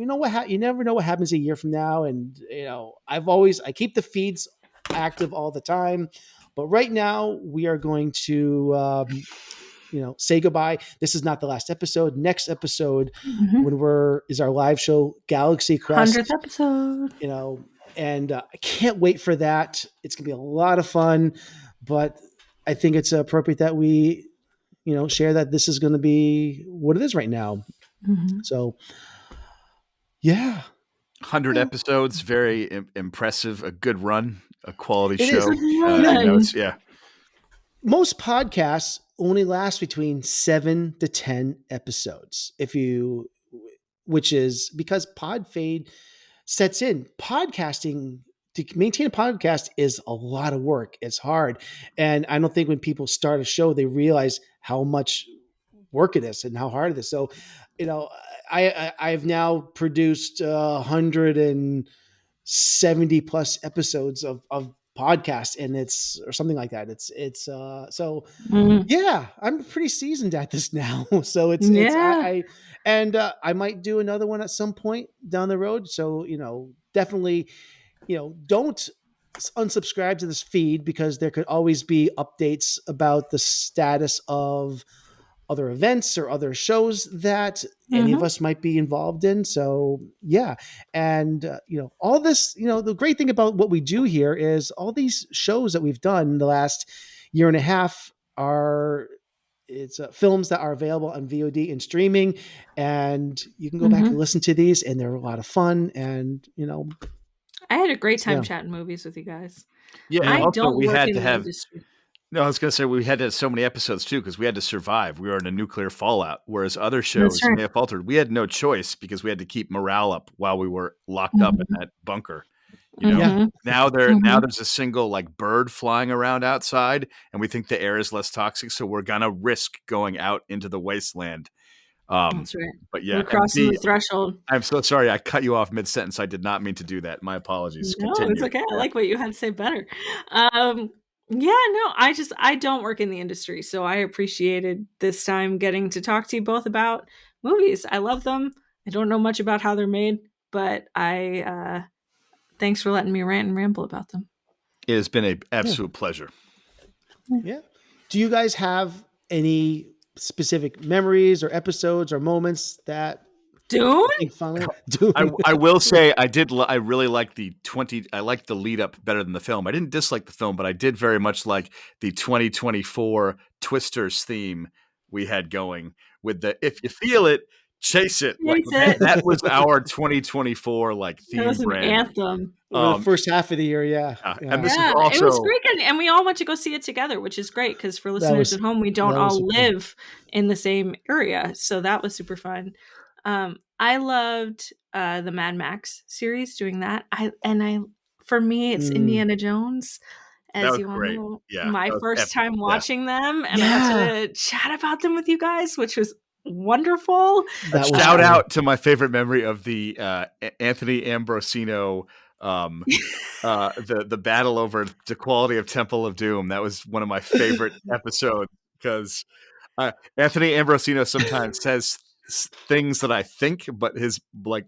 never know what happens a year from now. And I keep the feeds active all the time. But right now we are going to say goodbye. This is not the last episode. Next episode is our live show, Galaxy Quest. 100th episode. And I can't wait for that. It's gonna be a lot of fun, but I think it's appropriate that we, share that this is going to be what it is right now. So, yeah. 100 episodes, very impressive, a good run, a quality It show. is. Yeah. Most podcasts only last between 7 to 10 episodes. Which is because pod fade sets in. Podcasting, to maintain a podcast is a lot of work. It's hard. And I don't think when people start a show, they realize how much work it is and how hard it is. So, I've now produced 170 plus episodes of podcast, and it's or something like that. So Mhm. yeah, I'm pretty seasoned at this now. So it's Yeah. I might do another one at some point down the road. So definitely don't unsubscribe to this feed, because there could always be updates about the status of other events or other shows that any of Mhm. us might be involved in. So yeah, and all this, the great thing about what we do here is all these shows that we've done in the last year and a half are it's films that are available on VOD and streaming, and you can go back and Mhm. listen to these, and they're a lot of fun, and I had a great time yeah. chatting movies with you guys. Yeah, and I Yeah. also don't we work had in to the have. industry. No, I was going to say we had to have so many episodes too because we had to survive. We were in a nuclear fallout, whereas other That's shows right. may have faltered. We had no choice because we had to keep morale up while we were locked up in Mhm. that bunker. Yeah. Mhm. Now Mhm. there's a single like bird flying around outside, and we think the air is less toxic, so we're gonna risk going out into the wasteland. That's right. But yeah, We're and crossing B, the threshold. I'm so sorry I cut you off mid sentence. I did not mean to do that. My apologies. No, it's Continue. okay. I Yeah. like what you had to say better. Yeah, no, I don't work in the industry, so I appreciated this time getting to talk to you both about movies. I love them. I don't know much about how they're made, but I thanks for letting me rant and ramble about them. It has been an Yeah. absolute pleasure. Yeah. Do you guys have any specific memories or episodes or moments that Dune? you think fondly? Do I will say I did. I really like the 20. I liked the lead up better than the film. I didn't dislike the film, but I did very much like the 2024 Twisters theme we had going with the "If you feel it, chase it." Like Chase it. that was our 2024 like That theme was an brand. anthem. the first half of the year? Yeah. And this is Yeah, it was also great, and we all went to go see it together, which is great because for That listeners was at home, we don't that was all super. live in the same area, so that was super fun. I loved the Mad Max series doing that. For me, it's Mm. Indiana Jones, that as was you all great. know, Yeah, my that was first epic. time Yeah. watching them, and I Yeah. got to chat about them with you guys, which was wonderful. That was Shout cool. out to my favorite memory of the Anthony Ambrosino, the battle over the quality of Temple of Doom. That was one of my favorite episodes because Anthony Ambrosino sometimes says things that I think, but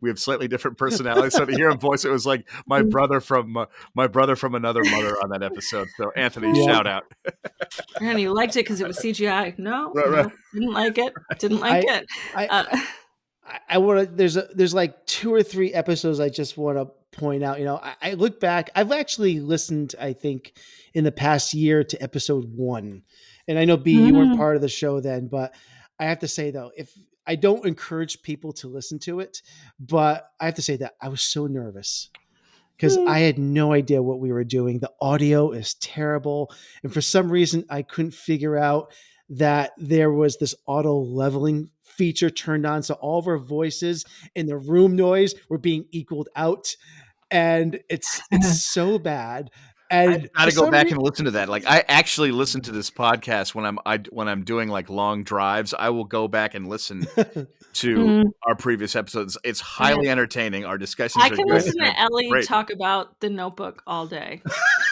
we have slightly different personalities. So to hear him voice it was like my brother from another mother on that episode. So Anthony, Yeah. shout out. And you liked it because it was CGI. No, Right. didn't like it. Didn't like it. I I want to. There's like 2 or 3 episodes I just want to point out. I look back. I've actually listened, I think, in the past year to episode 1, and I know B, you weren't part of the show then, but I have to say though, if I don't encourage people to listen to it, but I have to say that I was so nervous because I had no idea what we were doing. The audio is terrible, and for some reason, I couldn't figure out that there was this auto leveling feature turned on, so all of our voices and the room noise were being equaled out, and it's so bad. And I've got to go back and listen to that. Like I actually listen to this podcast when I'm doing like long drives. I will go back and listen to our previous episodes. It's highly entertaining. Our discussions I are can good. listen to Ellie Great. talk about The Notebook all day.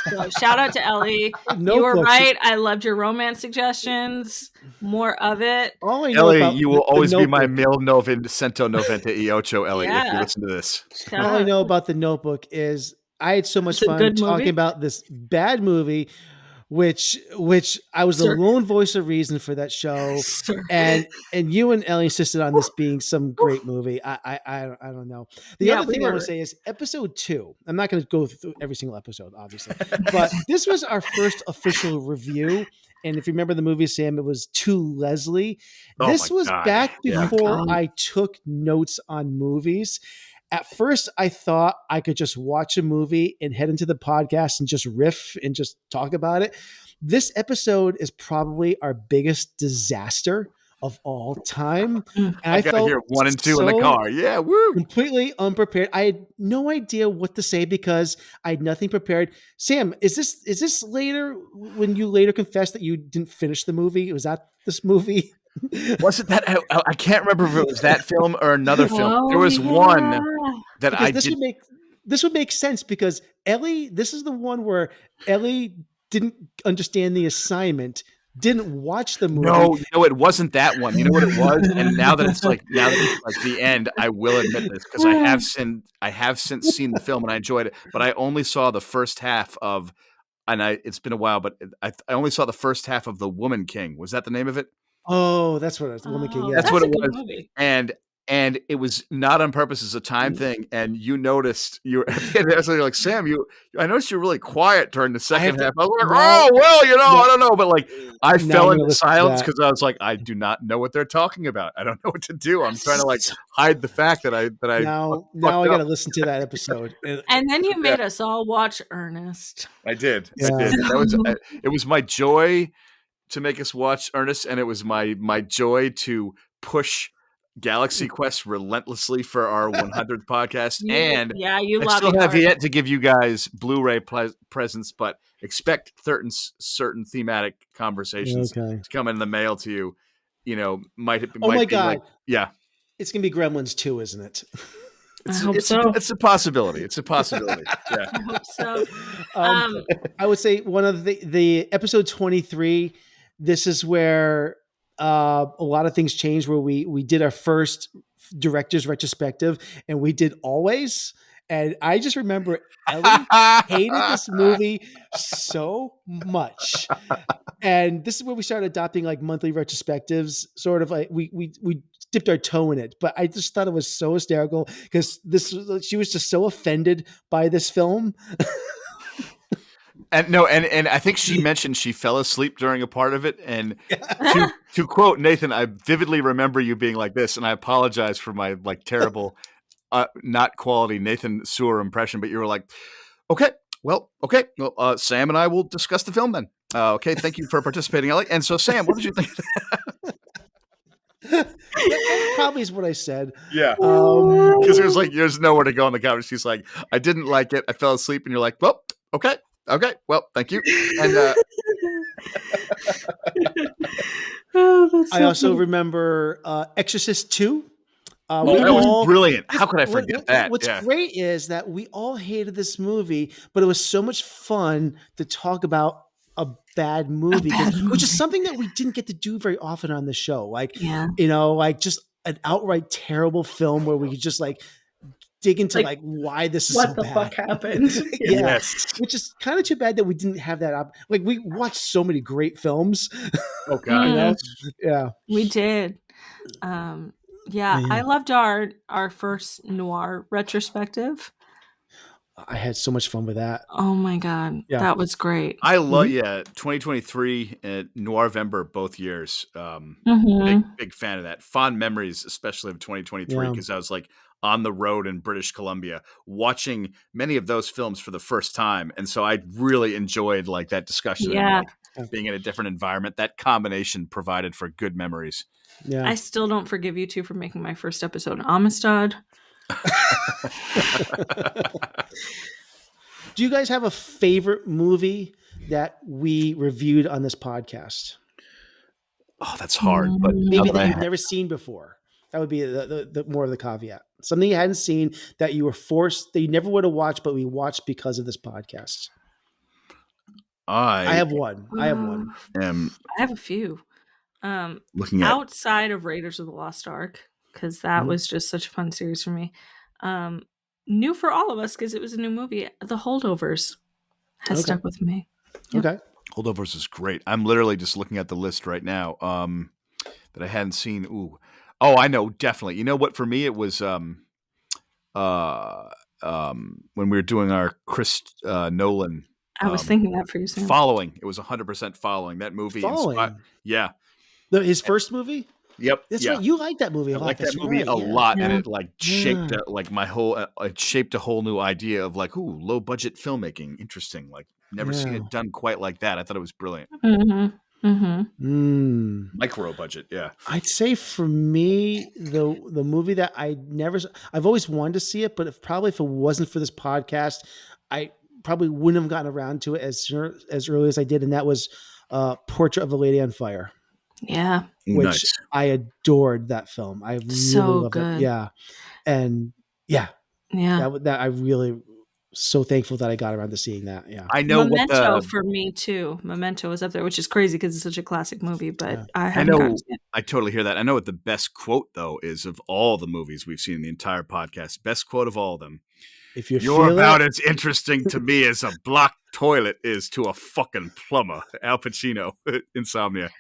So shout out to Ellie. You were Notebook. right. I loved your romance suggestions. More of it. All I know Ellie, about you will the always be my Notebook- mil noventa noventa y ocho, Ellie, if you Yeah. listen to this. Shout all I out. know about the Notebook is I had so much It's a fun good talking movie. about this bad movie, which I was Sir. the lone voice of reason for that show, Sir. and you and Ellie insisted on this being some great movie. I don't know. The Yeah, other we thing I want were- to say is episode 2. I'm not going to go through every single episode, obviously, but this was our first official review. And if you remember the movie, Sam, it was To Leslie. Oh This my was God. back Yeah. before God. I took notes on movies. At first, I thought I could just watch a movie and head into the podcast and just riff and just talk about it. This episode is probably our biggest disaster of all time. And I got to hear 1 and 2 in the so car. Yeah, woo. completely unprepared. I had no idea what to say because I had nothing prepared. Sam, is this later when you later confessed that you didn't finish the movie? Was that this movie? Was it that? I can't remember if it was that film or another film. Oh, There was yeah. one that Because I this did. would make this would make sense because Ellie, this is the one where Ellie didn't understand the assignment, didn't watch the movie. No, it wasn't that one. You know what it was? And now that it's like the end, I will admit this because I have since seen the film and I enjoyed it, but I only saw the first half of, it's been a while, but I only saw the first half of The Woman King. Was that the name of it? Oh, that's what it was. The Woman King. Yeah, that's what it was. Movie. And it was not on purpose as a time thing. And you noticed you're like, Sam, I noticed you're really quiet during the second half. I was like, I don't know. But like, I fell into silence because I was like, I do not know what they're talking about. I don't know what to do. I'm trying to like hide the fact that I now I got to listen to that episode. And then you made us all watch Ernest. I did. Yeah. I did. It was my joy to make us watch Ernest, and it was my joy to push Galaxy Quest relentlessly for our 100th podcast. And you I still have yet to give you guys Blu-ray presents, but expect certain thematic conversations to come in the mail to you. You know, might my be God. like, yeah. It's going to be Gremlins 2, isn't it? I hope so. It's a possibility. It's a possibility. Yeah. I hope so. I would say one of the episode 23, this is where a lot of things changed, where we did our first director's retrospective and we did Always. And I just remember Ellie hated this movie so much. And this is where we started adopting like monthly retrospectives, sort of like we dipped our toe in it. But I just thought it was so hysterical because she was just so offended by this film. And I think she mentioned she fell asleep during a part of it. And to quote Nathan, I vividly remember you being like this, and I apologize for my like terrible, not quality Nathan Sewer impression. But you were like, okay, Sam and I will discuss the film then. Okay, thank you for participating, Ellie. And so, Sam, what did you think? That probably is what I said. Yeah, because there's nowhere to go in the conversation. She's like, I didn't like it. I fell asleep, and you're like, well, okay. Well, thank you. And I also remember Exorcist 2. That was brilliant. How could I forget that? What's great is that we all hated this movie, but it was so much fun to talk about a bad movie, which is something that we didn't get to do very often on the show. Like, like just an outright terrible film where we could just like dig into like why this is what so the bad. fuck happened. Yes, which is kind of too bad that we didn't have that like we watched so many great films. Oh god. Yeah, we did. I loved our first noir retrospective. I had so much fun with that. Oh my god, that was great. I love 2023 and Noirvember both years. Big fan of that. Fond memories, especially of 2023, because I was like on the road in British Columbia watching many of those films for the first time, and so I really enjoyed like that discussion. And, like, being in a different environment, that combination provided for good memories. Yeah, I still don't forgive you two for making my first episode Amistad. Do you guys have a favorite movie that we reviewed on this podcast? Oh, that's hard, but maybe that you've never seen before. That would be the more of the caveat. Something you hadn't seen that you were forced, that you never would have watched, but we watched because of this podcast. I have one. I have a few. Looking at outside of Raiders of the Lost Ark, because that was just such a fun series for me. New for all of us because it was a new movie. The Holdovers has stuck with me. Yep. Okay. Holdovers is great. I'm literally just looking at the list right now that I hadn't seen. Ooh. Oh, I know, definitely. You know what? For me, it was when we were doing our Chris Nolan. I was thinking that for you, Sam. Following. It was 100% Following. That movie. Following? Yeah. His first movie? Yep. That's right. You like that movie a lot. I like that movie a lot, and it like shaped like my whole. It shaped a whole new idea of like, ooh, low budget filmmaking. Interesting. Like, never seen it done quite like that. I thought it was brilliant. Micro budget, yeah. I'd say for me, the movie that I've always wanted to see it, but if it wasn't for this podcast, I probably wouldn't have gotten around to it as early as I did, and that was Portrait of a Lady on Fire. Yeah. Which I adored that film. I really loved it. Yeah. And that I really so thankful that I got around to seeing that. Yeah. I know Memento what the for me too. Memento is up there, which is crazy because it's such a classic movie, but Yeah. I I haven't gotten know. to it. I totally hear that. I know what the best quote though is of all the movies we've seen in the entire podcast. Best quote of all of them. If you You're feel about it, as interesting to me as a blocked toilet is to a fucking plumber. Al Pacino, Insomnia.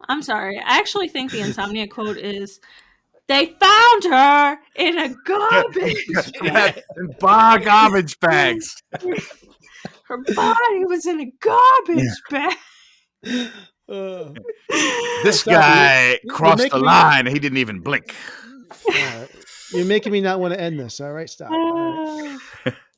I'm sorry. I actually think the Insomnia quote is, "They found her in a garbage Yeah, bag. bar garbage bags. Her body was in a garbage bag." uh, This Stop it. guy You're crossed the making me- line. He didn't even blink. all right. You're making me not want to end this. All right, stop. All right.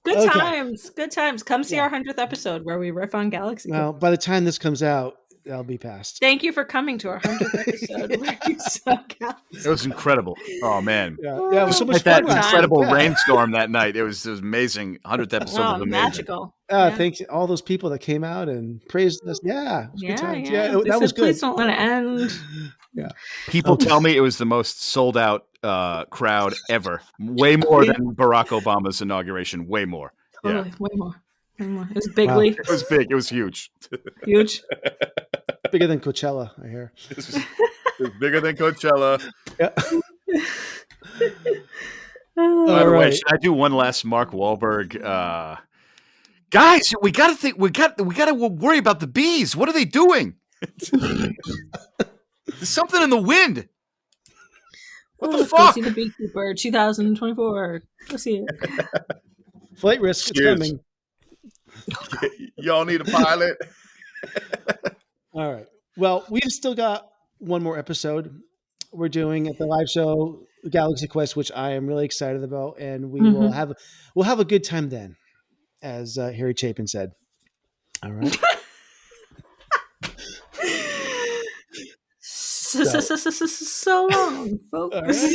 Good Okay. times. Good times. Come see Yeah. our 100th episode where we riff on Galaxy. Well, by the time this comes out, that'll be past. Thank you for coming to our 100th episode where you saw Galaxy. It was incredible. Oh man. Yeah, it was so much Like that fun. last incredible night. Yeah. rainstorm that night. It was amazing. 100th episode was amazing. Magical. Thanks to all those people that came out and praised us. Yeah, it was good times. Yeah, They that said, was good. Please don't let it end. People tell me it was the most sold out crowd ever. Way more than Barack Obama's inauguration. Way more. Totally. Yeah. Way more. Way more. It was bigly. It was big. It was huge. Huge. Bigger than Coachella, I hear. It was bigger than Coachella. Yeah. By All the way, right. should I do one last Mark Wahlberg? Guys, we got to worry about the bees. What are they doing? There's something in the wind. What the Go fuck? see The Beekeeper 2024. Go see it. Flight risk. It's Cheers. coming. Y'all need a pilot. All right. Well, we've still got one more episode we're doing at the live show Galaxy Quest, which I am really excited about, and we'll have a good time then, as Harry Chapin said. All right. So long, folks.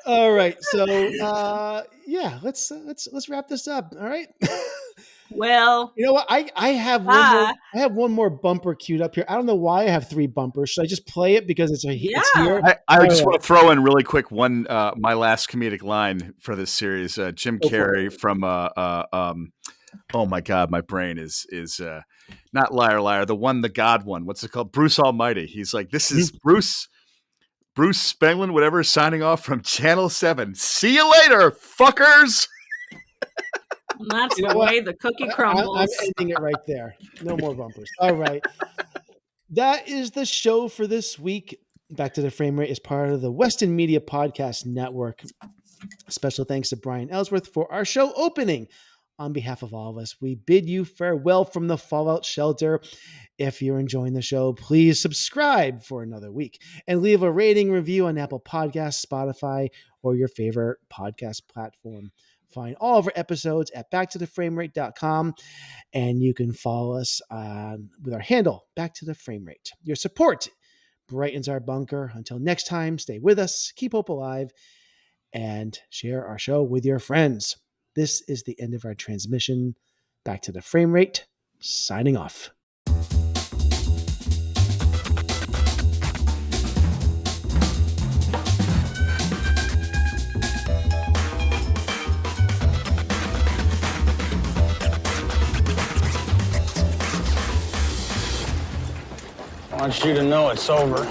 All right. So yeah, let's wrap this up. All right. Well, You know what? I have one more bumper queued up here. I don't know why I have 3 bumpers. Should I just play it because it's here? I just want to throw in really quick one my last comedic line for this series. Jim Carrey from oh my God, my brain is not Liar Liar, the God one. What's it called? Bruce Almighty. He's like, this is Bruce Spanglin, whatever, signing off from Channel 7. See you later, fuckers. and that's You know the what? way the cookie crumbles. I'm ending it right there. No more bumpers. All right. That is the show for this week. Back to the Frame Rate is part of the Weston Media Podcast Network. Special thanks to Brian Ellsworth for our show opening. On behalf of all of us, we bid you farewell from the Fallout Shelter. If you're enjoying the show, please subscribe for another week and leave a rating review on Apple Podcasts, Spotify, or your favorite podcast platform. Find all of our episodes at backtotheframerate.com, and you can follow us with our handle, Back to the Frame Rate. Your support brightens our bunker. Until next time, stay with us, keep hope alive, and share our show with your friends. This is the end of our transmission. Back to the Frame Rate, signing off. I want you to know it's over.